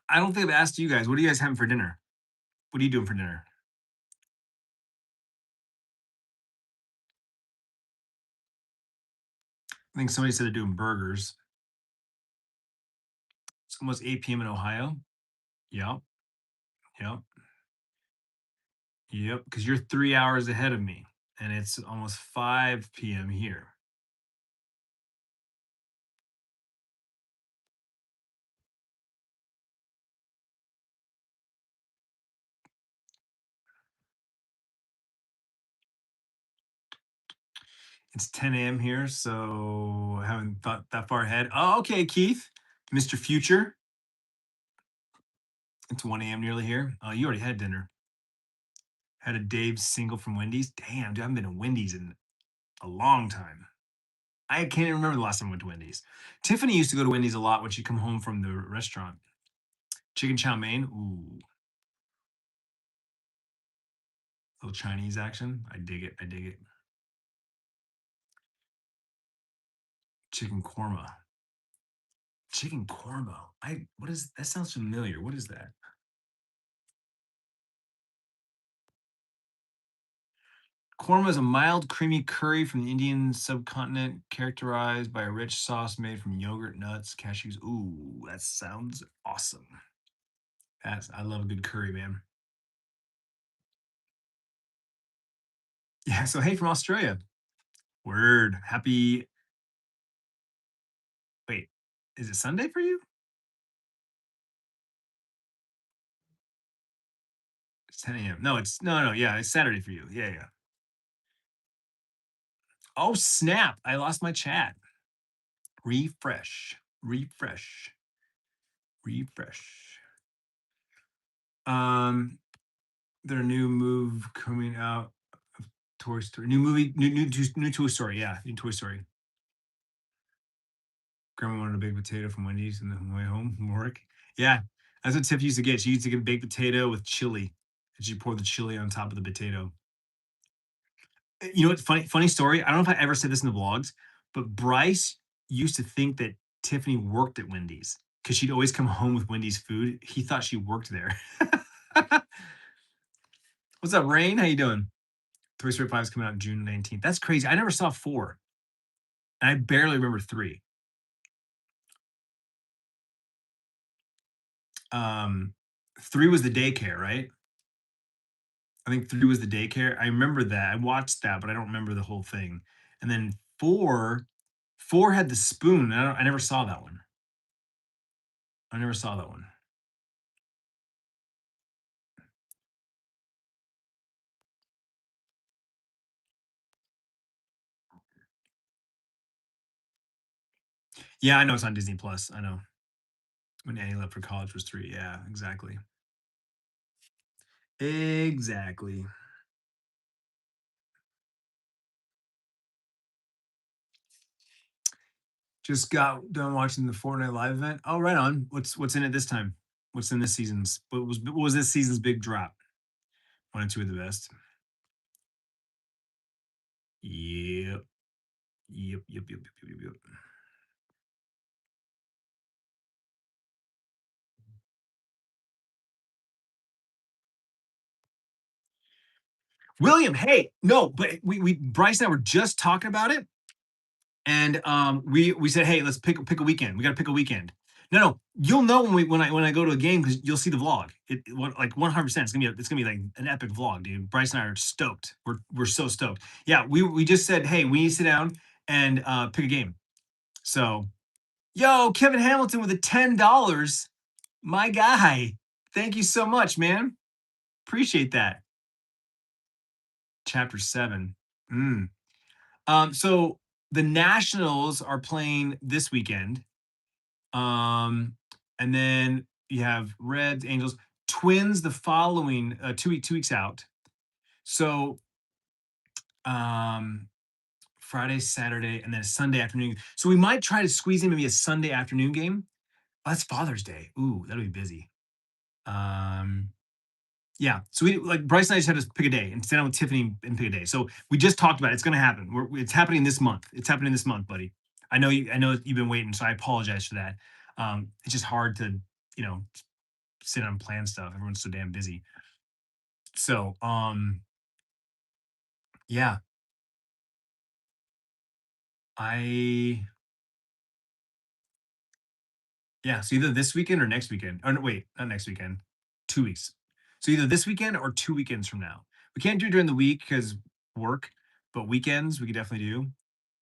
I don't think I've asked you guys. What are you guys having for dinner? What are you doing for dinner? I think somebody said they're doing burgers. It's almost 8 p.m. in Ohio. Yep. Yep. Yep. Because you're 3 hours ahead of me, and it's almost 5 p.m. here. It's 10 a.m. here, so I haven't thought that far ahead. Oh, okay, Keith, Mr. Future. It's 1 a.m. nearly here. Oh, you already had dinner. Had a Dave's single from Wendy's. Damn, dude, I haven't been to Wendy's in a long time. I can't even remember the last time I went to Wendy's. Tiffany used to go to Wendy's a lot when she'd come home from the restaurant. Chicken chow mein. Ooh. Little Chinese action. I dig it. I dig it. Chicken korma. Chicken korma. What is that? Sounds familiar. What is that? Korma is a mild, creamy curry from the Indian subcontinent, characterized by a rich sauce made from yogurt, nuts, cashews. Ooh, that sounds awesome. I love a good curry, man. Yeah. So hey, from Australia. Word. Happy. Wait, is it Sunday for you? It's 10 a.m. No, it's no, no. Yeah, it's Saturday for you. Yeah, yeah. Oh snap! I lost my chat. Refresh. Refresh. Refresh. Um, their new move coming out of Toy Story. New movie, new Toy Story. Yeah, new Toy Story. Grandma wanted a baked potato from Wendy's on the way home from work. Yeah, that's what Tiff used to get. She used to get a baked potato with chili, and she poured the chili on top of the potato. You know what's funny? Funny story. I don't know if I ever said this in the vlogs, but Bryce used to think that Tiffany worked at Wendy's because she'd always come home with Wendy's food. He thought she worked there. What's up, Rain? How you doing? Toy Story 5 is coming out June 19th. That's crazy. I never saw 4, and I barely remember 3. Um, 3 was the daycare, right? I think 3 was the daycare. I remember that. I watched that, but I don't remember the whole thing. And then 4 had the spoon. I never saw that one. I never saw that one. Yeah, I know it's on Disney Plus. I know. When Annie left for college was 3. Yeah, exactly. Exactly. Just got done watching the Fortnite live event. Oh, right on. What's in it this time? What's in this season's? What was this season's big drop? 1 and 2 of the best. Yep. Yep. Yep. Yep. Yep. Yep. Yep. William, hey, no, but we Bryce and I were just talking about it, and we said, hey, let's pick a weekend. We got to pick a weekend. No, no, you'll know when I go to a game because you'll see the vlog. Like 100%. It's gonna be like an epic vlog, dude. Bryce and I are stoked. We're so stoked. Yeah, we just said, hey, we need to sit down and pick a game. So, yo, Kevin Hamilton with a $10. My guy. Thank you so much, man. Appreciate that. Chapter 7. Mm. So the Nationals are playing this weekend. Um, and then you have Reds, Angels, Twins the following 2 weeks out. So um Friday, Saturday, and then a Sunday afternoon. So we might try to squeeze in maybe a Sunday afternoon game. Oh, that's Father's Day. Ooh, that'll be busy. Um, Yeah. So we like Bryce and I just had to pick a day and sit down with Tiffany and pick a day. So we just talked about it. It's going to happen. It's happening this month. It's happening this month, buddy. I know you. I know you've been waiting, so I apologize for that. It's just hard to you know sit down and plan stuff. Everyone's so damn busy. So yeah, I yeah. So either this weekend or next weekend. Oh no, wait, not next weekend. 2 weeks. So either this weekend or 2 weekends from now. We can't do it during the week because work, but weekends we could definitely do.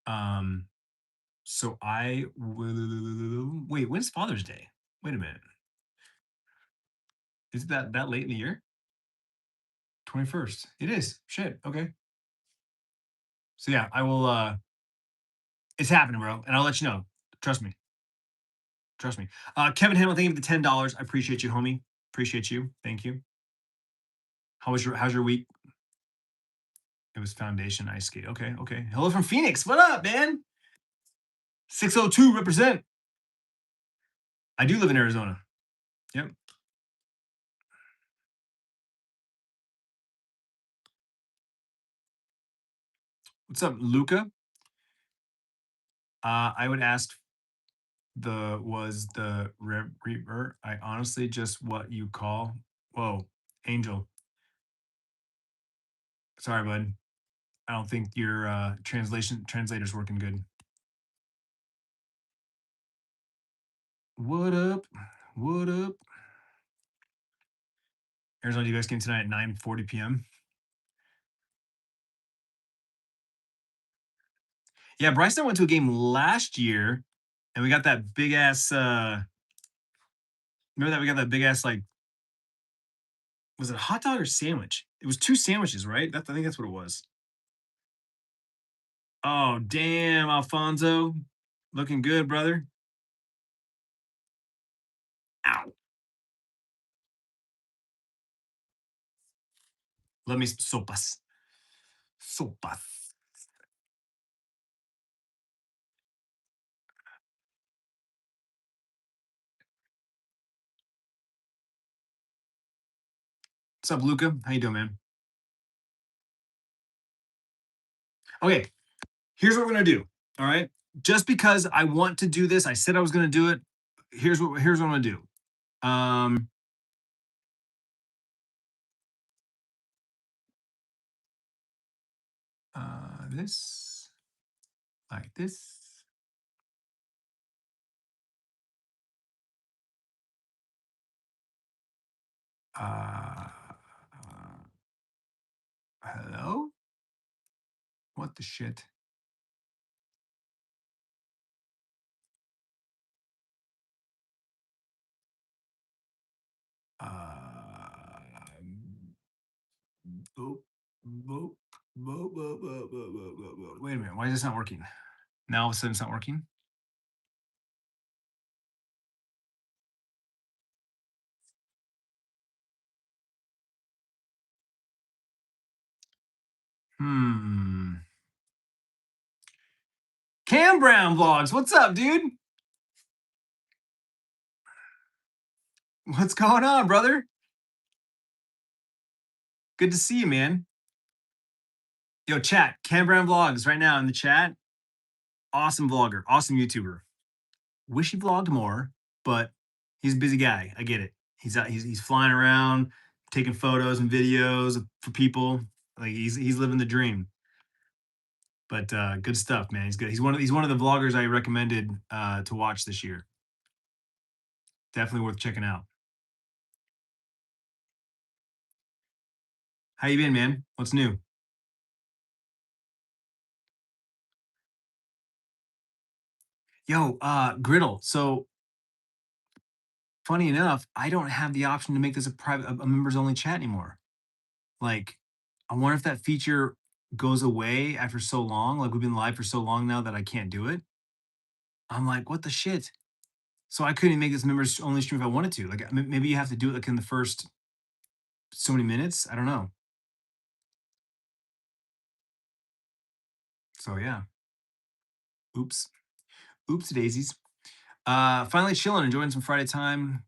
Um, So I will wait, when's Father's Day? Wait a minute. Is that late in the year? 21st. It is. Shit. Okay. So yeah, I will it's happening, bro. And I'll let you know. Trust me. Trust me. Kevin Hamlin, thank you for the $10. I appreciate you, homie. Appreciate you. Thank you. How's your week? It was foundation ice skate. Okay, okay. Hello from Phoenix. What up, man? 602 represent. I do live in Arizona. Yep. What's up, Luca? I would ask the reaper. I honestly just what you call. Whoa, Angel. Sorry, bud. I don't think your translator's working good. What up? What up? Arizona U.S. game tonight at 9:40 p.m. Yeah, Bryson went to a game last year, and we got that big ass. Remember that we got that big ass like was it a hot dog or sandwich? It was two sandwiches, right? I think that's what it was. Oh damn, Alfonso, looking good, brother. Ow. Let me sopas. Sopas. What's up, Luca? How you doing, man? Okay, here's what we're gonna do. All right. Just because I want to do this, I said I was gonna do it. Here's what I'm gonna do. Um, this like this. Uh, hello. What the shit? Uh, boop, boop, boop, boop, boop, boop, boop, boop, boop. Wait a minute. Why is this not working? Now all of a sudden it's not working. Hmm. Cam Brown vlogs. What's up, dude? What's going on, brother? Good to see you, man. Yo, chat. Cam Brown vlogs right now in the chat. Awesome vlogger, awesome YouTuber. Wish he vlogged more, but he's a busy guy. I get it. He's flying around, taking photos and videos for people. Like he's living the dream. But good stuff, man. He's good. He's one of the vloggers I recommended to watch this year. Definitely worth checking out. How you been, man? What's new? Yo, Griddle. So funny enough, I don't have the option to make this a members only chat anymore. Like, I wonder if that feature goes away after so long. Like we've been live for so long now that I can't do it. I'm like, what the shit? So I couldn't make this members only stream if I wanted to. Like maybe you have to do it like in the first so many minutes. I don't know. So yeah. Oops. Oops daisies. Finally chilling, enjoying some Friday time.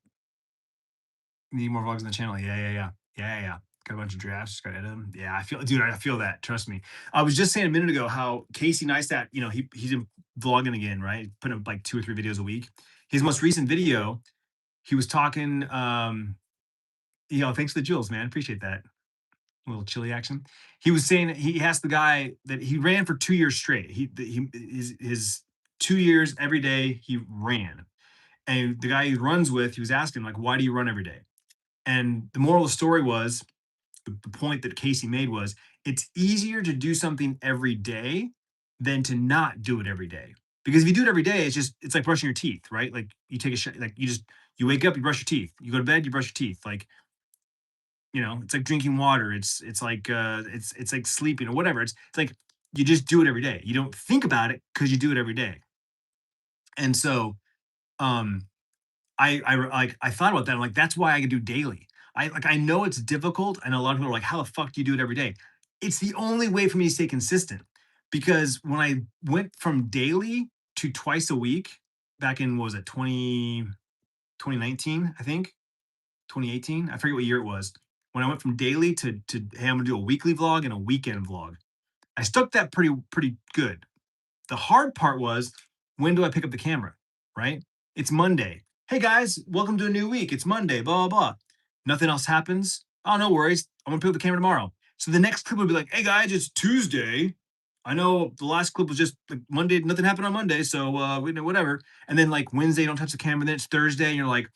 Need more vlogs on the channel. Yeah, yeah, yeah. Yeah, yeah, yeah. Got a bunch of drafts, got to edit them. Yeah, dude, I feel that. Trust me. I was just saying a minute ago how Casey Neistat, he's in vlogging again, right? Putting up like 2 or 3 videos a week. His most recent video, he was talking, thanks for the jewels, man. Appreciate that. A little chilly action. He was saying he asked the guy that he ran for 2 years straight. His 2 years every day he ran. And the guy he runs with, he was asking, like, why do you run every day? And the moral of the story was the point that Casey made was it's easier to do something every day than to not do it every day. Because if you do it every day, it's like brushing your teeth, right? Like you take a like you wake up, you brush your teeth. You go to bed, you brush your teeth. Like, it's like drinking water. It's like sleeping or whatever. It's like you just do it every day. You don't think about it because you do it every day. And so um I thought about that. I'm like, that's why I can do daily. I know it's difficult, and a lot of people are like, how the fuck do you do it every day? It's the only way for me to stay consistent. Because when I went from daily to twice a week back in what was it, 2019, I think, 2018. I forget what year it was. When I went from daily to hey, I'm gonna do a weekly vlog and a weekend vlog. I stuck that pretty good. The hard part was, when do I pick up the camera? Right? It's Monday. Hey guys, welcome to a new week. It's Monday, blah, blah, blah. Nothing else happens. Oh, no worries. I'm gonna pick up the camera tomorrow. So the next clip would be like, hey guys, it's Tuesday. I know the last clip was just like Monday, nothing happened on Monday, so whatever. And then like Wednesday, don't touch the camera, then it's Thursday, and you're like,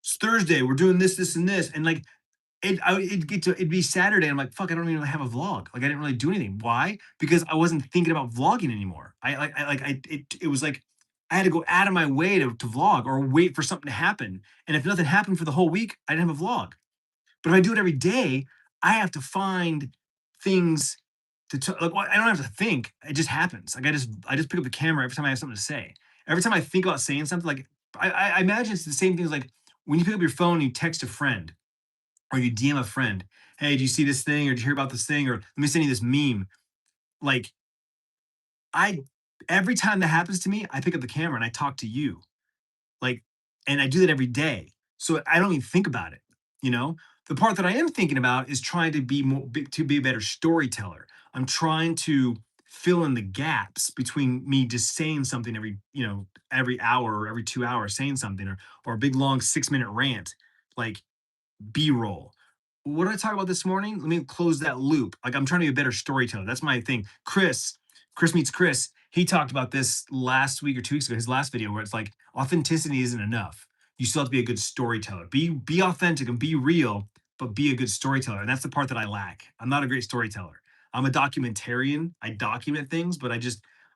it's Thursday, we're doing this, this, and this. And like it'd be Saturday. I'm like, fuck, I don't even have a vlog. Like I didn't really do anything. Why? Because I wasn't thinking about vlogging anymore. It was like I had to go out of my way to vlog or wait for something to happen. And if nothing happened for the whole week, I didn't have a vlog. But if I do it every day, I have to find things like, well, I don't have to think. It just happens. Like I just pick up the camera every time I have something to say. Every time I think about saying something, like I imagine it's the same thing as like when you pick up your phone and you text a friend or you DM a friend, hey, do you see this thing? Or did you hear about this thing? Or let me send you this meme. Like I every time that happens to me, I pick up the camera and I talk to you. Like, and I do that every day. So I don't even think about it, you know? The part that I am thinking about is trying to be a better storyteller. I'm trying to fill in the gaps between me just saying something every hour or every 2 hours saying something or a big long 6 minute rant. Like B-roll. What did I talk about this morning? Let me close that loop. Like I'm trying to be a better storyteller. That's my thing. Chris meets Chris. He talked about this last week or 2 weeks ago, his last video, where it's like authenticity isn't enough. You still have to be a good storyteller. Be authentic and be real, but be a good storyteller. And that's the part that I lack. I'm not a great storyteller. I'm a documentarian. I document things, but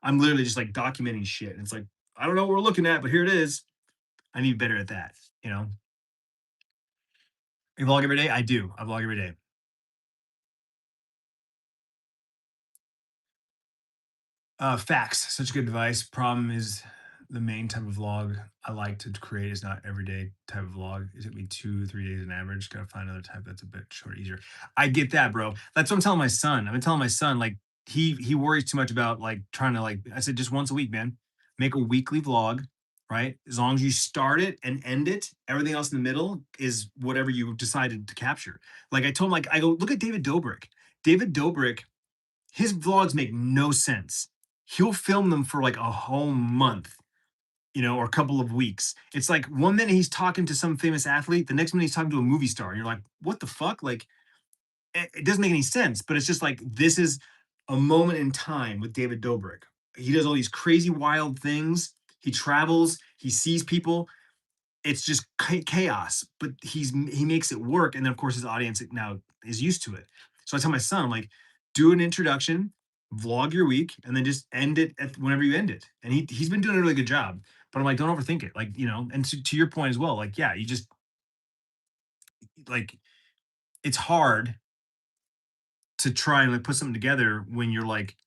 I'm literally just like documenting shit. And it's like, I don't know what we're looking at, but here it is. I need better at that, you know? You vlog every day? I do. I vlog every day. Facts. Such good advice. Problem is, the main type of vlog I like to create is not everyday type of vlog. It took me 2, 3 days on average. Gotta find another type that's a bit shorter, easier. I get that, bro. That's what I'm telling my son. I've been telling my son, like, he worries too much about like trying to like I said, just once a week, man. Make a weekly vlog, right? As long as you start it and end it, everything else in the middle is whatever you decided to capture. Like I told him, like, I go, look at David Dobrik. David Dobrik, his vlogs make no sense. He'll film them for like a whole month, or a couple of weeks. It's like 1 minute he's talking to some famous athlete, the next minute he's talking to a movie star. And you're like, what the fuck? Like, it doesn't make any sense, but it's just like, this is a moment in time with David Dobrik. He does all these crazy, wild things. He travels, he sees people, it's just chaos, but he makes it work, and then of course his audience now is used to it. So I tell my son, I'm like, do an introduction, vlog your week, and then just end it at whenever you end it. And he's been doing a really good job. But I'm like, don't overthink it, like And to your point as well, like yeah, you just like it's hard to try and like put something together when you're like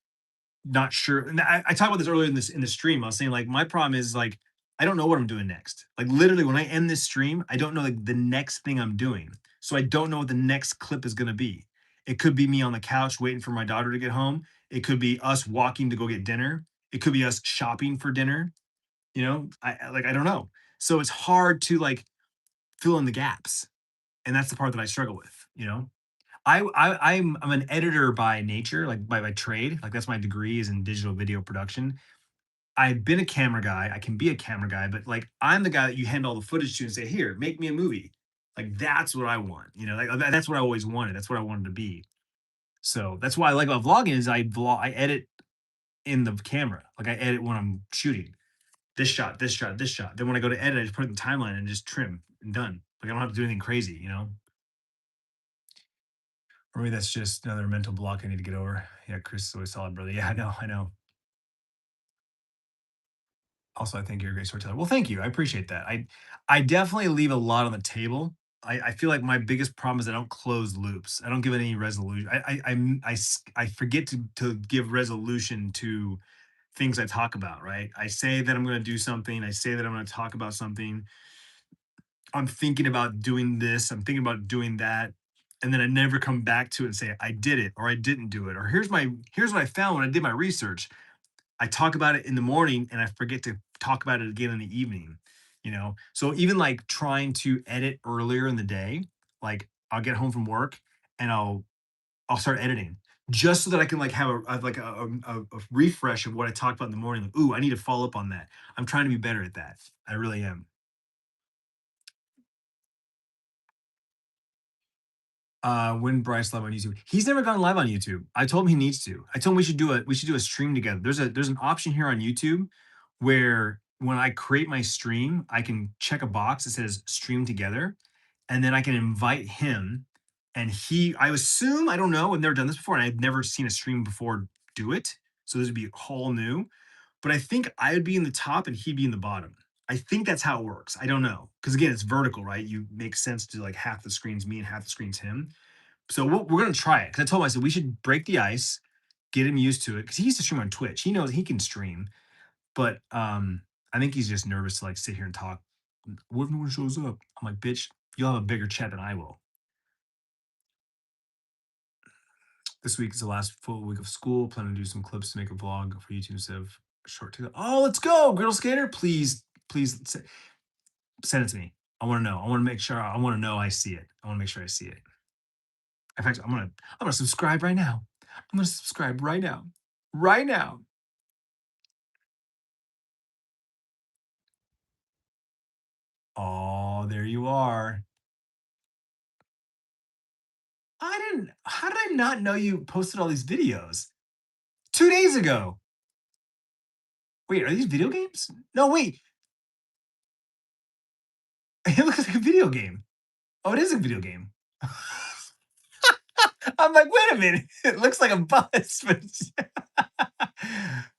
not sure. And I talked about this earlier in the stream. I was saying like my problem is like I don't know what I'm doing next. Like literally when I end this stream, I don't know like the next thing I'm doing. So I don't know what the next clip is gonna be. It could be me on the couch waiting for my daughter to get home. It could be us walking to go get dinner. It could be us shopping for dinner. I don't know. So it's hard to like fill in the gaps. And that's the part that I struggle with, you know? I'm an editor by nature, like by trade. Like that's my degree is in digital video production. I've been a camera guy. I can be a camera guy, but like I'm the guy that you hand all the footage to and say, "Here, make me a movie." Like that's what I want. Like that's what I always wanted. That's what I wanted to be. So that's why I like about vlogging is I edit in the camera. Like I edit when I'm shooting. This shot, this shot, this shot. Then when I go to edit, I just put it in the timeline and just trim and done. Like I don't have to do anything crazy. Or maybe that's just another mental block I need to get over. Yeah, Chris is always solid, brother. Yeah, I know, I know. Also, I think you're a great storyteller. Well, thank you. I appreciate that. I definitely leave a lot on the table. I feel like my biggest problem is I don't close loops. I don't give it any resolution. I forget to give resolution to things I talk about. Right? I say that I'm going to do something. I say that I'm going to talk about something. I'm thinking about doing this. I'm thinking about doing that. And then I never come back to it and say I did it or I didn't do it or here's what I found when I did my research. I talk about it in the morning and I forget to talk about it again in the evening. So even like trying to edit earlier in the day, like I'll get home from work and I'll start editing just so that I can like have like a refresh of what I talked about in the morning. Like, ooh, I need to follow up on that. I'm trying to be better at that. I really am. When Bryce live on YouTube. He's never gone live on YouTube. I told him he needs to. I told him we should do a stream together. There's an option here on YouTube where when I create my stream, I can check a box that says stream together, and then I can invite him. And I assume, I don't know, I've never done this before, and I've never seen a stream before do it. So this would be all new. But I think I would be in the top and he'd be in the bottom. I think that's how it works. I don't know. Because again, it's vertical, right? You make sense to like half the screen's me and half the screen's him. So we're gonna try it. Because I told him, I said we should break the ice, get him used to it. Because he used to stream on Twitch. He knows he can stream, but I think he's just nervous to like sit here and talk. What if no one shows up? I'm like, bitch, you'll have a bigger chat than I will. This week is the last full week of school. Plan to do some clips to make a vlog for YouTube instead of a short TikTok. Oh, let's go, Griddle Skater. Please, please send it to me. I want to know. I want to make sure. I want to know I see it. I want to make sure I see it. In fact, I'm gonna subscribe right now. I'm gonna subscribe right now. Right now. Oh, there you are. How did I not know you posted all these videos? 2 days ago. Wait, are these video games? No, wait. It looks like a video game. Oh, it is a video game. I'm like, wait a minute. It looks like a bus, but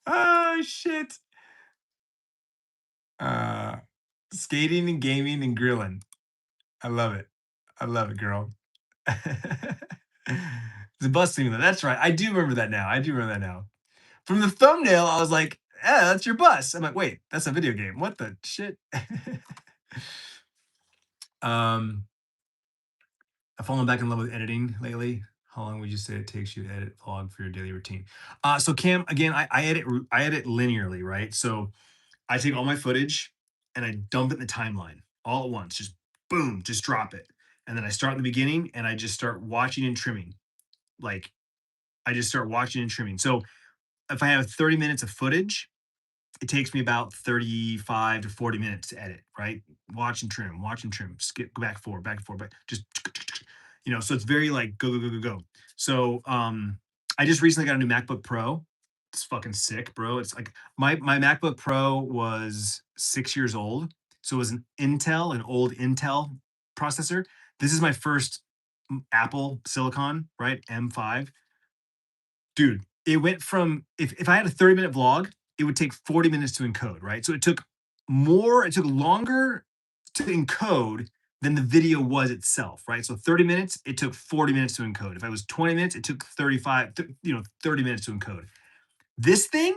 oh shit. Uh Skating and gaming and grilling. I love it. I love it, girl. The bus thing, though. That's right. I do remember that now. I do remember that now. From the thumbnail, I was like, yeah, that's your bus. I'm like, wait, that's a video game. What the shit? um, I've fallen back in love with editing lately. How long would you say it takes you to edit vlog for your daily routine? So Cam, again, I edit linearly, right? So I take all my footage and I dump it in the timeline all at once. Just boom, just drop it. And then I start in the beginning and I just start watching and trimming. Like I just start watching and trimming. So if I have 30 minutes of footage, it takes me about 35 to 40 minutes to edit, right? Watch and trim, skip, go back and forth, but just, so it's very like go, go, go, go, go. So I just recently got a new MacBook Pro. It's fucking sick, bro. It's like my MacBook Pro was 6 years old. So it was an old Intel processor. This is my first Apple Silicon, right? M5. Dude, it went from if I had a 30-minute vlog, it would take 40 minutes to encode, right? So it took longer to encode than the video was itself, right? So 30 minutes, it took 40 minutes to encode. If I was 20 minutes, it took 30 minutes to encode. This thing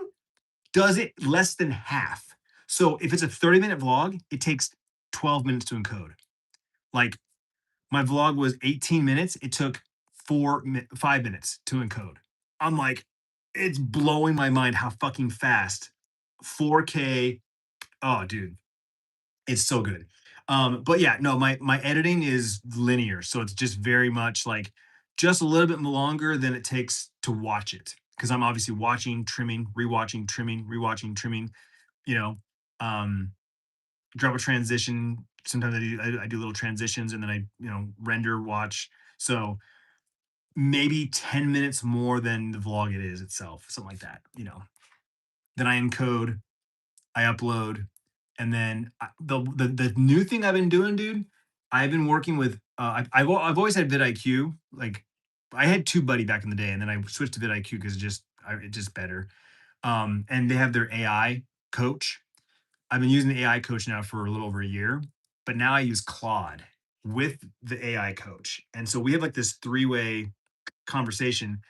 does it less than half. So if it's a 30-minute vlog, it takes 12 minutes to encode. Like my vlog was 18 minutes, it took 5 minutes to encode. I'm like, it's blowing my mind how fucking fast 4K. Oh, dude, it's so good. But yeah, no, my editing is linear, so it's just very much like just a little bit longer than it takes to watch it because I'm obviously watching, trimming, rewatching, trimming, rewatching, trimming. You know, um, drop a transition. Sometimes I do little transitions and then I render, watch. So maybe 10 minutes more than the vlog it is itself, something like that. Then I encode, I upload, and then the new thing I've been doing, dude. I've been working with. I've always had vidIQ. Like I had TubeBuddy back in the day, and then I switched to vidIQ because it's just better. And they have their AI coach. I've been using the AI coach now for a little over a year, but now I use Claude with the AI coach, and so we have like this three-way conversation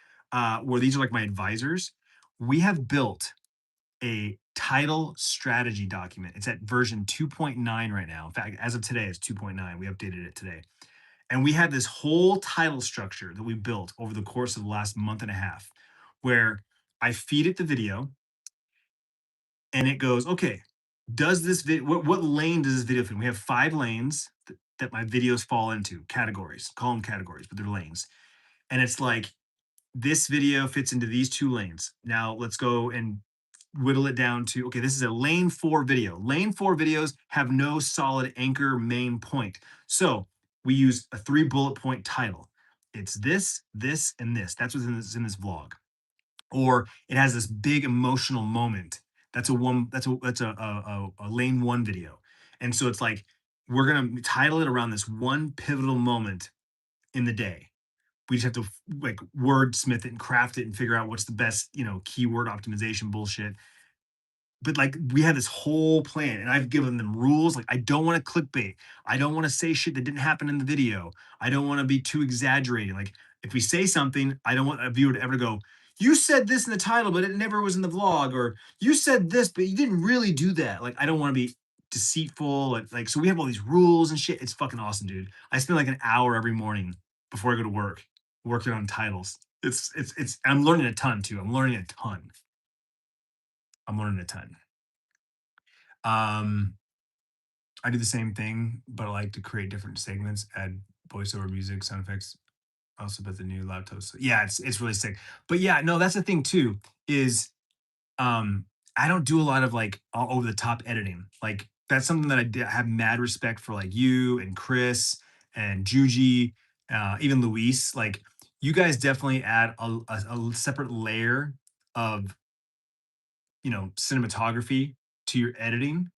where these are like my advisors. We have built a title strategy document. It's at version 2.9 right now. In fact, as of today, it's 2.9. We updated it today. And we have this whole title structure that we built over the course of the last month and a half where I feed it the video and it goes, okay, does this video, what lane does this video fit in? We have 5 lanes that my videos fall into, categories, call them categories, but they're lanes. And it's like, this video fits into these two lanes. Now let's go and whittle it down to, okay, this is a lane 4 video. Lane 4 videos have no solid anchor main point. So we use a 3 bullet point title. It's this, this, and this. That's what's in this vlog. Or it has this big emotional moment. That's a lane 1 video. And so it's like we're gonna title it around this one pivotal moment in the day. We just have to like wordsmith it and craft it and figure out what's the best, keyword optimization bullshit. But like we had this whole plan and I've given them rules. Like, I don't want to clickbait. I don't want to say shit that didn't happen in the video. I don't want to be too exaggerating. Like, if we say something, I don't want a viewer to ever go, you said this in the title, but it never was in the vlog, or you said this, but you didn't really do that. Like, I don't want to be deceitful. Like, so we have all these rules and shit. It's fucking awesome, dude. I spend like an hour every morning before I go to work working on titles. I'm learning a ton too. I'm learning a ton. I'm learning a ton. Um, I do the same thing, but I like to create different segments, add voiceover music, sound effects. I also bet the new laptop. So yeah, it's really sick. But yeah, no, that's the thing too, is um I don't do a lot of like all over the top editing. Like that's something that have mad respect for, like you and Chris and Juji, even Luis. Like you guys definitely add a separate layer of cinematography to your editing,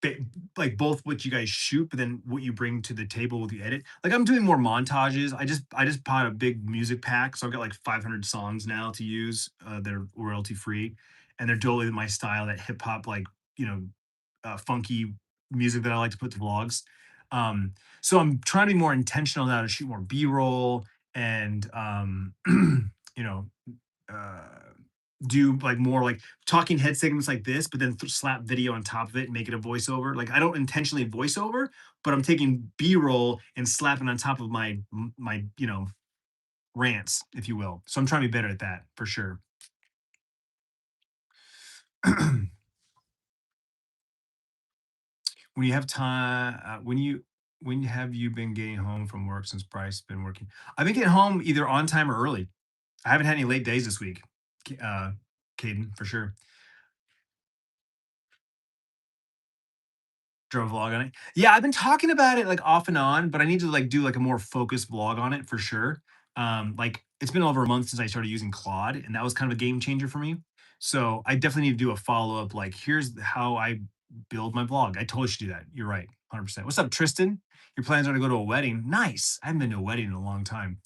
ba- like both what you guys shoot, but then what you bring to the table with the edit. Like I'm doing more montages. I just bought a big music pack, so I've got like 500 songs now to use that are royalty free, and they're totally my style, that hip hop, like you know, funky music that I like to put to vlogs. Um, so I'm trying to be more intentional now to shoot more B roll and you know uh, do like more like talking head segments like this, but then slap video on top of it and make it a voiceover. Like I don't intentionally voiceover, but I'm taking B-roll and slapping on top of my rants, if you will. So I'm trying to be better at that for sure. When you have time, when have you been getting home from work since Bryce been working? I've been getting home either on time or early. I haven't had any late days this week, Caden, for sure. Drove a vlog on it. Yeah, I've been talking about it like off and on, but I need to like do like a more focused vlog on it for sure. Like it's been over a month since I started using Claude, and that was kind of a game changer for me. So I definitely need to do a follow up. Like, here's how I build my vlog. I totally should do that. You're right, 100%. What's up, Tristan? Your plans are to go to a wedding. Nice. I haven't been to a wedding in a long time.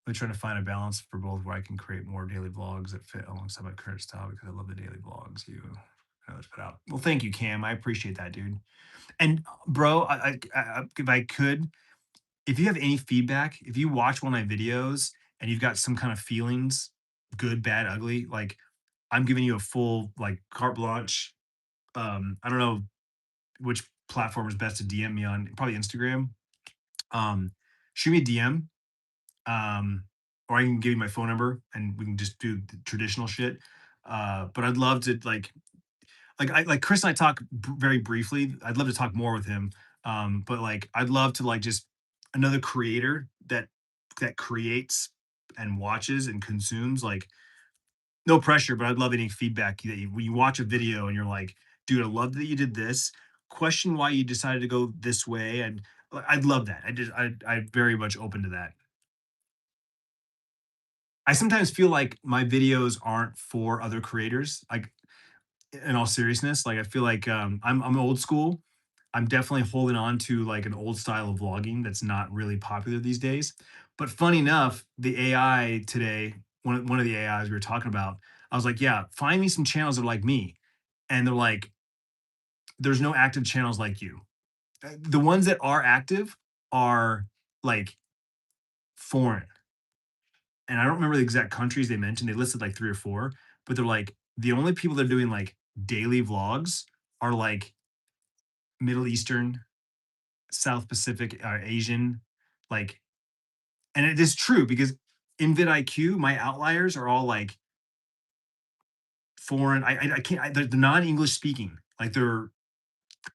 I'm trying to find a balance for both where I can create more daily vlogs that fit alongside my current style because I love the daily vlogs let's put out. Well, thank you, Cam. I appreciate that, dude. And bro, if I could, if you have any feedback, if you watch one of my videos and you've got some kind of feelings, good, bad, ugly, like I'm giving you a full like carte blanche. I don't know which platform is best to DM me on, probably Instagram. Um, Shoot me a DM, um, or I can give you my phone number and we can just do the traditional shit. But I'd love to like Chris and I talk very briefly. I'd love to talk more with him. But like I'd love to like just another creator that creates and watches and consumes. Like no pressure, but I'd love any feedback that when you watch a video and you're like, dude, I love that you did this. Question why you decided to go this way, and I'd love that. I'm very much open to that. I sometimes feel like my videos aren't for other creators. Like in all seriousness, like I feel like I'm old school. I'm definitely holding on to like an old style of vlogging that's not really popular these days. But funny enough, the AI today, one of the AIs we were talking about, I was like, yeah, find me some channels that are like me. And they're like, there's no active channels like you. The ones that are active are like foreign. And I don't remember the exact countries they mentioned. They listed like three or four, but they're like, the only people that are doing like daily vlogs are like Middle Eastern, South Pacific, Asian, like, and it is true because in vidIQ, my outliers are all like foreign. I can't. They're non-English speaking. Like they're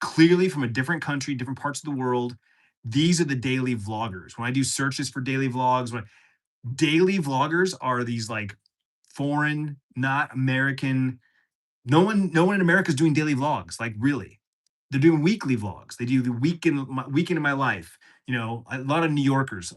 clearly from a different country, different parts of the world. These are the daily vloggers. When I do searches for daily vlogs, Daily vloggers are these like foreign, not American. No one in America is doing daily vlogs. Like really, they're doing weekly vlogs. They do the weekend of my life. A lot of New Yorkers.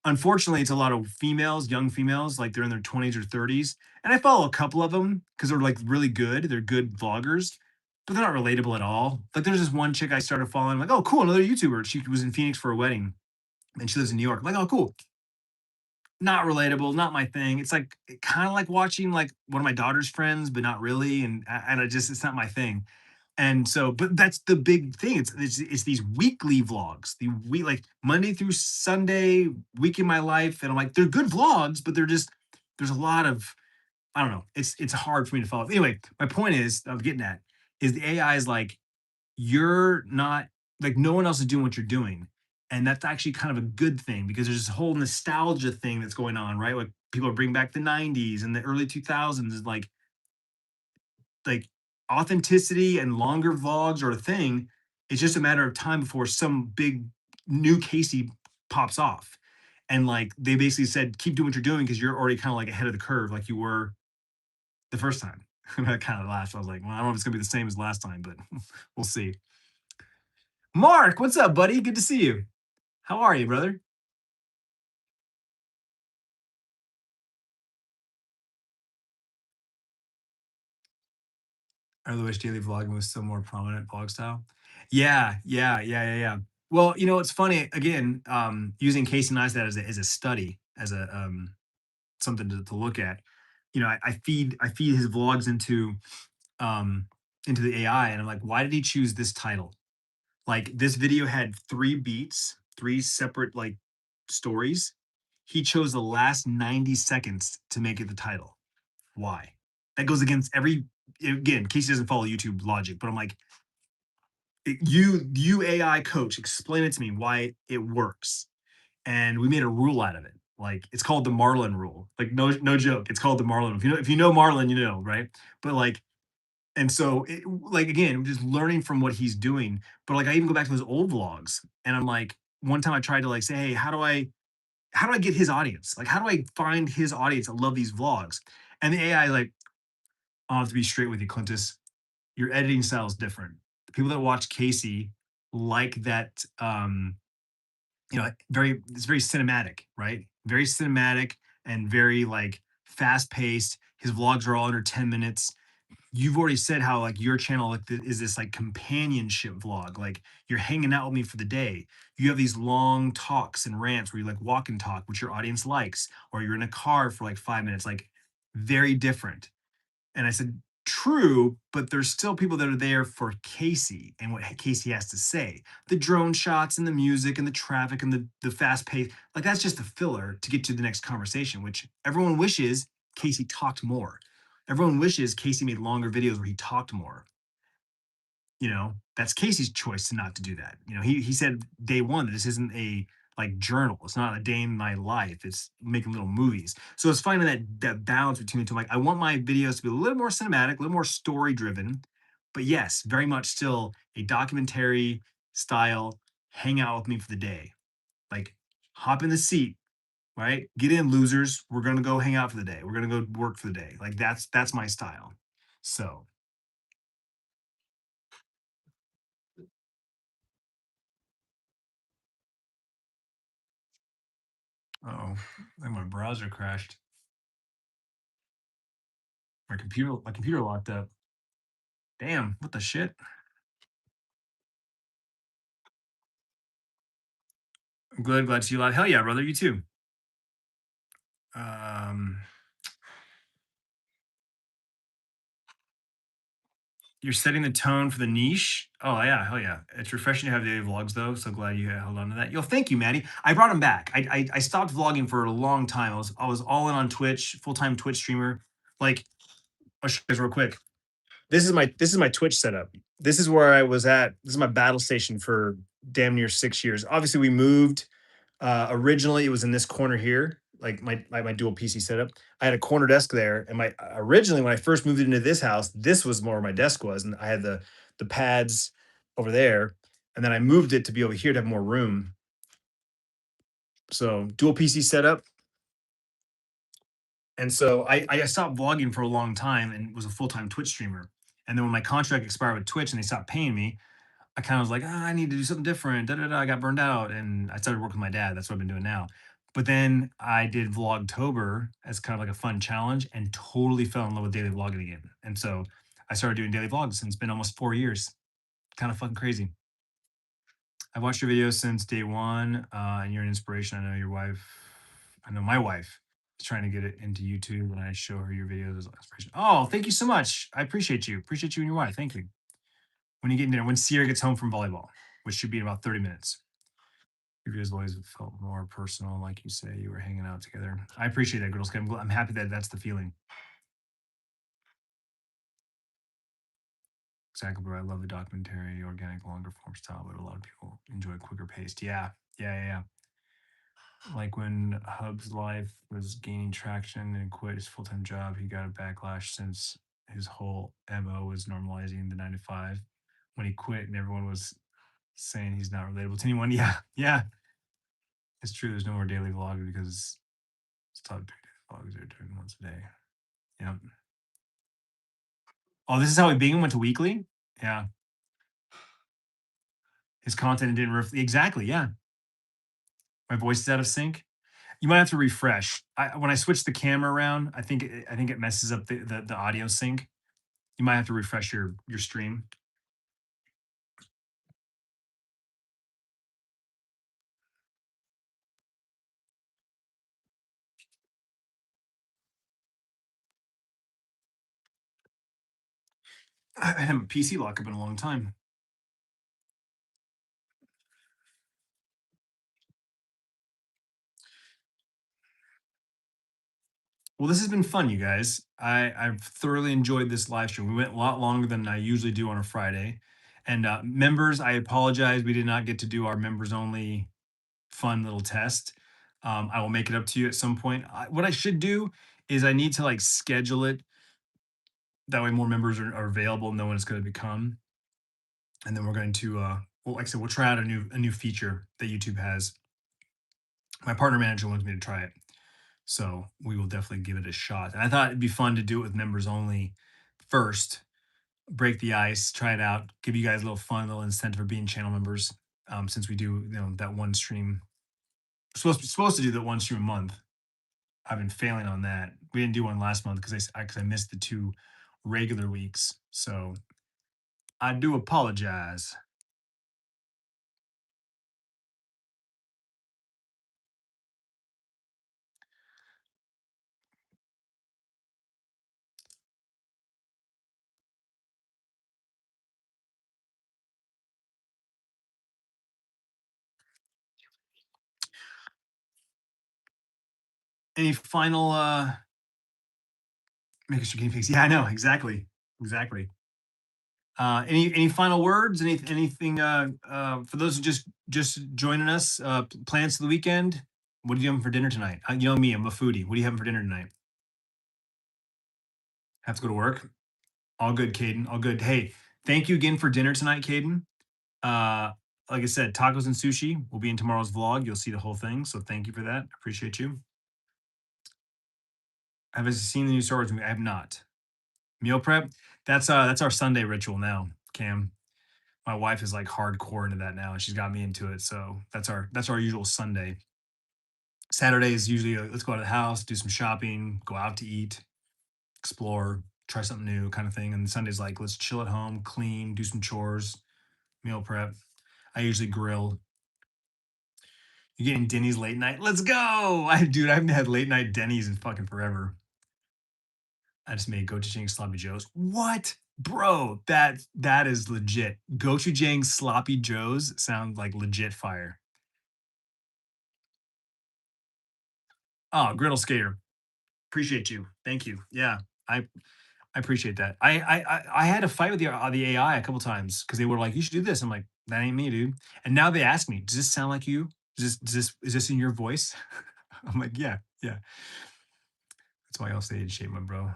Unfortunately, it's a lot of females, young females, like they're in their 20s or 30s. And I follow a couple of them because they're like really good. They're good vloggers, but they're not relatable at all. Like there's this one chick I started following. I'm like, oh, cool, another YouTuber. She was in Phoenix for a wedding and she lives in New York. I'm like, oh, cool. Not relatable, not my thing. It's like kind of like watching like one of my daughter's friends, but not really. And I just it's not my thing. And so, but that's the big thing. It's these weekly vlogs, the week like Monday through Sunday, week in my life. And I'm like, they're good vlogs, but there's a lot of I don't know. It's hard for me to follow. Anyway, my point is I'm getting at is the AI is like, you're not like no one else is doing what you're doing. And that's actually kind of a good thing because there's this whole nostalgia thing that's going on, right? Like people are bringing back the 90s and the early 2000s is like authenticity and longer vlogs are a thing. It's just a matter of time before some big new Casey pops off. And like they basically said, keep doing what you're doing because you're already kind of like ahead of the curve, like you were the first time. And I kind of laughed. I was like, well, I don't know if it's gonna be the same as last time, but we'll see. Mark, what's up, buddy? Good to see you. How are you, brother? I really wish daily vlogging was still more prominent vlog style. Yeah, yeah, yeah, yeah, yeah. Well, it's funny again, using Casey Neistat as a study, as a something to look at. I feed his vlogs um into the AI, and I'm like, why did he choose this title? Like this video had three beats, three separate like stories. He chose the last 90 seconds to make it the title. Why? That goes against every again, Casey doesn't follow YouTube logic, but I'm like, you AI coach, explain it to me why it works. And we made a rule out of it. Like it's called the Marlin rule. Like no joke. It's called the Marlin. If you know Marlin, right? But like and so like again, just learning from what he's doing. But like I even go back to those old vlogs and I'm like, one time I tried to like say, hey, how do I get his audience? Like how do I find his audience that love these vlogs? And the AI like, I'll have to be straight with you, Clintus. Your editing style is different. The people that watch Casey like that it's very cinematic, right? Very cinematic and very like fast paced. His vlogs are all under 10 minutes. You've already said how like your channel like is this like companionship vlog. Like you're hanging out with me for the day. You have these long talks and rants where you like walk and talk, which your audience likes, or you're in a car for like 5 minutes, like very different. And I said, true, but there's still people that are there for Casey and what Casey has to say. The drone shots and the music and the traffic and the fast pace, like that's just a filler to get to the next conversation, which everyone wishes Casey talked more. Everyone wishes Casey made longer videos where he talked more. That's Casey's choice to not to do that. He said day one that this isn't a like journal. It's not a day in my life. It's making little movies. So it's finding that balance between the two. Like I want my videos to be a little more cinematic, a little more story driven, but yes, very much still a documentary style. Hang out with me for the day. Like hop in the seat, right? Get in, losers. We're gonna go hang out for the day. We're gonna go work for the day. Like that's my style. So oh, I think my browser crashed. My computer locked up. Damn, what the shit? I'm glad to see you live. Hell yeah, brother, you too. Um, you're setting the tone for the niche. Oh yeah, hell yeah. It's refreshing to have daily vlogs though. So glad you held on to that. Yo, thank you, Maddie. I brought him back. I stopped vlogging for a long time. I was all in on Twitch, full time Twitch streamer. Like, I'll show you guys real quick. This is my Twitch setup. This is where I was at. This is my battle station for damn near 6 years. Obviously, we moved. Originally, it was in this corner here, like my dual PC setup. I had a corner desk there, and my originally when I first moved into this house, this was more where my desk was, and I had the pads over there, and then I moved it to be over here to have more room. So dual PC setup. And so I stopped vlogging for a long time and was a full-time Twitch streamer. And then when my contract expired with Twitch and they stopped paying me, I kind of was like, "Ah, I need to do something different. Da, da, da." I got burned out and I started working with my dad. That's what I've been doing now. But then I did Vlogtober as kind of like a fun challenge and totally fell in love with daily vlogging again. And so I started doing daily vlogs and it's been almost 4 years. Kind of fucking crazy. I've watched your videos since day one, and you're an inspiration. I know your wife, I know my wife is trying to get it into YouTube, and I show her your videos as inspiration. Oh, thank you so much. I appreciate you. Appreciate you and your wife. Thank you. When you get in there, when Sierra gets home from volleyball, which should be in about 30 minutes. Your videos always felt more personal, like you say, you were hanging out together. I appreciate that, girls. I'm happy that that's the feeling. Exactly, bro. I love the documentary, organic, longer form style, but a lot of people enjoy quicker paced. Yeah, yeah. Like when Hub's life was gaining traction and quit his full time job, he got a backlash since his whole MO was normalizing the 9 to 5. When he quit and everyone was saying he's not relatable to anyone. Yeah, yeah, it's true. There's no more daily vlog because stop doing daily vlogs. They're doing once a day. Yeah. Oh, this is how he began, went to weekly? Yeah. His content didn't exactly. Yeah. My voice is out of sync. You might have to refresh. When I switch the camera around, I think it messes up the audio sync. You might have to refresh your stream. I haven't PC lockup in a long time. Well, this has been fun, you guys. I've thoroughly enjoyed this live stream. We went a lot longer than I usually do on a Friday. And members, I apologize. We did not get to do our members only fun little test. I will make it up to you at some point. What I should do is I need to like schedule it. That way more members are available, no one is going to become. And then we're going to well, like I said, we'll try out a new feature that YouTube has. My partner manager wants me to try it. So we will definitely give it a shot. And I thought it'd be fun to do it with members only first, break the ice, try it out, give you guys a little fun, little incentive for being channel members. Since we do, that one stream, supposed to do that one stream a month. I've been failing on that. We didn't do one last month because I missed the 2 regular weeks. So I do apologize. Any final make sure guinea pigs? Yeah, I know exactly, exactly. Any final words? Anything for those who just joining us? Plans for the weekend? What are you having for dinner tonight? You know me, I'm a foodie. What are you having for dinner tonight? Have to go to work. All good, Caden. All good. Hey, thank you again for dinner tonight, Caden. Uh, like I said, tacos and sushi will be in tomorrow's vlog. You'll see the whole thing. So thank you for that. Appreciate you. Have you seen the new Star Wars movie? I have not. Meal prep. That's our Sunday ritual now, Cam. My wife is like hardcore into that now, and she's got me into it. So that's our usual Sunday. Saturday is usually let's go out of the house, do some shopping, go out to eat, explore, try something new, kind of thing. And Sunday's like let's chill at home, clean, do some chores, meal prep. I usually grill. You getting Denny's late night? Let's go! I haven't had late night Denny's in fucking forever. I just made gochujang sloppy joes. What? Bro, that is legit. Gochujang sloppy joes sound like legit fire. Oh, griddle skater. Appreciate you. Thank you. Yeah, I I appreciate that. I had a fight with the AI a couple times because they were like, "You should do this." I'm like, "That ain't me, dude." And now they ask me, "Does this sound like you? Is this in your voice?" I'm like, "Yeah, yeah." That's why I'll stay in shape, my bro.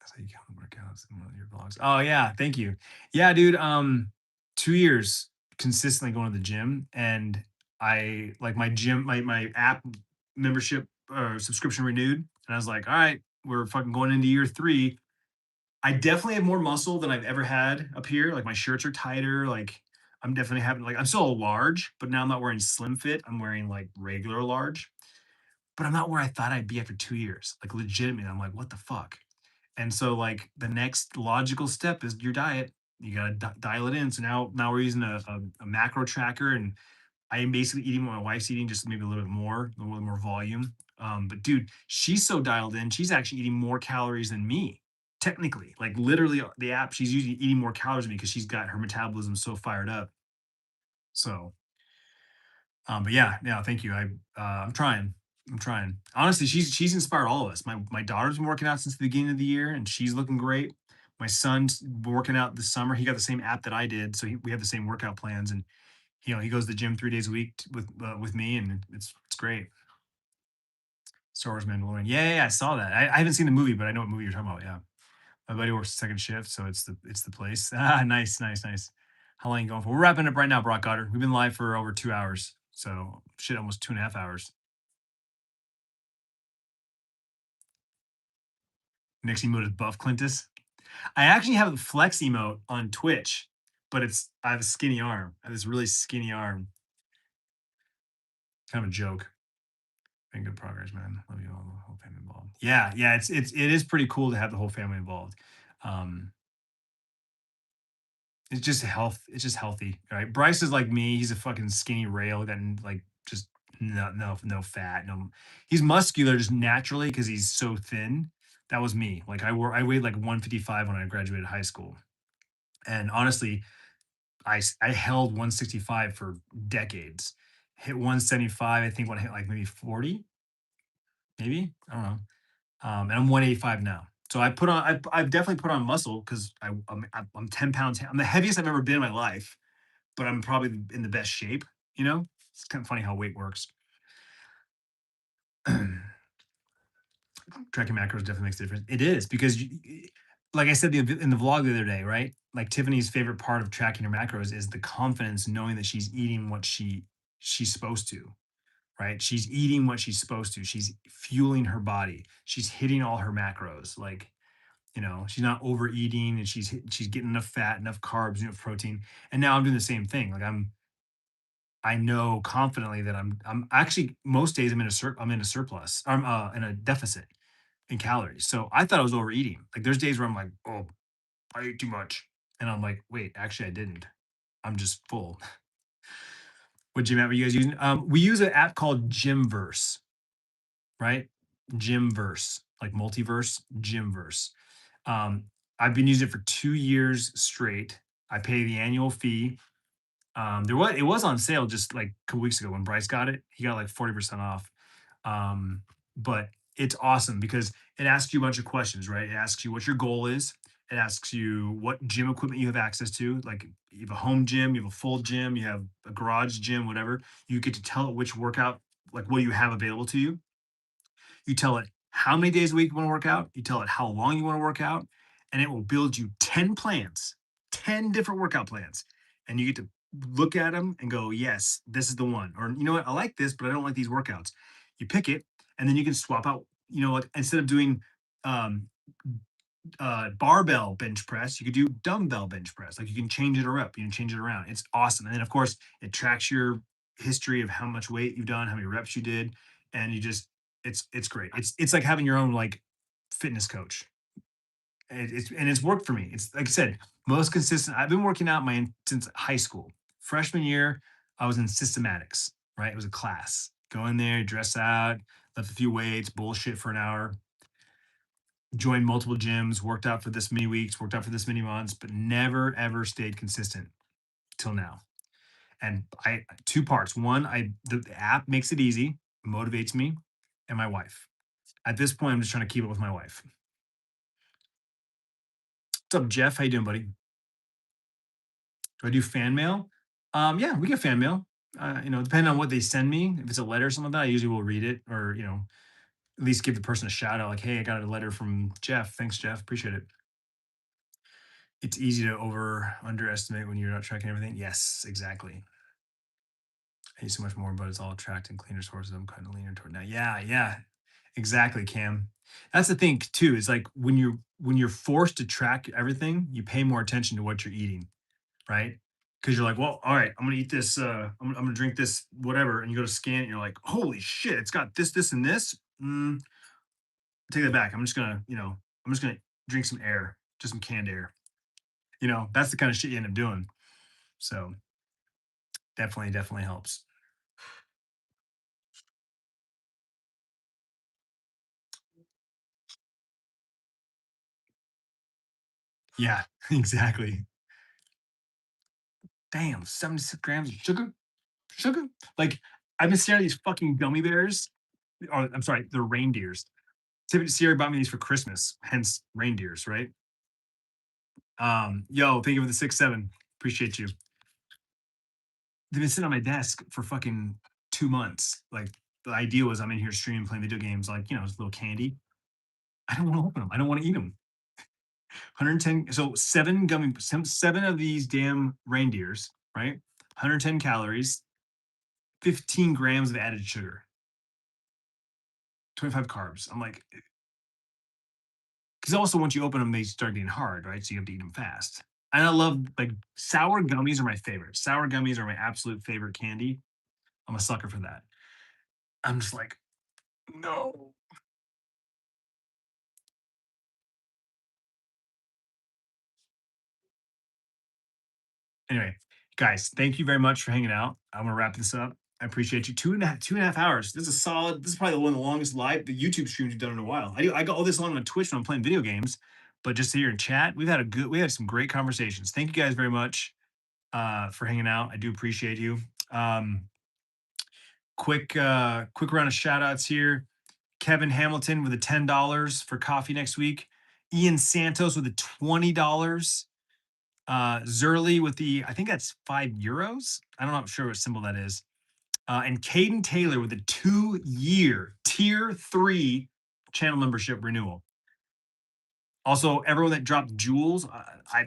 That's how you count workouts in one of your vlogs. Oh yeah, thank you. Yeah, dude. 2 years consistently going to the gym, and I like my gym, my app membership subscription renewed, and I was like, all right, we're fucking going into year three. I definitely have more muscle than I've ever had up here. Like my shirts are tighter. Like I'm definitely having like I'm still a large, but now I'm not wearing slim fit. I'm wearing like regular large. But I'm not where I thought I'd be after 2 years. Like legitimately, I'm like, what the fuck? And so like the next logical step is your diet. You gotta dial it in. So now we're using a macro tracker, and I am basically eating what my wife's eating, just maybe a little bit more volume. But dude, she's so dialed in. She's actually eating more calories than me. Technically, like literally, the app, she's usually eating more calories than me because she's got her metabolism so fired up. So, but yeah, yeah, thank you. I'm trying. I'm trying. Honestly, she's inspired all of us. My daughter's been working out since the beginning of the year, and she's looking great. My son's working out this summer. He got the same app that I did, so we have the same workout plans, and he goes to the gym 3 days a week with me, and it's great. Star Wars Mandalorian. Yeah, yeah, yeah, I saw that. I haven't seen the movie, but I know what movie you're talking about. Yeah, my buddy works second shift, so it's the place. Ah, nice, nice, nice. How long you going for? We're wrapping up right now, Brock Goddard. We've been live for over 2 hours, so shit, almost 2.5 hours. Next emote is Buff Clintus. I actually have a flex emote on Twitch, but I have a skinny arm. I have this really skinny arm. Kind of a joke. Making good progress, man. Love you all, the whole family involved. Yeah, yeah, it is pretty cool to have the whole family involved. Um, it's just health. It's just healthy, right? Bryce is like me. He's a fucking skinny rail that like just no fat. No, he's muscular just naturally because he's so thin. That was me. Like I weighed like 155 when I graduated high school, and honestly, I held 165 for decades. Hit 175, I think when I hit like maybe 40, maybe I don't know. And I'm 185 now. So I've definitely put on muscle because I'm 10 pounds. I'm the heaviest I've ever been in my life, but I'm probably in the best shape. You know, it's kind of funny how weight works. Tracking macros definitely makes a difference. It is because, like I said in the vlog the other day, right? Like Tiffany's favorite part of tracking her macros is the confidence knowing that she's eating what she's supposed to, right? She's eating what she's supposed to. She's fueling her body. She's hitting all her macros. Like, she's not overeating, and she's getting enough fat, enough carbs, enough protein. And now I'm doing the same thing. Like I know confidently that I'm actually most days I'm in a surplus. I'm in a deficit in calories. So I thought I was overeating. Like there's days where I'm like, oh, I ate too much. And I'm like, wait, actually I didn't. I'm just full. What gym app are you guys using? We use an app called Gymverse, right? Gymverse, like multiverse, Gymverse. Um, I've been using it for 2 years straight. I pay the annual fee. It was on sale just like a couple weeks ago when Bryce got it. He got like 40% off. Um, but it's awesome because it asks you a bunch of questions, right? It asks you what your goal is. It asks you what gym equipment you have access to. Like you have a home gym, you have a full gym, you have a garage gym, whatever. You get to tell it which workout, like what you have available to you. You tell it how many days a week you want to work out. You tell it how long you want to work out, and it will build you 10 plans, 10 different workout plans. And you get to look at them and go, yes, this is the one. Or, you know what, I like this, but I don't like these workouts. You pick it, and then you can swap out, like instead of doing um, barbell bench press, you could do dumbbell bench press. Like you can change it up, you can change it around. It's awesome. And then, of course, it tracks your history of how much weight you've done, how many reps you did, and it's great. It's like having your own like fitness coach. It's worked for me. It's like I said, most consistent. I've been working out since high school. Freshman year, I was in systematics. Right, it was a class. Go in there, dress out, lift a few weights, bullshit for an hour. Joined multiple gyms, worked out for this many weeks, worked out for this many months, but never ever stayed consistent till now. And I two parts. One, the app makes it easy, motivates me, and my wife. At this point, I'm just trying to keep it with my wife. What's up, Jeff? How you doing, buddy? Do I do fan mail? Yeah, we get fan mail. Depending on what they send me, if it's a letter or something like that, I usually will read it, or at least give the person a shout out, like, "Hey, I got a letter from Jeff. Thanks, Jeff. Appreciate it." It's easy to underestimate when you're not tracking everything. Yes, exactly. I use so much more, but it's all tracked in cleaner sources. I'm kind of leaner toward now. Yeah, yeah. Exactly, Cam. That's the thing too, is like when you're forced to track everything, you pay more attention to what you're eating, right? Because you're like, well, all right, I'm gonna eat this, I'm gonna drink this, whatever, and you go to scan it, and you're like, holy shit, it's got this, this, and this. Take that back. I'm just gonna drink some air, just some canned air. That's the kind of shit you end up doing. So definitely, definitely helps. Yeah, exactly. Damn, 76 grams of sugar? Sugar? Like, I've been staring at these fucking gummy bears. Or I'm sorry, they're reindeers. Sierra bought me these for Christmas, hence reindeers, right? Yo, thank you for the 6-7. Appreciate you. They've been sitting on my desk for fucking 2 months. Like, the idea was I'm in here streaming, playing video games, like, it's a little candy. I don't want to open them. I don't want to eat them. 110. So seven of these damn reindeers, right? 110 calories, 15 grams of added sugar, 25 carbs. I'm like, because also once you open them, they start getting hard, right? So you have to eat them fast. And I love like sour gummies are my favorite. Sour gummies are my absolute favorite candy. I'm a sucker for that. I'm just like, no. Anyway, guys, thank you very much for hanging out. I'm gonna wrap this up. I appreciate you. 2.5 hours. This is solid. This is probably one of the longest live the YouTube streams we've done in a while. I got all this long on Twitch when I'm playing video games, but just here in chat, we had some great conversations. Thank you guys very much for hanging out. I do appreciate you. Um, quick round of shout outs here. Kevin Hamilton with a $10 for coffee next week. Ian Santos with a $20. Zerly with the, I think that's €5. I don't know, I'm sure what symbol that is. And Caden Taylor with a 2-year tier 3 channel membership renewal. Also, everyone that dropped jewels,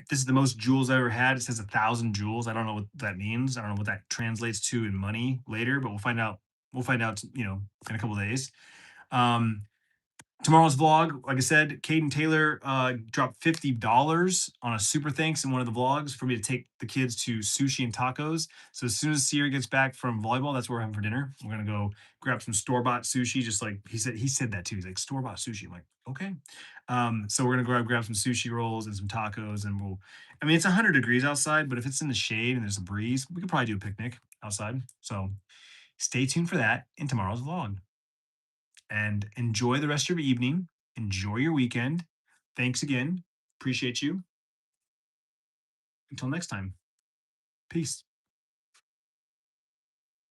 this is the most jewels I ever had. It says 1,000 jewels. I don't know what that means. I don't know what that translates to in money later, but we'll find out. We'll find out, in a couple of days. Um, Tomorrow's vlog, like I said, Caden Taylor dropped $50 on a super thanks in one of the vlogs for me to take the kids to sushi and tacos. So as soon as Sierra gets back from volleyball, that's what we're having for dinner. We're gonna go grab some store-bought sushi, just like he said that too. He's like, store-bought sushi. I'm like, okay. So we're gonna grab some sushi rolls and some tacos, and I mean, it's 100 degrees outside, but if it's in the shade and there's a breeze, we could probably do a picnic outside. So stay tuned for that in tomorrow's vlog and enjoy the rest of your evening. Enjoy your weekend. Thanks again. Appreciate you. Until next time. Peace.